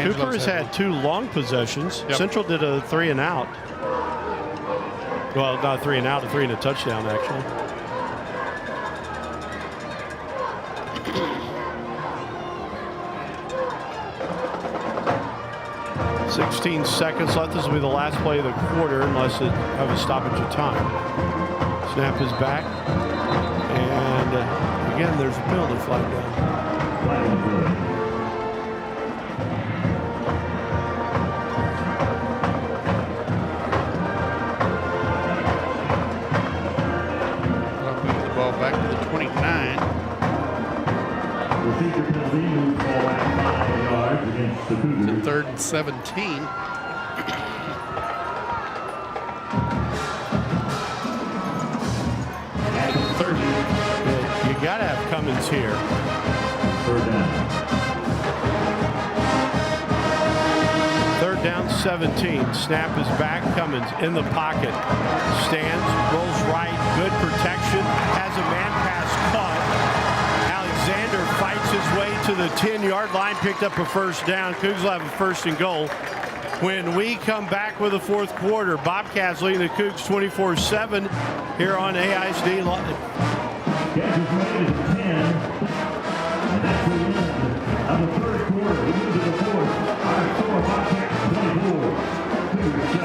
Cooper has had 2 long possessions. Central did a 3 and out. Well, not 3 and out, a 3 and a touchdown, actually. $16 seconds left. This will be the last play of the quarter unless it have a stoppage of time. Snap is back. And again, there's a penalty flag down. I'll move the ball back to the 29. Procedure penalty moves ball back 5 yards against the Cougars. To 3rd and 17. You got to have Cummins here. 3rd down. 3rd down, 17. Snap is back. Cummins in the pocket. Stands, rolls right. Good protection. Has a man pass caught. Alexander fights his way to the 10-yard line. Picked up a first down. Cougs will have a 1st and goal. When we come back with the 4th quarter, Bobcats leading the Cougs 24-7 here on AISD Live. Catch is made at 10. And that's the end of the 3rd quarter. We move to the 4th. Our score, Bobcats 24. Cougars 7.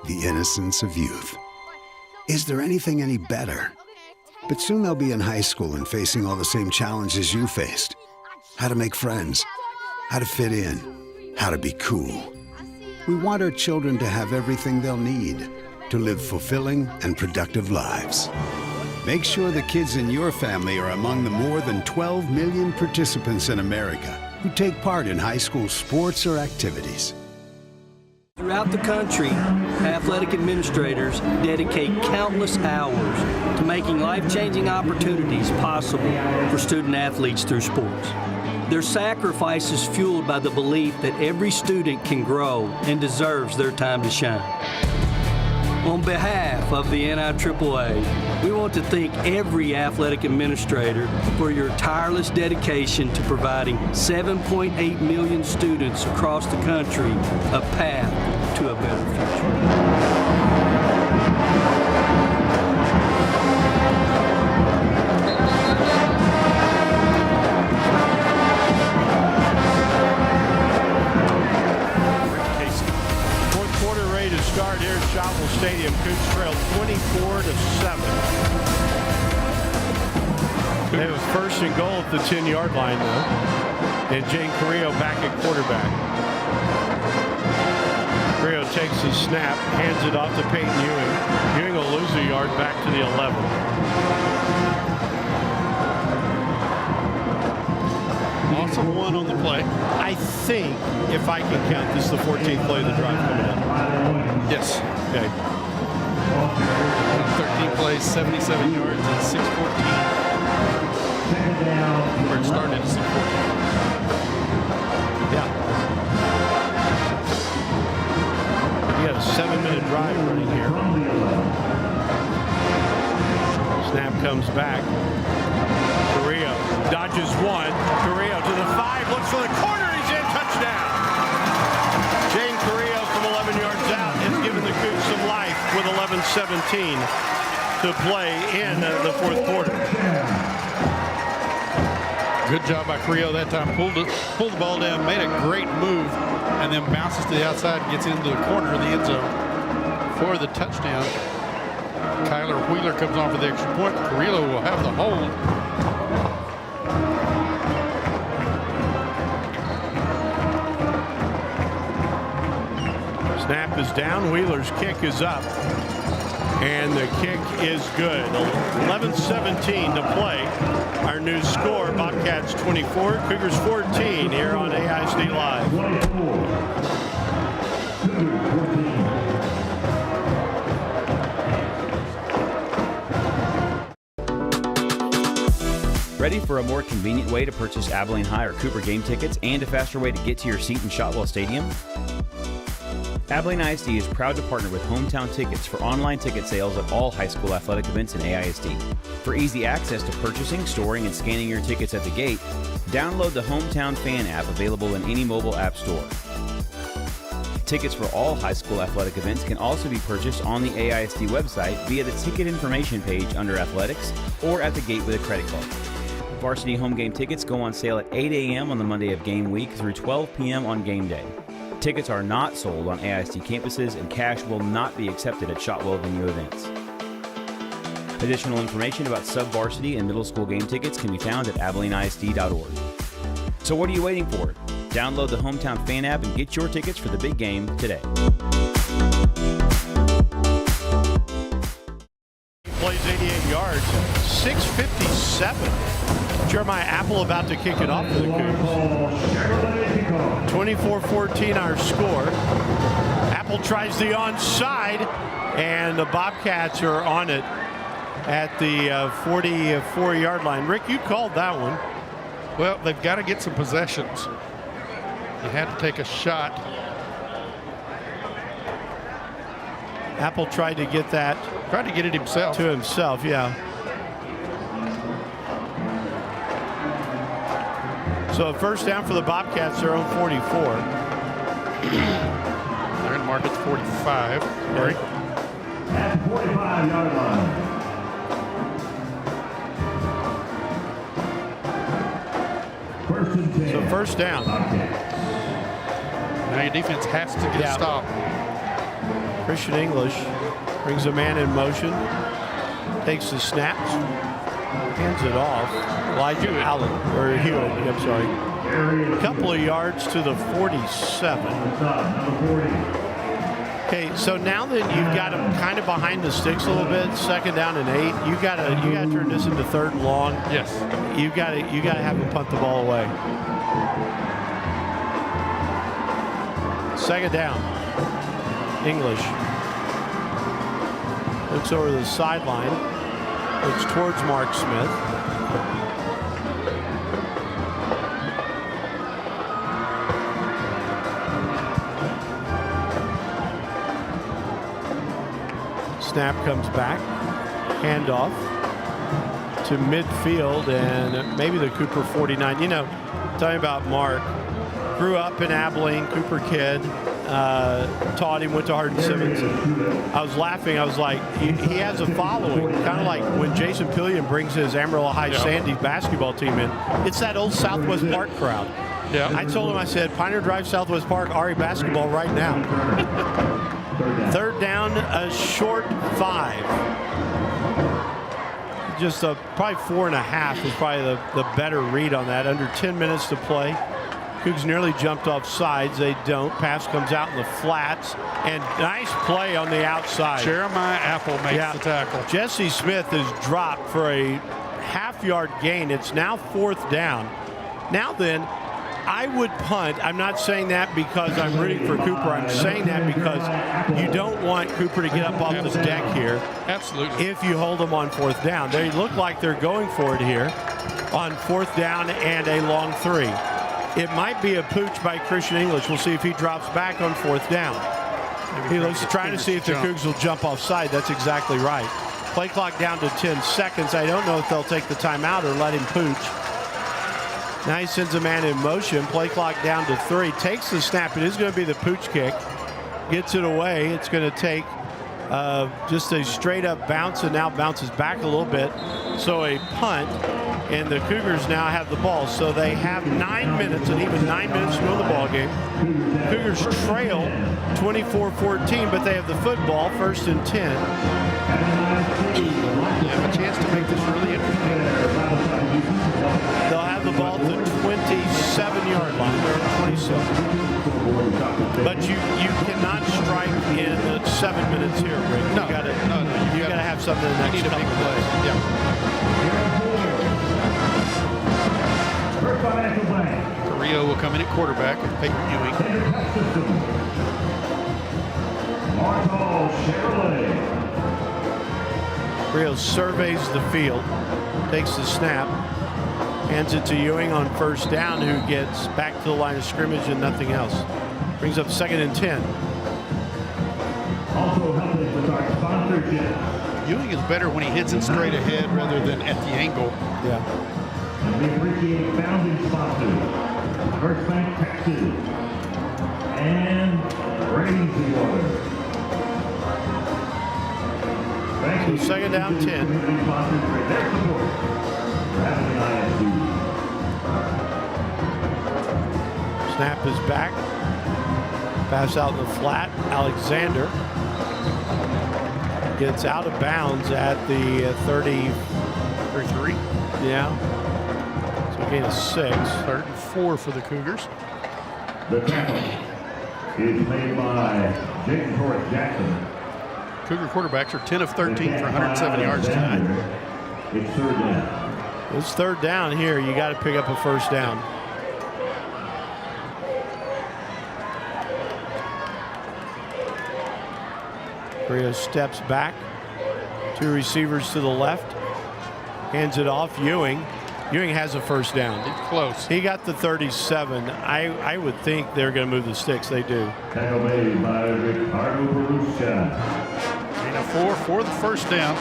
The innocence of youth. Is there anything any better? But soon they'll be in high school and facing all the same challenges you faced. How to make friends, how to fit in, how to be cool. We want our children to have everything they'll need to live fulfilling and productive lives. Make sure the kids in your family are among the more than 12 million participants in America who take part in high school sports or activities. Throughout the country, athletic administrators dedicate countless hours to making life-changing opportunities possible for student athletes through sports. Their sacrifice is fueled by the belief that every student can grow and deserves their time to shine. On behalf of the NIAAA, we want to thank every athletic administrator for your tireless dedication to providing 7.8 million students across the country a path to a better future. Start here at Shotwell Stadium. Cougs trail 24-7. They have a 1st and goal at the 10-yard line though. And Jane Carrillo back at quarterback. Carrillo takes the snap, hands it off to Peyton Ewing. Ewing will lose a yard back to the 11. Awesome one on the play. I think, if I can count, this is the 14th play of the drive coming up. Yes. Okay. 13 plays, 77 yards, and 6:14. Where it started at 6:14. Yeah. You got a 7-minute drive running here. Snap comes back. Carrillo dodges one. Carrillo to the 5, looks for the corner. He's in. Touchdown. Jane Carrillo from 11 yards out has given the Cougs some life with 11:17 to play in the 4th quarter. Good job by Carrillo that time. Pulled the ball down, made a great move, and then bounces to the outside and gets into the corner of the end zone for the touchdown. Kyler Wheeler comes on for the extra point. Carrillo will have the hold. Snap is down. Wheeler's kick is up. And the kick is good. 11:17 to play. Our new score, Bobcats 24, Cougars 14 here on AISD Live. Ready for a more convenient way to purchase Abilene High or Cooper game tickets and a faster way to get to your seat in Shotwell Stadium? Abilene ISD is proud to partner with Hometown Tickets for online ticket sales at all high school athletic events in AISD. For easy access to purchasing, storing, and scanning your tickets at the gate, download the Hometown Fan app available in any mobile app store. Tickets for all high school athletic events can also be purchased on the AISD website via the ticket information page under Athletics or at the gate with a credit card. Varsity home game tickets go on sale at 8 a.m. on the Monday of game week through 12 p.m. on game day. Tickets are not sold on AISD campuses, and cash will not be accepted at Shotwell venue events. Additional information about sub-varsity and middle school game tickets can be found at AbileneISD.org. So what are you waiting for? Download the Hometown Fan app and get your tickets for the big game today. Plays 88 yards, 6:57. Jeremiah Apple about to kick it off for the Cougars. 24-14 our score. Apple tries the onside, and the Bobcats are on it at the 44-yard line. Rick, you called that one. Well, they've got to get some possessions. You had to take a shot. Apple tried to get that. Tried to get it himself. To himself, yeah. So first down for the Bobcats, their own 44. They're in market 45. Right. At the 45-yard line. First and 10. So first down. Now your defense has to get a stop. Christian English brings a man in motion, takes the snaps, hands it off. Elijah Allen, or Hewitt, I'm sorry. A couple of yards to the 47. Okay, so now that you've got them kind of behind the sticks a little bit, second down and 8, you gotta turn this into third and long. Yes. You gotta have them punt the ball away. Second down. English looks over the sideline. Looks towards Mark Smith. Snap comes back. Handoff to midfield, and maybe the Cooper 49. You know, talking about Mark. Grew up in Abilene, Cooper kid. Taught him, went to Hardin Simmons. I was laughing. I was like, he has a following, kind of like when Jason Pillion brings his Amarillo High Sandy basketball team in. It's that old Southwest Park crowd. Yeah. I told him, I said, Pioneer Drive, Southwest Park, Ari basketball right now. Third down, a short 5. Just probably 4.5 is probably the better read on that. Under 10 minutes to play. Cougs nearly jumped off sides. They don't. Pass comes out in the flats. And nice play on the outside. Jeremiah Apple makes the tackle. Jesse Smith is dropped for a half-yard gain. It's now fourth down. Now then, I would punt. I'm not saying that because I'm rooting for Cooper. I'm saying that because you don't want Cooper to get up off the deck here. Absolutely. If you hold them on fourth down. They look like they're going for it here on fourth down and a long 3. It might be a pooch by Christian English. We'll see if he drops back on fourth down. He looks trying to see if the Cougs will jump offside. That's exactly right. Play clock down to 10 seconds. I don't know if they'll take the timeout or let him pooch. Now he sends a man in motion. Play clock down to 3. Takes the snap. It is going to be the pooch kick. Gets it away. It's going to take just a straight up bounce, and now bounces back a little bit. So a punt. And the Cougars now have the ball. So they have 9 minutes, and even 9 minutes to go in the ball game. Cougars trail 24-14, but they have the football, first and 10. They have a chance to make this really interesting. They'll have the ball at the 27-yard line. They're at 27. But you cannot strike in 7 minutes here, Rick. No, you gotta have something in the next couple of plays. Yeah. Carrillo will come in at quarterback with Peyton Ewing. Carrillo surveys the field, takes the snap, hands it to Ewing on first down, who gets back to the line of scrimmage and nothing else. Brings up second and 10. Also helping with our sponsorship. Ewing is better when he hits it straight ahead rather than at the angle. Yeah. And we appreciate founding sponsors, First Bank Texas and Crazy Water. Thank you. Second down, 10. Community sponsors for their support for Abilene ISD. Snap is back. Pass out in the flat. Alexander gets out of bounds at the 33. Yeah. So gain of 6. 3rd and 4 for the Cougars. The tackle is made by Jaden Torres Jackson. Cougar quarterbacks are 10 of 13 for 107 yards tonight. It's 3rd down. It's 3rd down here. You got to pick up a 1st down. Rio steps back. 2 receivers to the left. Hands it off. Ewing. Ewing has a 1st down. Close. He got the 37. I would think they're going to move the sticks. They do. Tackle made by Ricardo Barucha. Gain of 4 for the 1st down.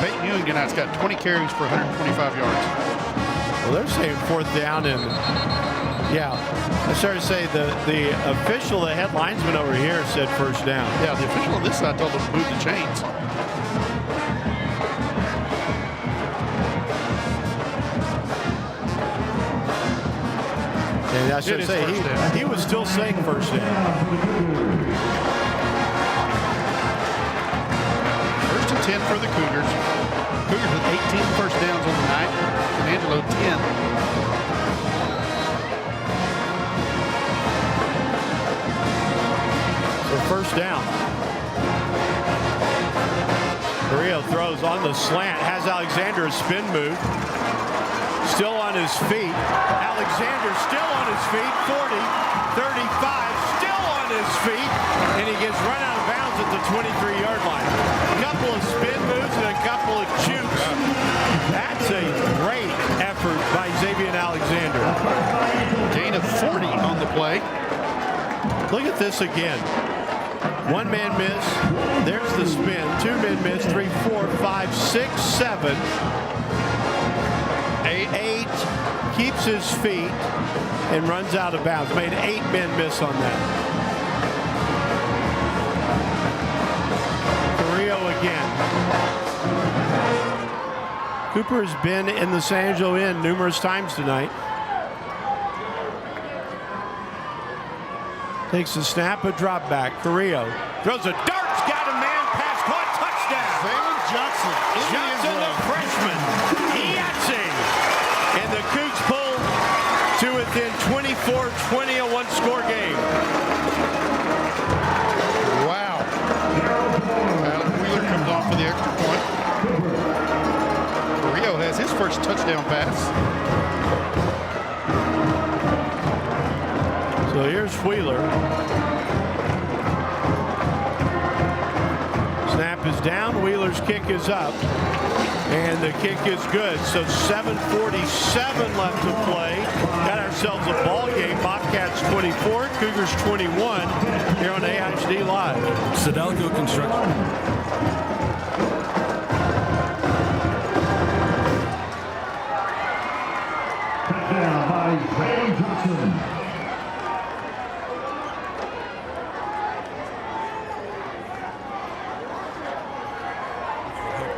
Peyton Ewing tonight's got 20 carries for 125 yards. Well, they're saying 4th down, and yeah, I started to say the official, the head linesman over here said 1st down. Yeah, the official on this side told them to move the chains. And I should say he was still saying 1st down. 1st and 10 for the Cougars. Cougars with 18 1st downs on the night, and Angelo 10. So 1st down. Carrillo throws on the slant, has Alexander a spin move. Still on his feet. Alexander still on his feet. 40, 35, still on his feet. And he gets run out of bounds at the 23-yard line. A couple of spin moves and a couple of jukes. That's a great effort by Xavier Alexander. Gain of 40 on the play. Look at this again. 1 man miss. There's the spin. 2 men miss. 3, 4, 5, 6, 7. 8 keeps his feet and runs out of bounds. Made 8 men miss on that. Carrillo again. Cooper has been in the San Angelo Inn numerous times tonight. Takes the snap, a drop back. Carrillo throws a dart, got a man, pass caught, touchdown. Valen Johnson. Johnson, the freshman. Yahtzee. And the Cougs pull to within 24-20, a 1-score game. Wow. Wheeler comes off for the extra point. Rio has his first touchdown pass. So here's Wheeler. Snap is down. Wheeler's kick is up. And the kick is good. So 7:47 left to play. Got ourselves a ball game. Bobcats 24, Cougars 21 here on AIHD Live. Sidalco Construction. Touchdown by Valen Johnson.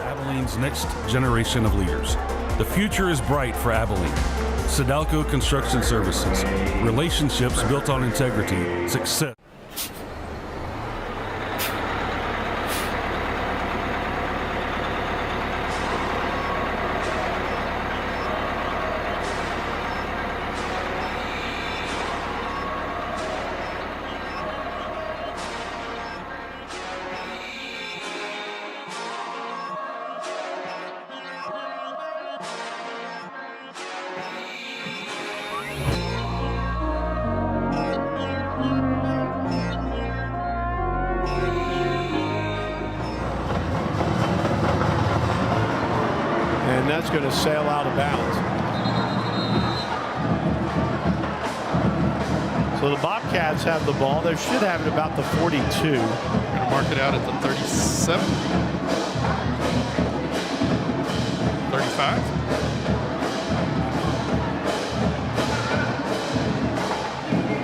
Abilene's next generation of leaders. The future is bright for Abilene. Sidalco Construction Services. Relationships built on integrity. Success. And that's going to sail out of bounds. So So the Bobcats have the ball. They should have it about the 42. Going to mark it out at the 37. 35.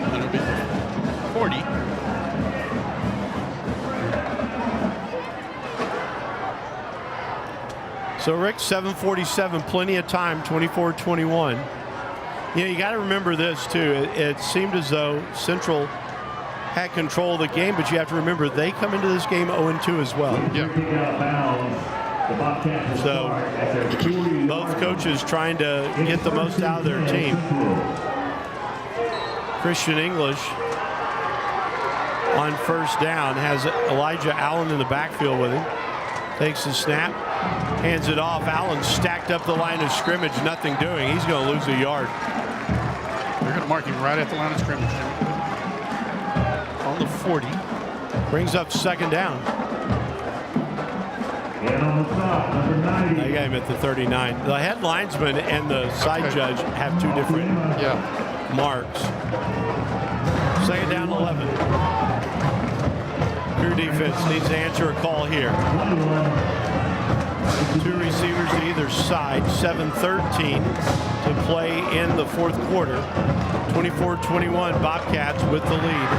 And it'll be 40. So Rick, 7:47, plenty of time, 24-21. You know, you got to remember this too. It seemed as though Central had control of the game, but you have to remember they come into this game 0-2 as well. Yeah. So both coaches trying to get the most out of their team. Christian English on first down has Elijah Allen in the backfield with him. Takes the snap, hands it off. Allen stacked up the line of scrimmage, nothing doing. He's going to lose a yard. They're going to mark him right at the line of scrimmage. On the 40. Brings up second down. And on the stop, number 90. They got him at the 39. The head linesman and the side judge have two different marks. Second down, 11. Cougar defense needs to answer a call here. Two receivers to either side. 7:13 to play in the fourth quarter. 24-21, Bobcats with the lead.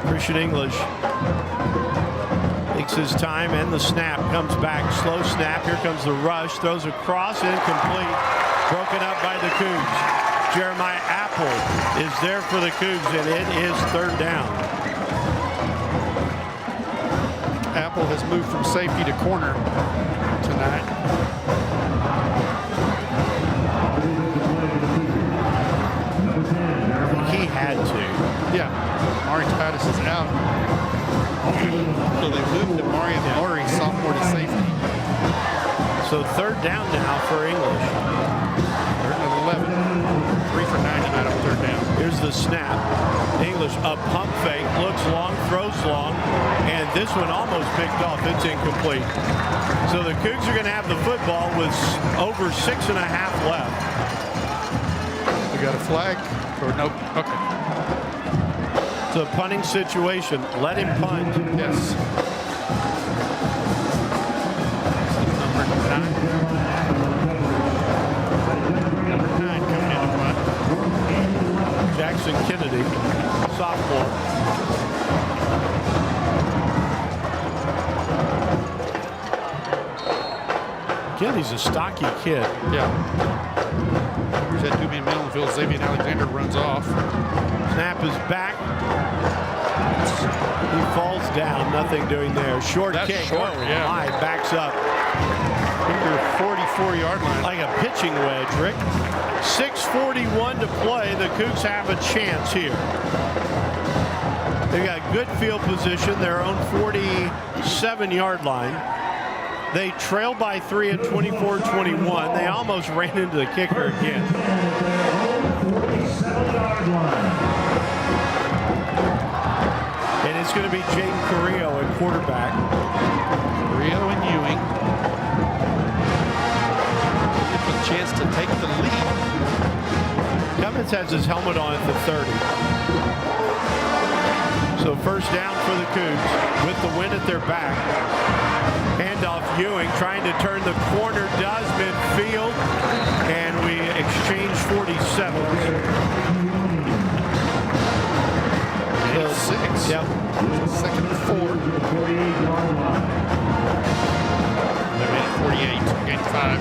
Christian English takes his time, and the snap comes back. Slow snap. Here comes the rush. Throws across, incomplete. Broken up by the Cougs. Jeremiah Apple is there for the Cougs, and it is third down. Apple has moved from safety to corner tonight. He had to. Yeah. Mari Titus is out. So they moved to Marion Murray, sophomore, to safety. So third down now for English. Third and 11. 3 for 99 on third down. Here's the snap. English, a pump fake, looks long, throws long, and this one almost picked off. It's incomplete. So the Cougs are going to have the football with over 6.5 left. We got a flag? Or nope. Okay. It's a punting situation. Let him punt. Yes. Number 9 coming in front. Jackson Kennedy, sophomore. Kennedy's a stocky kid. Yeah. Here's that two-man middle field. Xavier Alexander runs off. Snap is back. He falls down. Nothing doing there. Short kick. Short, yeah. My, backs up. Under 44-yard line. Like a pitching wedge, Rick. 6:41 to play. The Cougs have a chance here. They got good field position. Their own 47-yard line. They trail by 3 at 24-21. They almost ran into the kicker again. 47-yard line. And it's going to be Jaden Carrillo at quarterback. Carrillo and Ewing. A chance to take the lead. Cummins has his helmet on at the 30. So first down for the Cougs with the wind at their back. Handoff Ewing trying to turn the corner, does midfield, and we exchange 47s. 6. Yep. Second and 4. They made it 48, gained 5.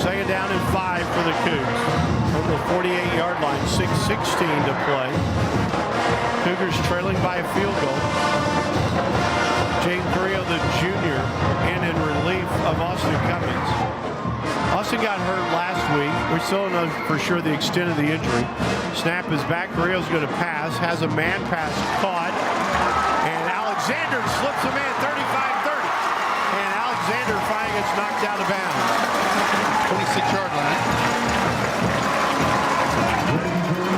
Second down and 5 for the Cougs. From the 48-yard line, 6:16 to play. Cougars trailing by a field goal. Jaden Carrillo, the junior, and in relief of Austin Cummins. Austin got hurt last week. We still don't know for sure the extent of the injury. Snap is back. Carrillo's going to pass. Has a man pass caught. And Alexander slips a man 35-30. And Alexander finally gets knocked out of bounds. 26-yard line.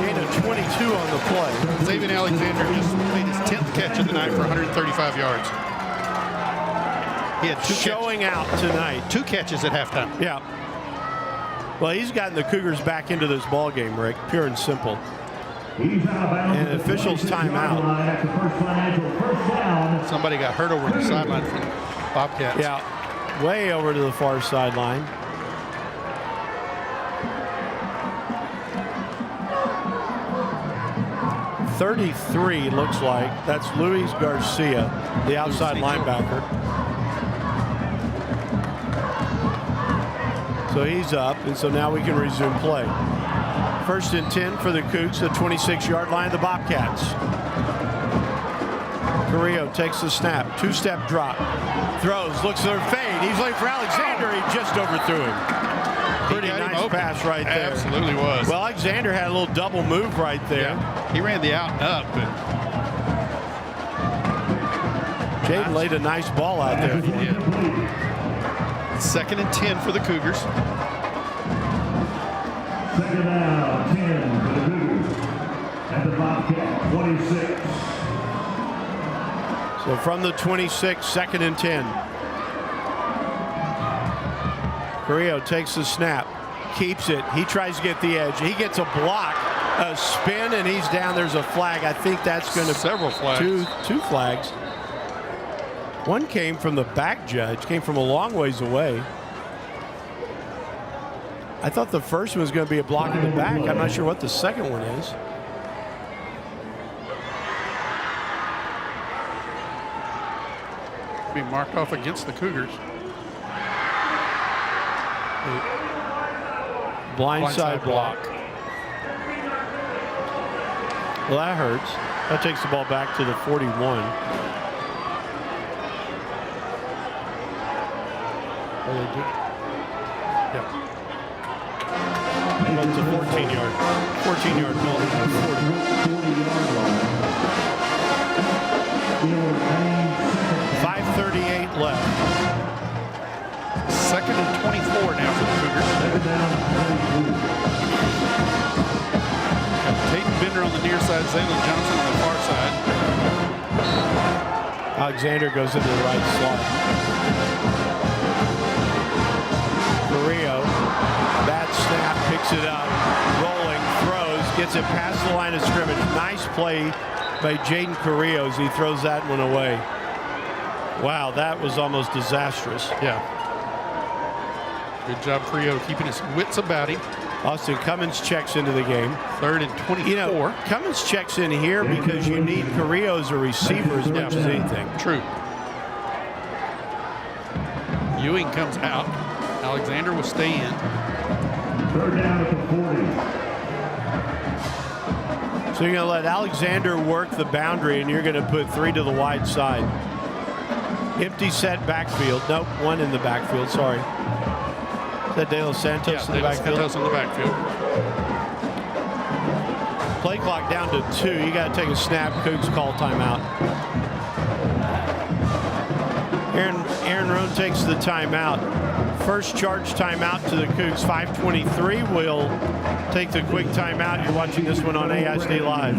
Gain of 22 on the play. Xavier Alexander just made his 10th catch of the night for 135 yards. He had showing out tonight. 2 catches at halftime. Yeah. Well, he's gotten the Cougars back into this ball game, Rick, pure and simple. And officials timeout. Somebody got hurt over the sideline from Bobcats. Yeah, way over to the far sideline. .33 looks like. That's Luis Garcia, the outside linebacker. So he's up, and so now we can resume play. 1st and 10 for the Cougs, the 26-yard line of the Bobcats. Carrillo takes the snap, 2-step drop, throws, looks for a fade. He's looking for Alexander. He just overthrew him. Pretty nice pass right there. Absolutely was. Well, Alexander had a little double move right there. Yeah. He ran the out and up, but Jaden laid a nice ball out there. Yeah. 2nd and 10 for the Cougars. 2nd down, 10 for the Cougars at the Bobcat 26. So from the 26, 2nd and 10. Carrillo takes the snap, keeps it. He tries to get the edge. He gets a block, a spin, and he's down. There's a flag. I think that's going to several flags. Two flags. One came from the back judge, came from a long ways away. I thought the first one was going to be a block in the back. I'm not sure what the second one is. Be marked off against the Cougars. Blindside block. Well, that hurts. That takes the ball back to the 41. Yep. Well, it's a 14-yard penalty. 5:38 left. 2nd and 24 now for the Cougars. Peyton Bender on the near side, Zaylen Johnson on the far side. Alexander goes into the right slot. Carrillo, bad snap, picks it up, rolling, throws, gets it past the line of scrimmage. Nice play by Jaden Carrillo as he throws that one away. Wow, that was almost disastrous. Yeah. Good job, Carrillo, keeping his wits about him. Austin Cummins checks into the game. 3rd and 24. You know, Cummins checks in here because you need Carrillo as a receiver as much as anything. True. Ewing comes out. Alexander will stay in. 3rd down at the 40. So you're going to let Alexander work the boundary, and you're going to put 3 to the wide side. Empty set backfield. Nope, 1 in the backfield. Sorry. Is that De Los Santos in the backfield? Santos in the backfield. Play clock down to 2. You got to take a snap. Cougs call timeout. Aaron Rohn takes the timeout. First charge timeout to the Cougs. 5:23. We'll take the quick timeout. You're watching this one on AISD Live.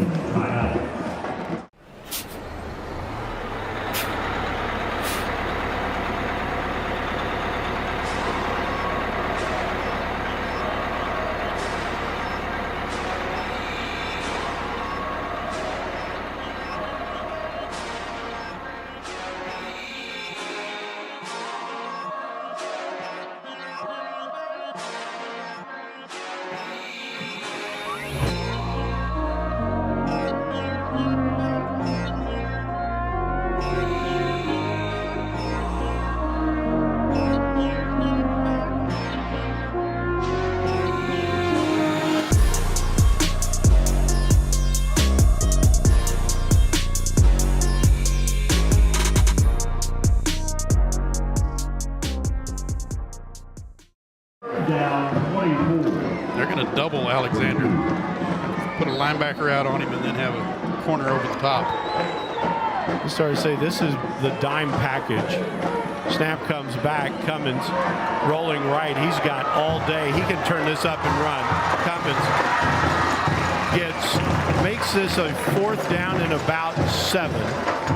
Double Alexander. Put a linebacker out on him and then have a corner over the top. You started to say this is the dime package. Snap comes back. Cummins rolling right. He's got all day. He can turn this up and run. Cummins makes this a 4th down and about 7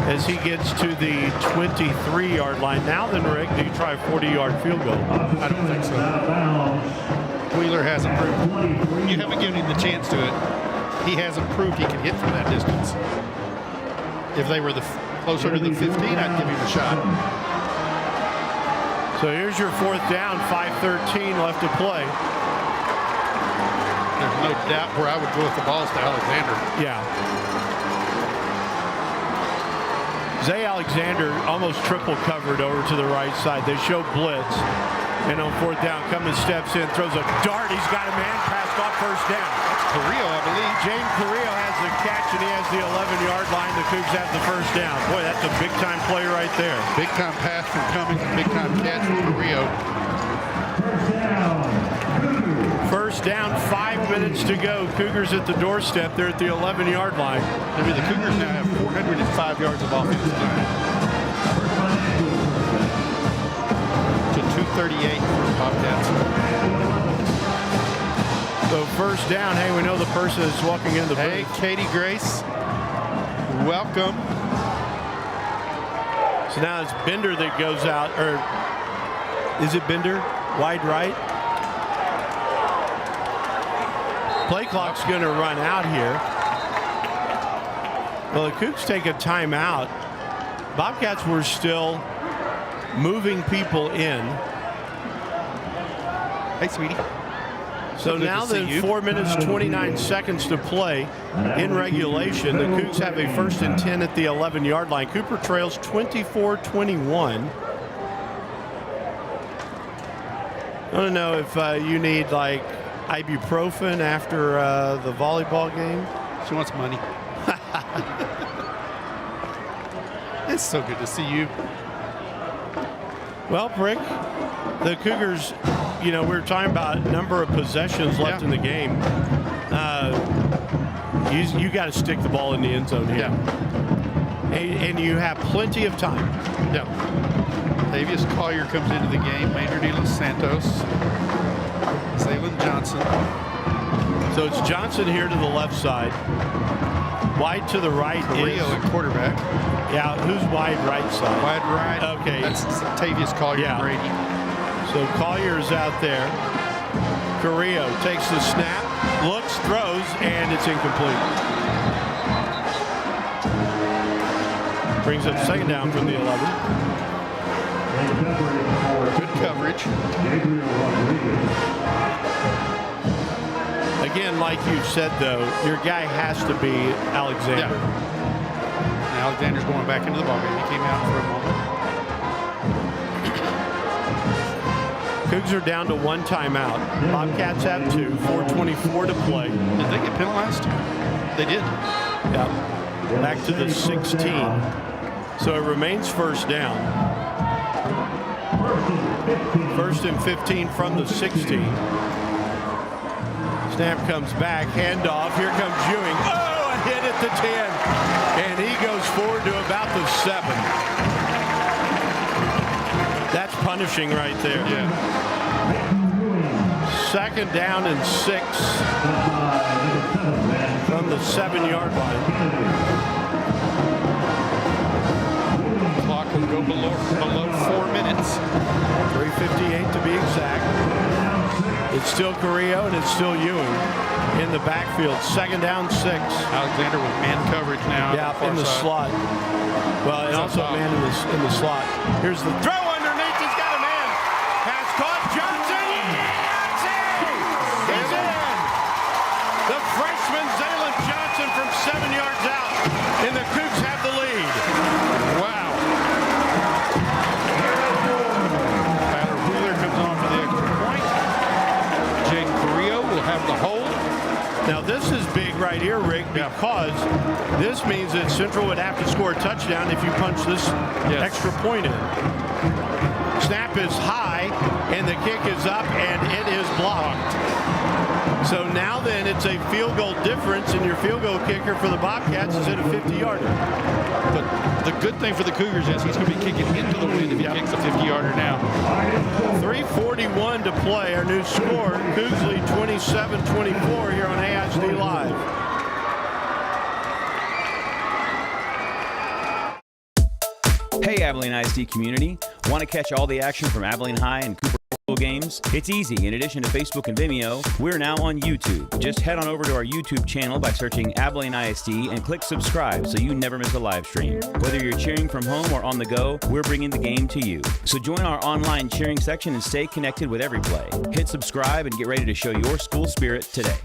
as he gets to the 23-yard line. Now then, Rick, do you try a 40-yard field goal? I don't think so. Wheeler hasn't proved. You haven't given him the chance to it. He hasn't proved he can hit from that distance. If they were closer to the 15, I'd give him a shot. So here's your 4th down, 5:13 left to play. There's no doubt where I would go with the balls to Alexander. Yeah. Zay Alexander almost triple covered over to the right side. They show blitz. And on 4th down, Cummins steps in, throws a dart. He's got a man passed off 1st down. Carrillo, I believe. James Carrillo has the catch, and he has the 11-yard line. The Cougs have the 1st down. Boy, that's a big-time play right there. Big-time pass from Cummins, big-time catch from Carrillo. 1st down, 5 minutes to go. Cougars at the doorstep. They're at the 11-yard line. I mean, the Cougars now have 405 yards of offensive time. To 238 for the Bobcats. So 1st down. Hey, we know the person is walking in the booth. Hey, Katie Grace. Welcome. So now it's Bender that goes out, or is it Bender? Wide right. Play clock's going to run out here. Well, the Cougs take a timeout. Bobcats were still moving people in. Hey, sweetie. So now that 4 minutes, 29 seconds to play in regulation, the Cougs have a 1st and 10 at the 11-yard line. Cooper trails 24-21. I don't know if you need like ibuprofen after the volleyball game. She wants money. It's so good to see you. Well, Brick, the Cougars, you know, we were talking about number of possessions left in the game. You got to stick the ball in the end zone here. Yeah. And you have plenty of time. Yeah. Tavius Collier comes into the game. Maynard de Los Santos. Zaylen Johnson. So it's Johnson here to the left side. Wide to the right Carrillo is at quarterback. Yeah, who's wide right side? Wide right. Okay. That's Tavius Collier and Brady. So Collier's out there. Carrillo takes the snap, looks, throws, and it's incomplete. Brings up 2nd down from the 11. Good coverage. Again, like you said, though, your guy has to be Alexander. Yeah. And Alexander's going back into the ballgame. He came out for a moment. Cougs are down to 1 timeout. Bobcats have 2. 4:24 to play. Did they get penalized? They did. Yeah. Back to the 16. So it remains 1st down. 1st and 15 from the 16. Snap comes back, handoff. Here comes Ewing. Oh, a hit at the 10. And he goes forward to about the 7. That's punishing right there. Yeah. 2nd down and 6 from the 7-yard line. Clock will go below 4 minutes. 3:58 to be exact. It's still Carrillo and it's still Ewing in the backfield. 2nd down, 6. Alexander with man coverage now. Yeah, in the slot. Well, and also a man in the slot. Here's the throw underneath. He's got a man. Pass caught. Johnson. He's in. The freshman Zaylen Johnson from 7 yards out, and the Cougs have the lead. Wow. Tyler Wheeler comes on for the extra point. Jaden Carrillo will have the hold. Now this is big right here, Rick, because this means that Central would have to score a touchdown if you punch this extra point in. Snap is high, and the kick is up, and it is blocked. So now then it's a field goal difference, and your field goal kicker for the Bobcats is at a 50-yarder. But the good thing for the Cougars is he's going to be kicking into the wind if he kicks a 50-yarder now. 3:41 to play. Our new score, Cougs lead 27-24 here on AISD Live. Hey, Abilene ISD community. Want to catch all the action from Abilene High and Cooper games? It's easy. In addition to Facebook and Vimeo, we're now on YouTube. Just head on over to our YouTube channel by searching Abilene ISD and click subscribe so you never miss a live stream. Whether you're cheering from home or on the go, we're bringing the game to you. So join our online cheering section and stay connected with every play. Hit subscribe and get ready to show your school spirit today.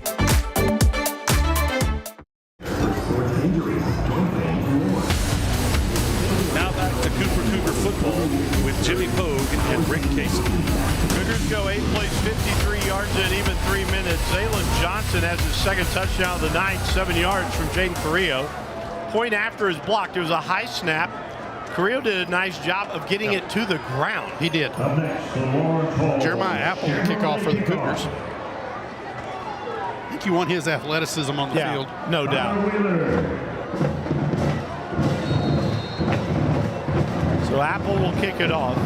Now back to Cougar football with Jimmy Pogue and Rick Casey. Cougars go 8 plays, 53 yards in even 3 minutes. Zaylen Johnson has his second touchdown of the night, 7 yards from Jaden Carrillo. Point after is blocked. It was a high snap. Carrillo did a nice job of getting it to the ground. He did. Jeremiah Apple to kick off for the Cougars. I think you want his athleticism on the field. No doubt. So Apple will kick it off.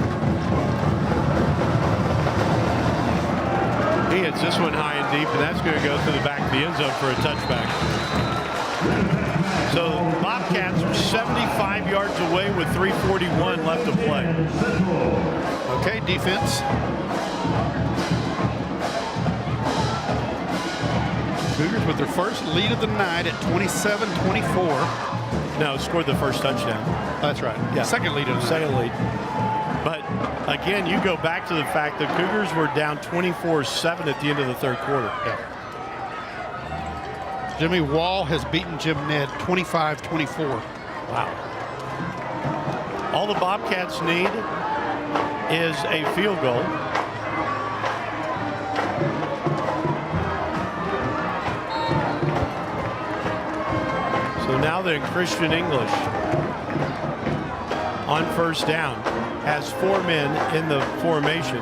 He hits this one high and deep, and that's going to go to the back of the end zone for a touchback. So Bobcats are 75 yards away with 3:41 left to play. Okay, defense. Cougars with their first lead of the night at 27-24. No, scored the first touchdown. That's right. Yeah. Second lead of the Second lead. But again, you go back to the fact that Cougars were down 24-7 at the end of the third quarter. Yeah. Jimmy Wall has beaten Jim Ned 25-24. Wow. All the Bobcats need is a field goal. So now then Christian English on first down has 4 men in the formation.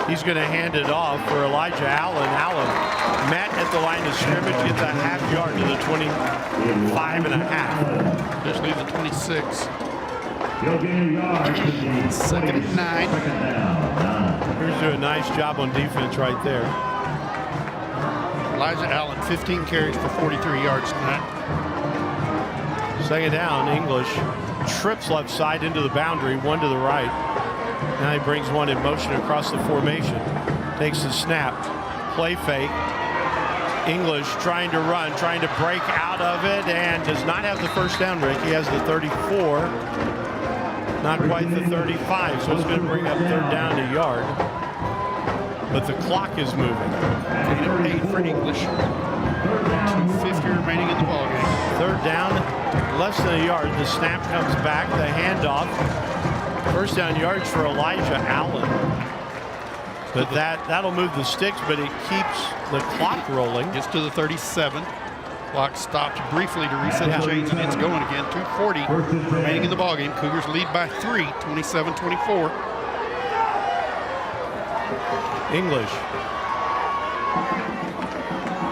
He's going to hand it off for Elijah Allen. Allen met at the line of scrimmage, gets a half yard to the 25.5. Just leave the 26. Second and 9. Here's doing a nice job on defense right there. Elijah Allen, 15 carries for 43 yards tonight. Second down, English trips left side into the boundary, one to the right. Now he brings one in motion across the formation. Takes the snap, play fake. English trying to run, trying to break out of it, and does not have the first down, Rick. He has the 34, not quite the 35, so it's going to bring up third down a yard. But the clock is moving. Gain of 8 for English. 2:50 remaining in the ballgame. Third down, less than a yard. The snap comes back, the handoff. First down yards for Elijah Allen. But that'll move the sticks, but it keeps the clock rolling. Gets to the 37. Clock stopped briefly to reset the chains, and it's going again. 2:40 remaining in the ballgame. Cougars lead by 3, 27-24. English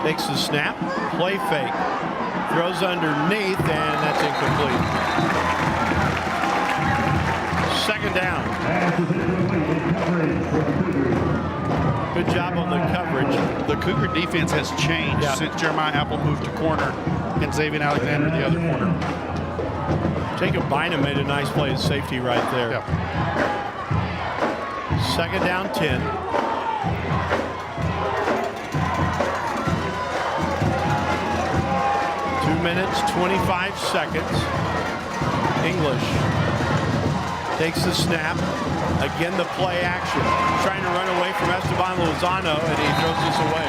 takes the snap, play fake, throws underneath, and that's incomplete. Second down. Good job on the coverage. The Cougar defense has changed since Jeremiah Apple moved to corner and Xavier Alexander the other corner. Jacob Bynum made a nice play at safety right there. Yep. Second down, 10. Minutes, 25 seconds. English takes the snap. Again, the play action. Trying to run away from Esteban Lozano, and he throws this away.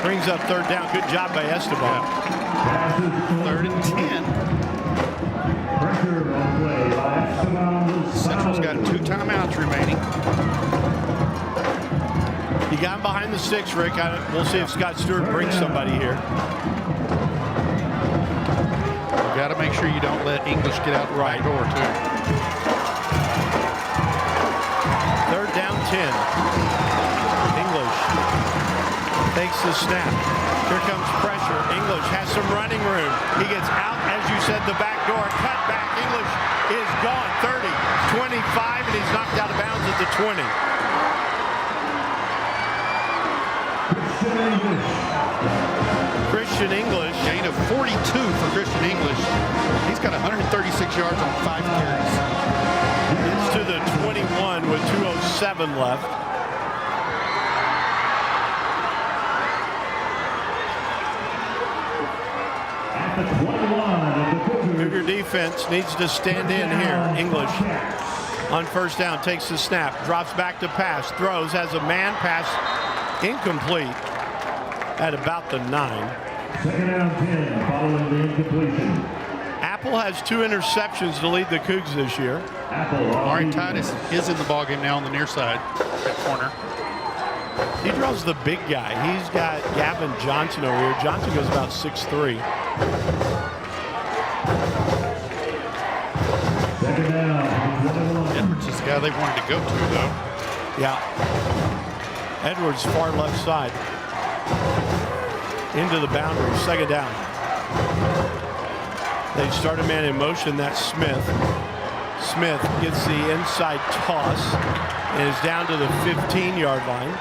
Brings up third down. Good job by Esteban. Third and 10. Central's got 2 timeouts remaining. You got him behind the sticks, Rick. We'll see if Scott Stewart brings somebody here. You got to make sure you don't let English get out the right door, too. Third down, 10. English takes the snap. Here comes pressure. English has some running room. He gets out, as you said, the back door. Cut back. English is gone. 30, 25, and he's knocked out of bounds at the 20. Christian English. Gain of 42 for Christian English. He's got 136 yards on 5 carries. It's to the 21 with 2:06 1:07 left. At the 21 of the Cougars. Cougar defense needs to stand in here. English on first down, takes the snap, drops back to pass, throws, has a man pass, incomplete at about the 9. Second down 10 following the incompletion. Apple has 2 interceptions to lead the Cougs this year. Ari Titus is in the ballgame now on the near side, that corner. He draws the big guy. He's got Gavin Johnson over here. Johnson goes about 6'3". Second down. Edwards is the guy they wanted to go to, though. Yeah. Edwards far left side. Into the boundary. Second down. They start a man in motion. That's Smith. Smith gets the inside toss and is down to the 15-yard line.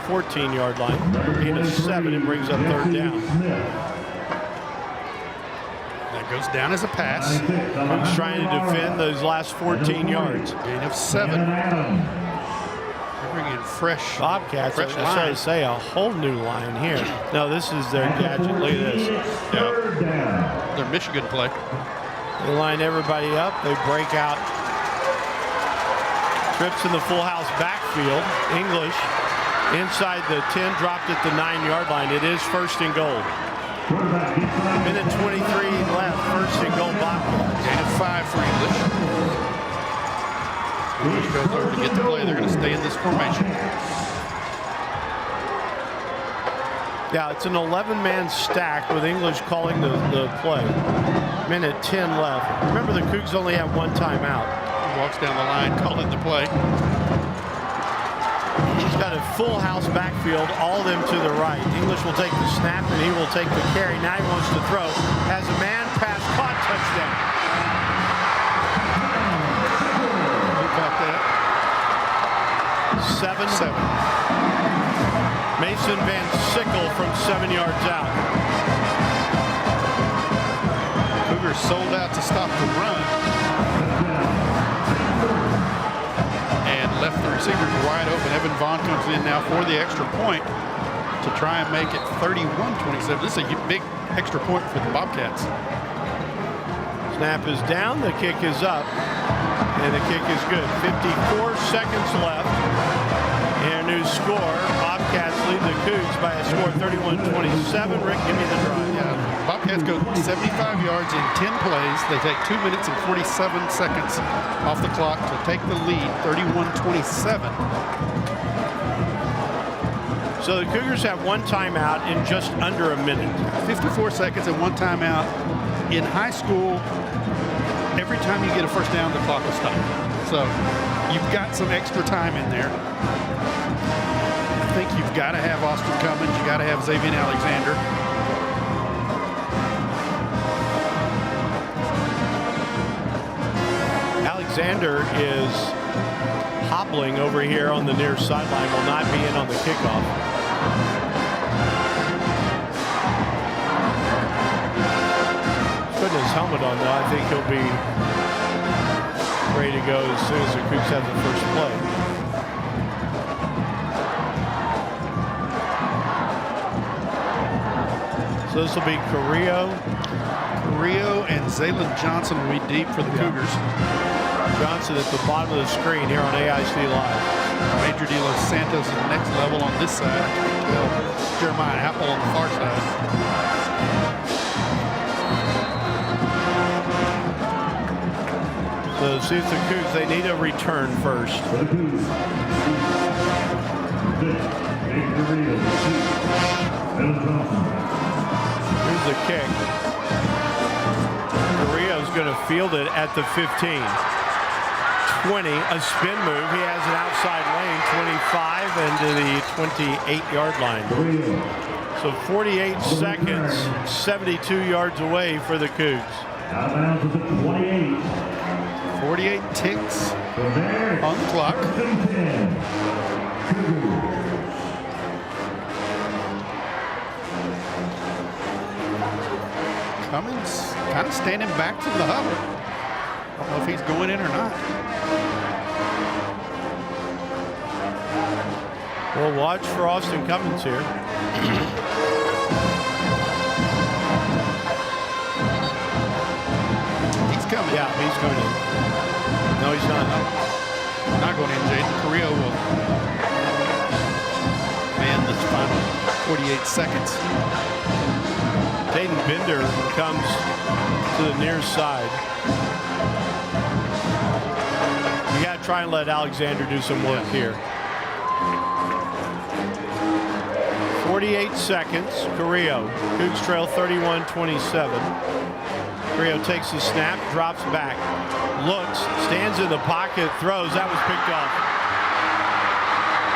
14-yard line. Gain of 7 and brings up third down. That goes down as a pass. Who's trying to defend those last 14 yards. Gain of 7. They're bringing fresh Bobcats. fresh I was trying to say a whole new line here. No, this is their gadget. Look at this. Yeah. Their Michigan play. They line everybody up. They break out. Trips in the full house backfield. English inside the 10, dropped at the 9-yard line. It is first and goal. Minute 23 left. First and goal, Bobcats. Gain of 5 for English. English goes over to get the play. They're going to stay in this formation. Yeah, it's an 11-man stack with English calling the play. Minute 10 left. Remember, the Cougs only have 1 timeout. He walks down the line, calling the play. He's got a full house backfield, all of them to the right. English will take the snap, and he will take the carry. Now he wants to throw. Has a man, pass, caught, touchdown. How about that? 7-7. Mason Van Sickle from 7 yards out. Cougars sold out to stop the run. And left the receivers wide open. Evan Vaughn comes in now for the extra point to try and make it 31-27. This is a big extra point for the Bobcats. Snap is down, the kick is up, and the kick is good. 54 seconds left. And a new score. Bobcats lead the Cougs by a score 31-27. Rick, give me the drive. Yeah, Bobcats go 75 yards in 10 plays. They take 2 minutes and 47 seconds off the clock to take the lead, 31-27. So the Cougars have 1 timeout in just under a minute. 54 seconds and 1 timeout. In high school, every time you get a first down, the clock will stop. So you've got some extra time in there. I think you've got to have Austin Cummins. You got to have Xavier Alexander. Alexander is hobbling over here on the near sideline, will not be in on the kickoff. Putting his helmet on, though, I think he'll be ready to go as soon as the Cougs have the first play. So this will be Carrillo and Zaylen Johnson will be deep for the Cougars. Johnson at the bottom of the screen here on AIC Live. Major De Los Santos is the next level on this side. I can't tell. Jeremiah Apple on the far side. So see if the Cougs, they need a return first. Here's the kick. Carrillo's going to field it at the 15. 20, a spin move. He has an outside lane, 25 into the 28-yard line. So 48 seconds, 72 yards away for the Cougs. Out of bounds at the 28. 48 ticks on the clock. Cummins kind of standing back from the huddle. I don't know if he's going in or not. Well, watch for Austin Cummins here. He's coming. Yeah, he's coming in. No, he's not. Not going in, Jaden. Carrillo will man this final 48 seconds. Caden Bender comes to the near side. You got to try and let Alexander do some work here. 48 seconds. Carrillo. Cougs trail 31-27. Carrillo takes the snap, drops back, looks, stands in the pocket, throws. That was picked off.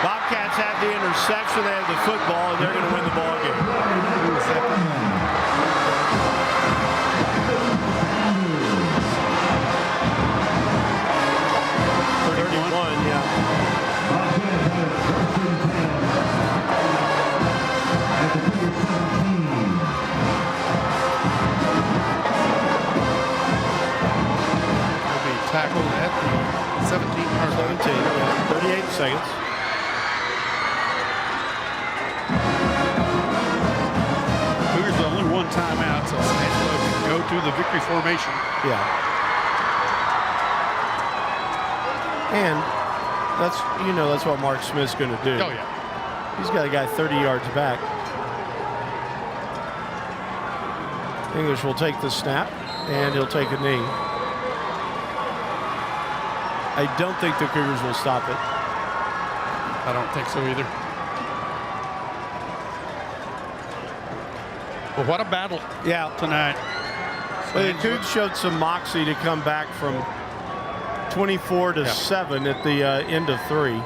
Bobcats have the interception. They have the football, and they're going to win the ball game. 31, yeah. Tackled at the 17-yard line. 38 seconds. Cougars with only one timeout, so Angelo can go to the victory formation. Yeah. And that's what Mark Smith's going to do. Oh, yeah. He's got a guy 30 yards back. English will take the snap, and he'll take a knee. I don't think the Cougars will stop it. I don't think so either. Well, what a battle tonight. Well, the Cougs showed some moxie to come back from 24-7 at the end of 3.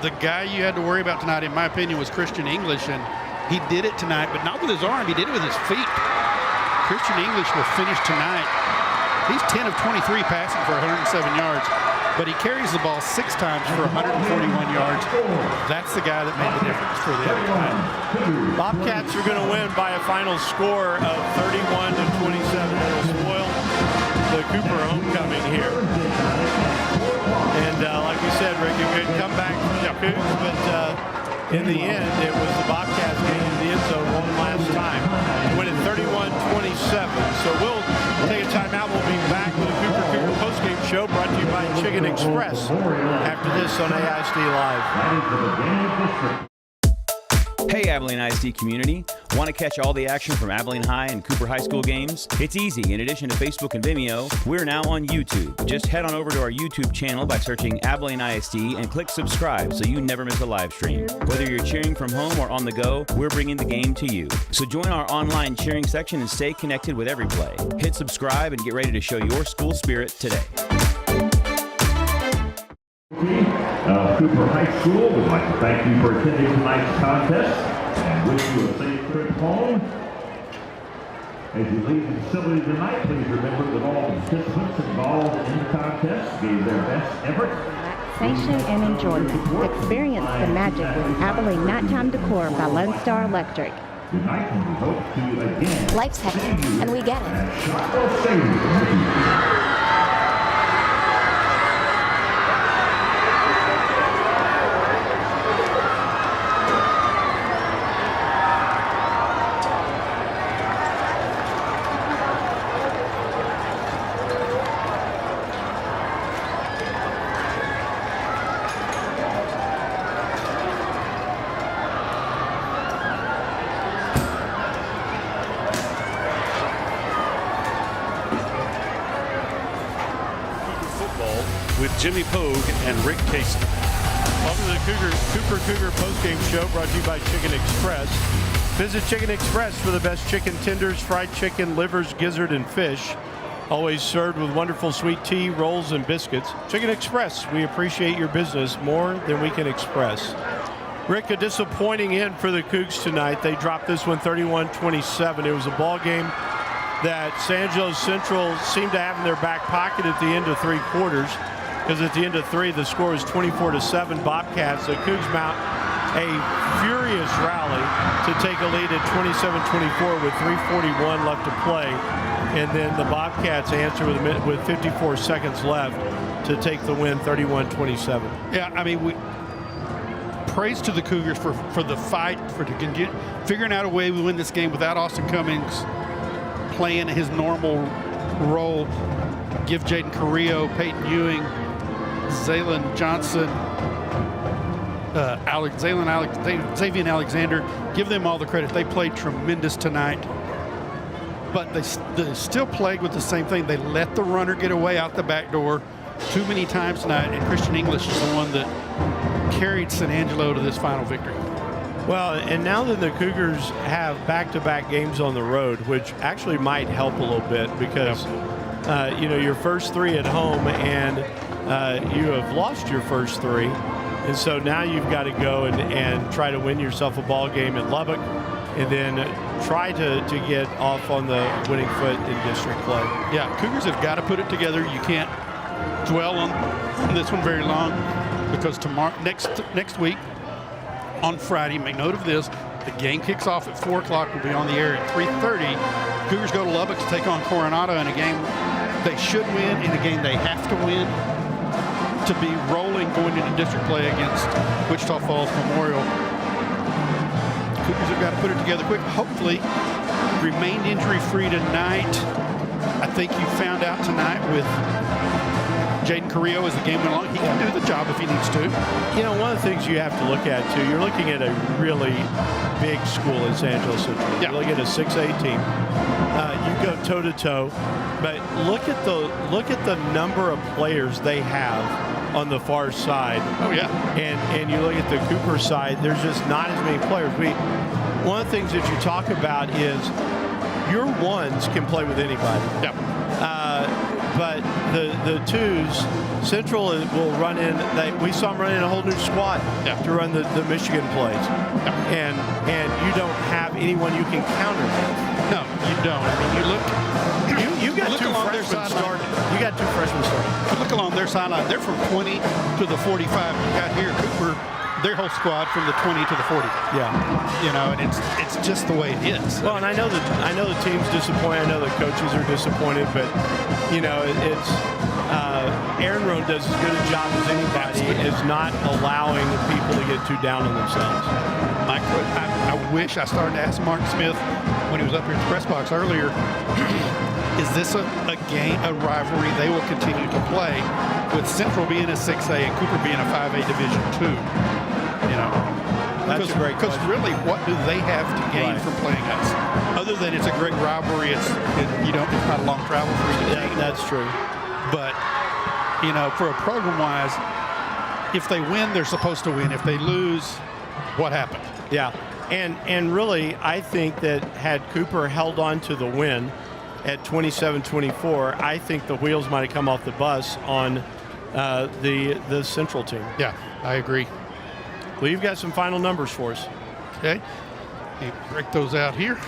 The guy you had to worry about tonight, in my opinion, was Christian English, and he did it tonight, but not with his arm. He did it with his feet. Christian English will finish tonight. He's 10 of 23 passing for 107 yards, but he carries the ball 6 times for 141 yards. That's the guy that made the difference for them tonight. Bobcats are going to win by a final score of 31-27. It'll spoil the Cooper homecoming here. And like we said, Rick, a good comeback from the Cougs, but in the end, it was the Bobcats getting the end zone one last time. Win it 31-27. So we'll take a timeout. We'll be back with a Cougar postgame show brought to you by Chicken Express after this on AISD Live. Hey Abilene ISD community, want to catch all the action from Abilene High and Cooper High School games? It's easy. In addition to Facebook and Vimeo, we're now on YouTube. Just head on over to our YouTube channel by searching Abilene ISD and click subscribe so you never miss a live stream. Whether you're cheering from home or on the go, we're bringing the game to you. So join our online cheering section and stay connected with every play. Hit subscribe and get ready to show your school spirit today. Cooper High School would like to thank you for attending tonight's contest and wish you a safe trip home. As you leave the facility tonight, please remember that all participants involved in the contest gave their best effort. Relaxation and enjoyment. Experience the magic with Abilene Nighttime Decor by Lone Star Electric. Tonight, we hope to again. Life's hectic, and we get it. Shotwell Stadium. With Jimmy Pogue and Rick Casey. Welcome to the Cooper Cougar postgame show brought to you by Chicken Express. Visit Chicken Express for the best chicken tenders, fried chicken, livers, gizzard, and fish. Always served with wonderful sweet tea, rolls, and biscuits. Chicken Express, we appreciate your business more than we can express. Rick, a disappointing end for the Cougs tonight. They dropped this one 31-27. It was a ball game that San Jose Central seemed to have in their back pocket at the end of 3 quarters. Because at the end of 3, the score was 24-7 Bobcats. The Cougs mount a furious rally to take a lead at 27-24 with 3:41 left to play. And then the Bobcats answer with 54 seconds left to take the win 31-27. Yeah, I mean, praise to the Cougars for the fight, figuring out a way to win this game without Austin Cummings playing his normal role. Give Jaden Carrillo, Peyton Ewing, Zaylon Johnson, Xavier Alexander, give them all the credit. They played tremendous tonight. But they still played with the same thing. They let the runner get away out the back door too many times tonight, and Christian English is the one that carried San Angelo to this final victory. Well, and now that the Cougars have back-to-back games on the road, which actually might help a little bit because, your first 3 at home and you have lost your first 3. And so now you've got to go and try to win yourself a ball game at Lubbock and then try to get off on the winning foot in district play. Yeah, Cougars have got to put it together. You can't dwell on this one very long because next week on Friday, make note of this, the game kicks off at 4 o'clock. We'll be on the air at 3:30. Cougars go to Lubbock to take on Coronado in a game they should win, in a game they have to win to be rolling going into district play against Wichita Falls Memorial. Cougars have got to put it together quick. Hopefully, remain injury-free tonight. I think you found out tonight with Jaden Carrillo as the game went along. He can do the job if he needs to. One of the things you have to look at, too, you're looking at a really big school in San Angelo Central. Yeah. You're looking at a 6A team. You go toe-to-toe, but look at the number of players they have on the far side. Oh, yeah. And you look at the Cooper side, there's just not as many players. One of the things that you talk about is your ones can play with anybody. Yeah. But the twos, Central will run in. We saw them run in a whole new squad to run the Michigan plays. Yeah. And you don't have anyone you can counter with. No, you don't. I mean, you got two freshmen starting. You got 2 freshmen starting. Look along their sideline. They're from 20 to the 45. You got here Cooper, their whole squad from the 20 to the 40. Yeah. And it's just the way it is. Well, and I know the team's disappointed. I know the coaches are disappointed, but it's Aaron Rohn does as good a job as anybody is not allowing people to get too down on themselves. Mike, I wish I started to ask Mark Smith when he was up here at the press box earlier, is this a game, a rivalry they will continue to play with Central being a 6A and Cooper being a 5A Division II? That's a great question. Because really, what do they have to gain from playing us? Other than it's a great rivalry, it's not a long travel for either team. That's true. But, for a program-wise, if they win, they're supposed to win. If they lose, what happened? Yeah. And really, I think that had Cooper held on to the win at 27-24, I think the wheels might have come off the bus on the Central team. Yeah, I agree. Well, you've got some final numbers for us. Okay. Let me break those out here.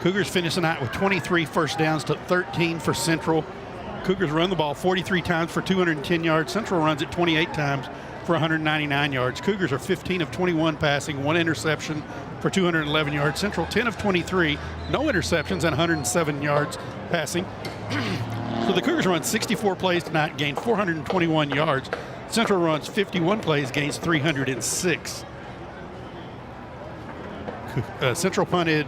Cougars finished the night with 23 first downs to 13 for Central. Cougars run the ball 43 times for 210 yards. Central runs it 28 times for 199 yards. Cougars are 15 of 21 passing, 1 interception for 211 yards. Central 10 of 23, no interceptions and 107 yards passing. So the Cougars run 64 plays tonight, gained 421 yards. Central runs 51 plays, gains 306. Central punted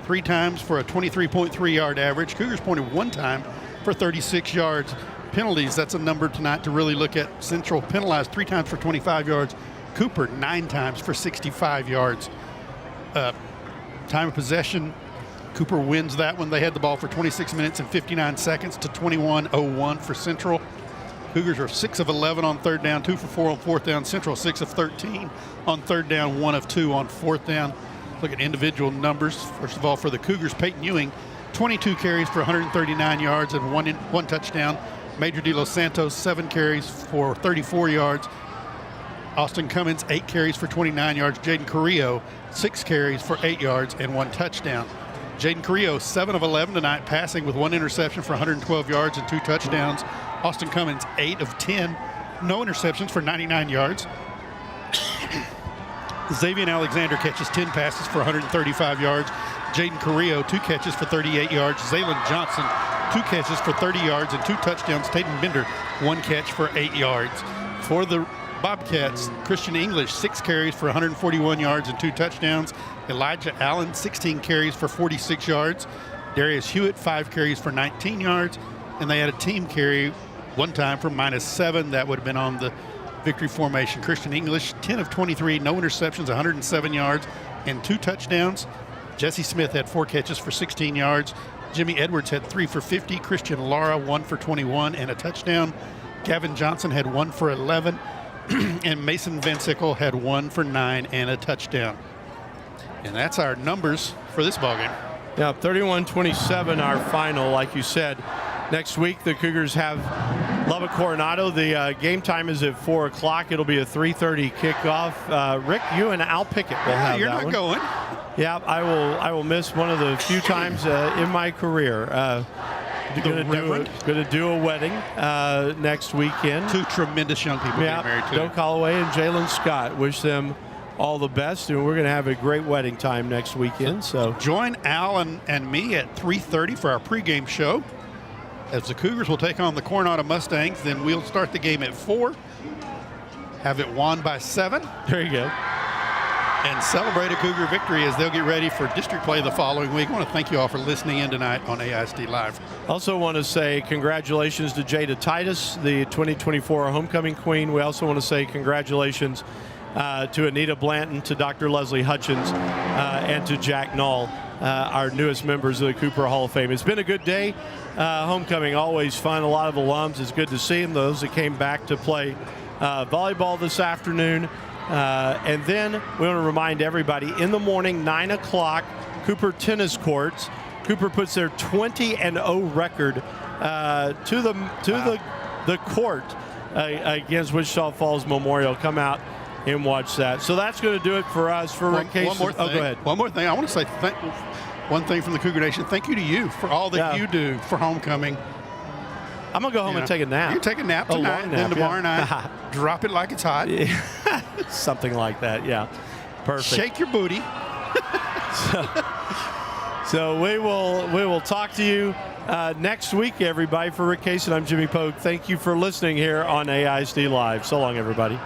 3 times for a 23.3 yard average. Cougars punted 1 time for 36 yards. Penalties, that's a number tonight to really look at. Central penalized 3 times for 25 yards. Cooper 9 times for 65 yards. Time of possession, Cooper wins that one. They had the ball for 26 minutes and 59 seconds to 21:01 for Central. Cougars are 6 of 11 on 3rd down, 2 for 4 on 4th down. Central 6 of 13 on 3rd down, 1 of 2 on 4th down. Look at individual numbers. First of all, for the Cougars, Peyton Ewing, 22 carries for 139 yards and one touchdown. Major De Los Santos, 7 carries for 34 yards. Austin Cummins, 8 carries for 29 yards. Jaden Carrillo, 6 carries for 8 yards and 1 touchdown. Jaden Carrillo, 7 of 11 tonight, passing with 1 interception for 112 yards and 2 touchdowns. Austin Cummins, 8 of 10, no interceptions for 99 yards. Xavier Alexander catches 10 passes for 135 yards. Jaden Carrillo, 2 catches for 38 yards. Zaylon Johnson, 2 catches for 30 yards and 2 touchdowns. Tatum Bender, 1 catch for 8 yards. For the Bobcats, Christian English, 6 carries for 141 yards and 2 touchdowns. Elijah Allen, 16 carries for 46 yards. Darius Hewitt, 5 carries for 19 yards. And they had a team carry one time for -7. That would have been on the victory formation. Christian English, 10 of 23, no interceptions, 107 yards and 2 touchdowns. Jesse Smith had 4 catches for 16 yards. Jimmy Edwards had 3 for 50. Christian Lara, 1 for 21 and a touchdown. Gavin Johnson had 1 for 11. And Mason Van Sickle had 1 for 9 and a touchdown. And that's our numbers for this ballgame. Yeah, 31-27 our final, like you said. Next week, the Cougars have Lubbock Coronado. The game time is at 4 o'clock. It'll be a 3:30 kickoff. Rick, you and Al Pickett will have you're that not one. going. Yeah, I will miss one of the few times in my career. Going to do a wedding next weekend. 2 tremendous young people getting married too. Doe Calloway and Jalen Scott. Wish them all the best, and we're going to have a great wedding time next weekend. So join Al and me at 3:30 for our pregame show, as the Cougars will take on the Coronado Mustangs. Then we'll start the game at 4, have it won by 7. There you go. And celebrate a Cougar victory as they'll get ready for district play the following week. I want to thank you all for listening in tonight on AISD Live. Also want to say congratulations to Jada Titus, the 2024 homecoming queen. We also want to say congratulations to Anita Blanton, to Dr. Leslie Hutchins, and to Jack Knoll, our newest members of the Cooper Hall of Fame. It's been a good day. Homecoming, always fun. A lot of alums. It's good to see them, those that came back to play volleyball this afternoon. And then we want to remind everybody, in the morning, 9 o'clock, Cooper tennis courts. Cooper puts their 20-0 record to the court against Wichita Falls Memorial. Come out and watch that. So that's going to do it for us. For Rick Casey. One more thing. Oh, go ahead. One more thing. I want to say one thing from the Cougar Nation. Thank you to you for all that you do for homecoming. I'm going to go home and take a nap. You take a nap tonight, and then tomorrow night, drop it like it's hot. Something like that, yeah. Perfect. Shake your booty. So we will talk to you next week, everybody. For Rick Casey, I'm Jimmy Pogue. Thank you for listening here on AISD Live. So long, everybody.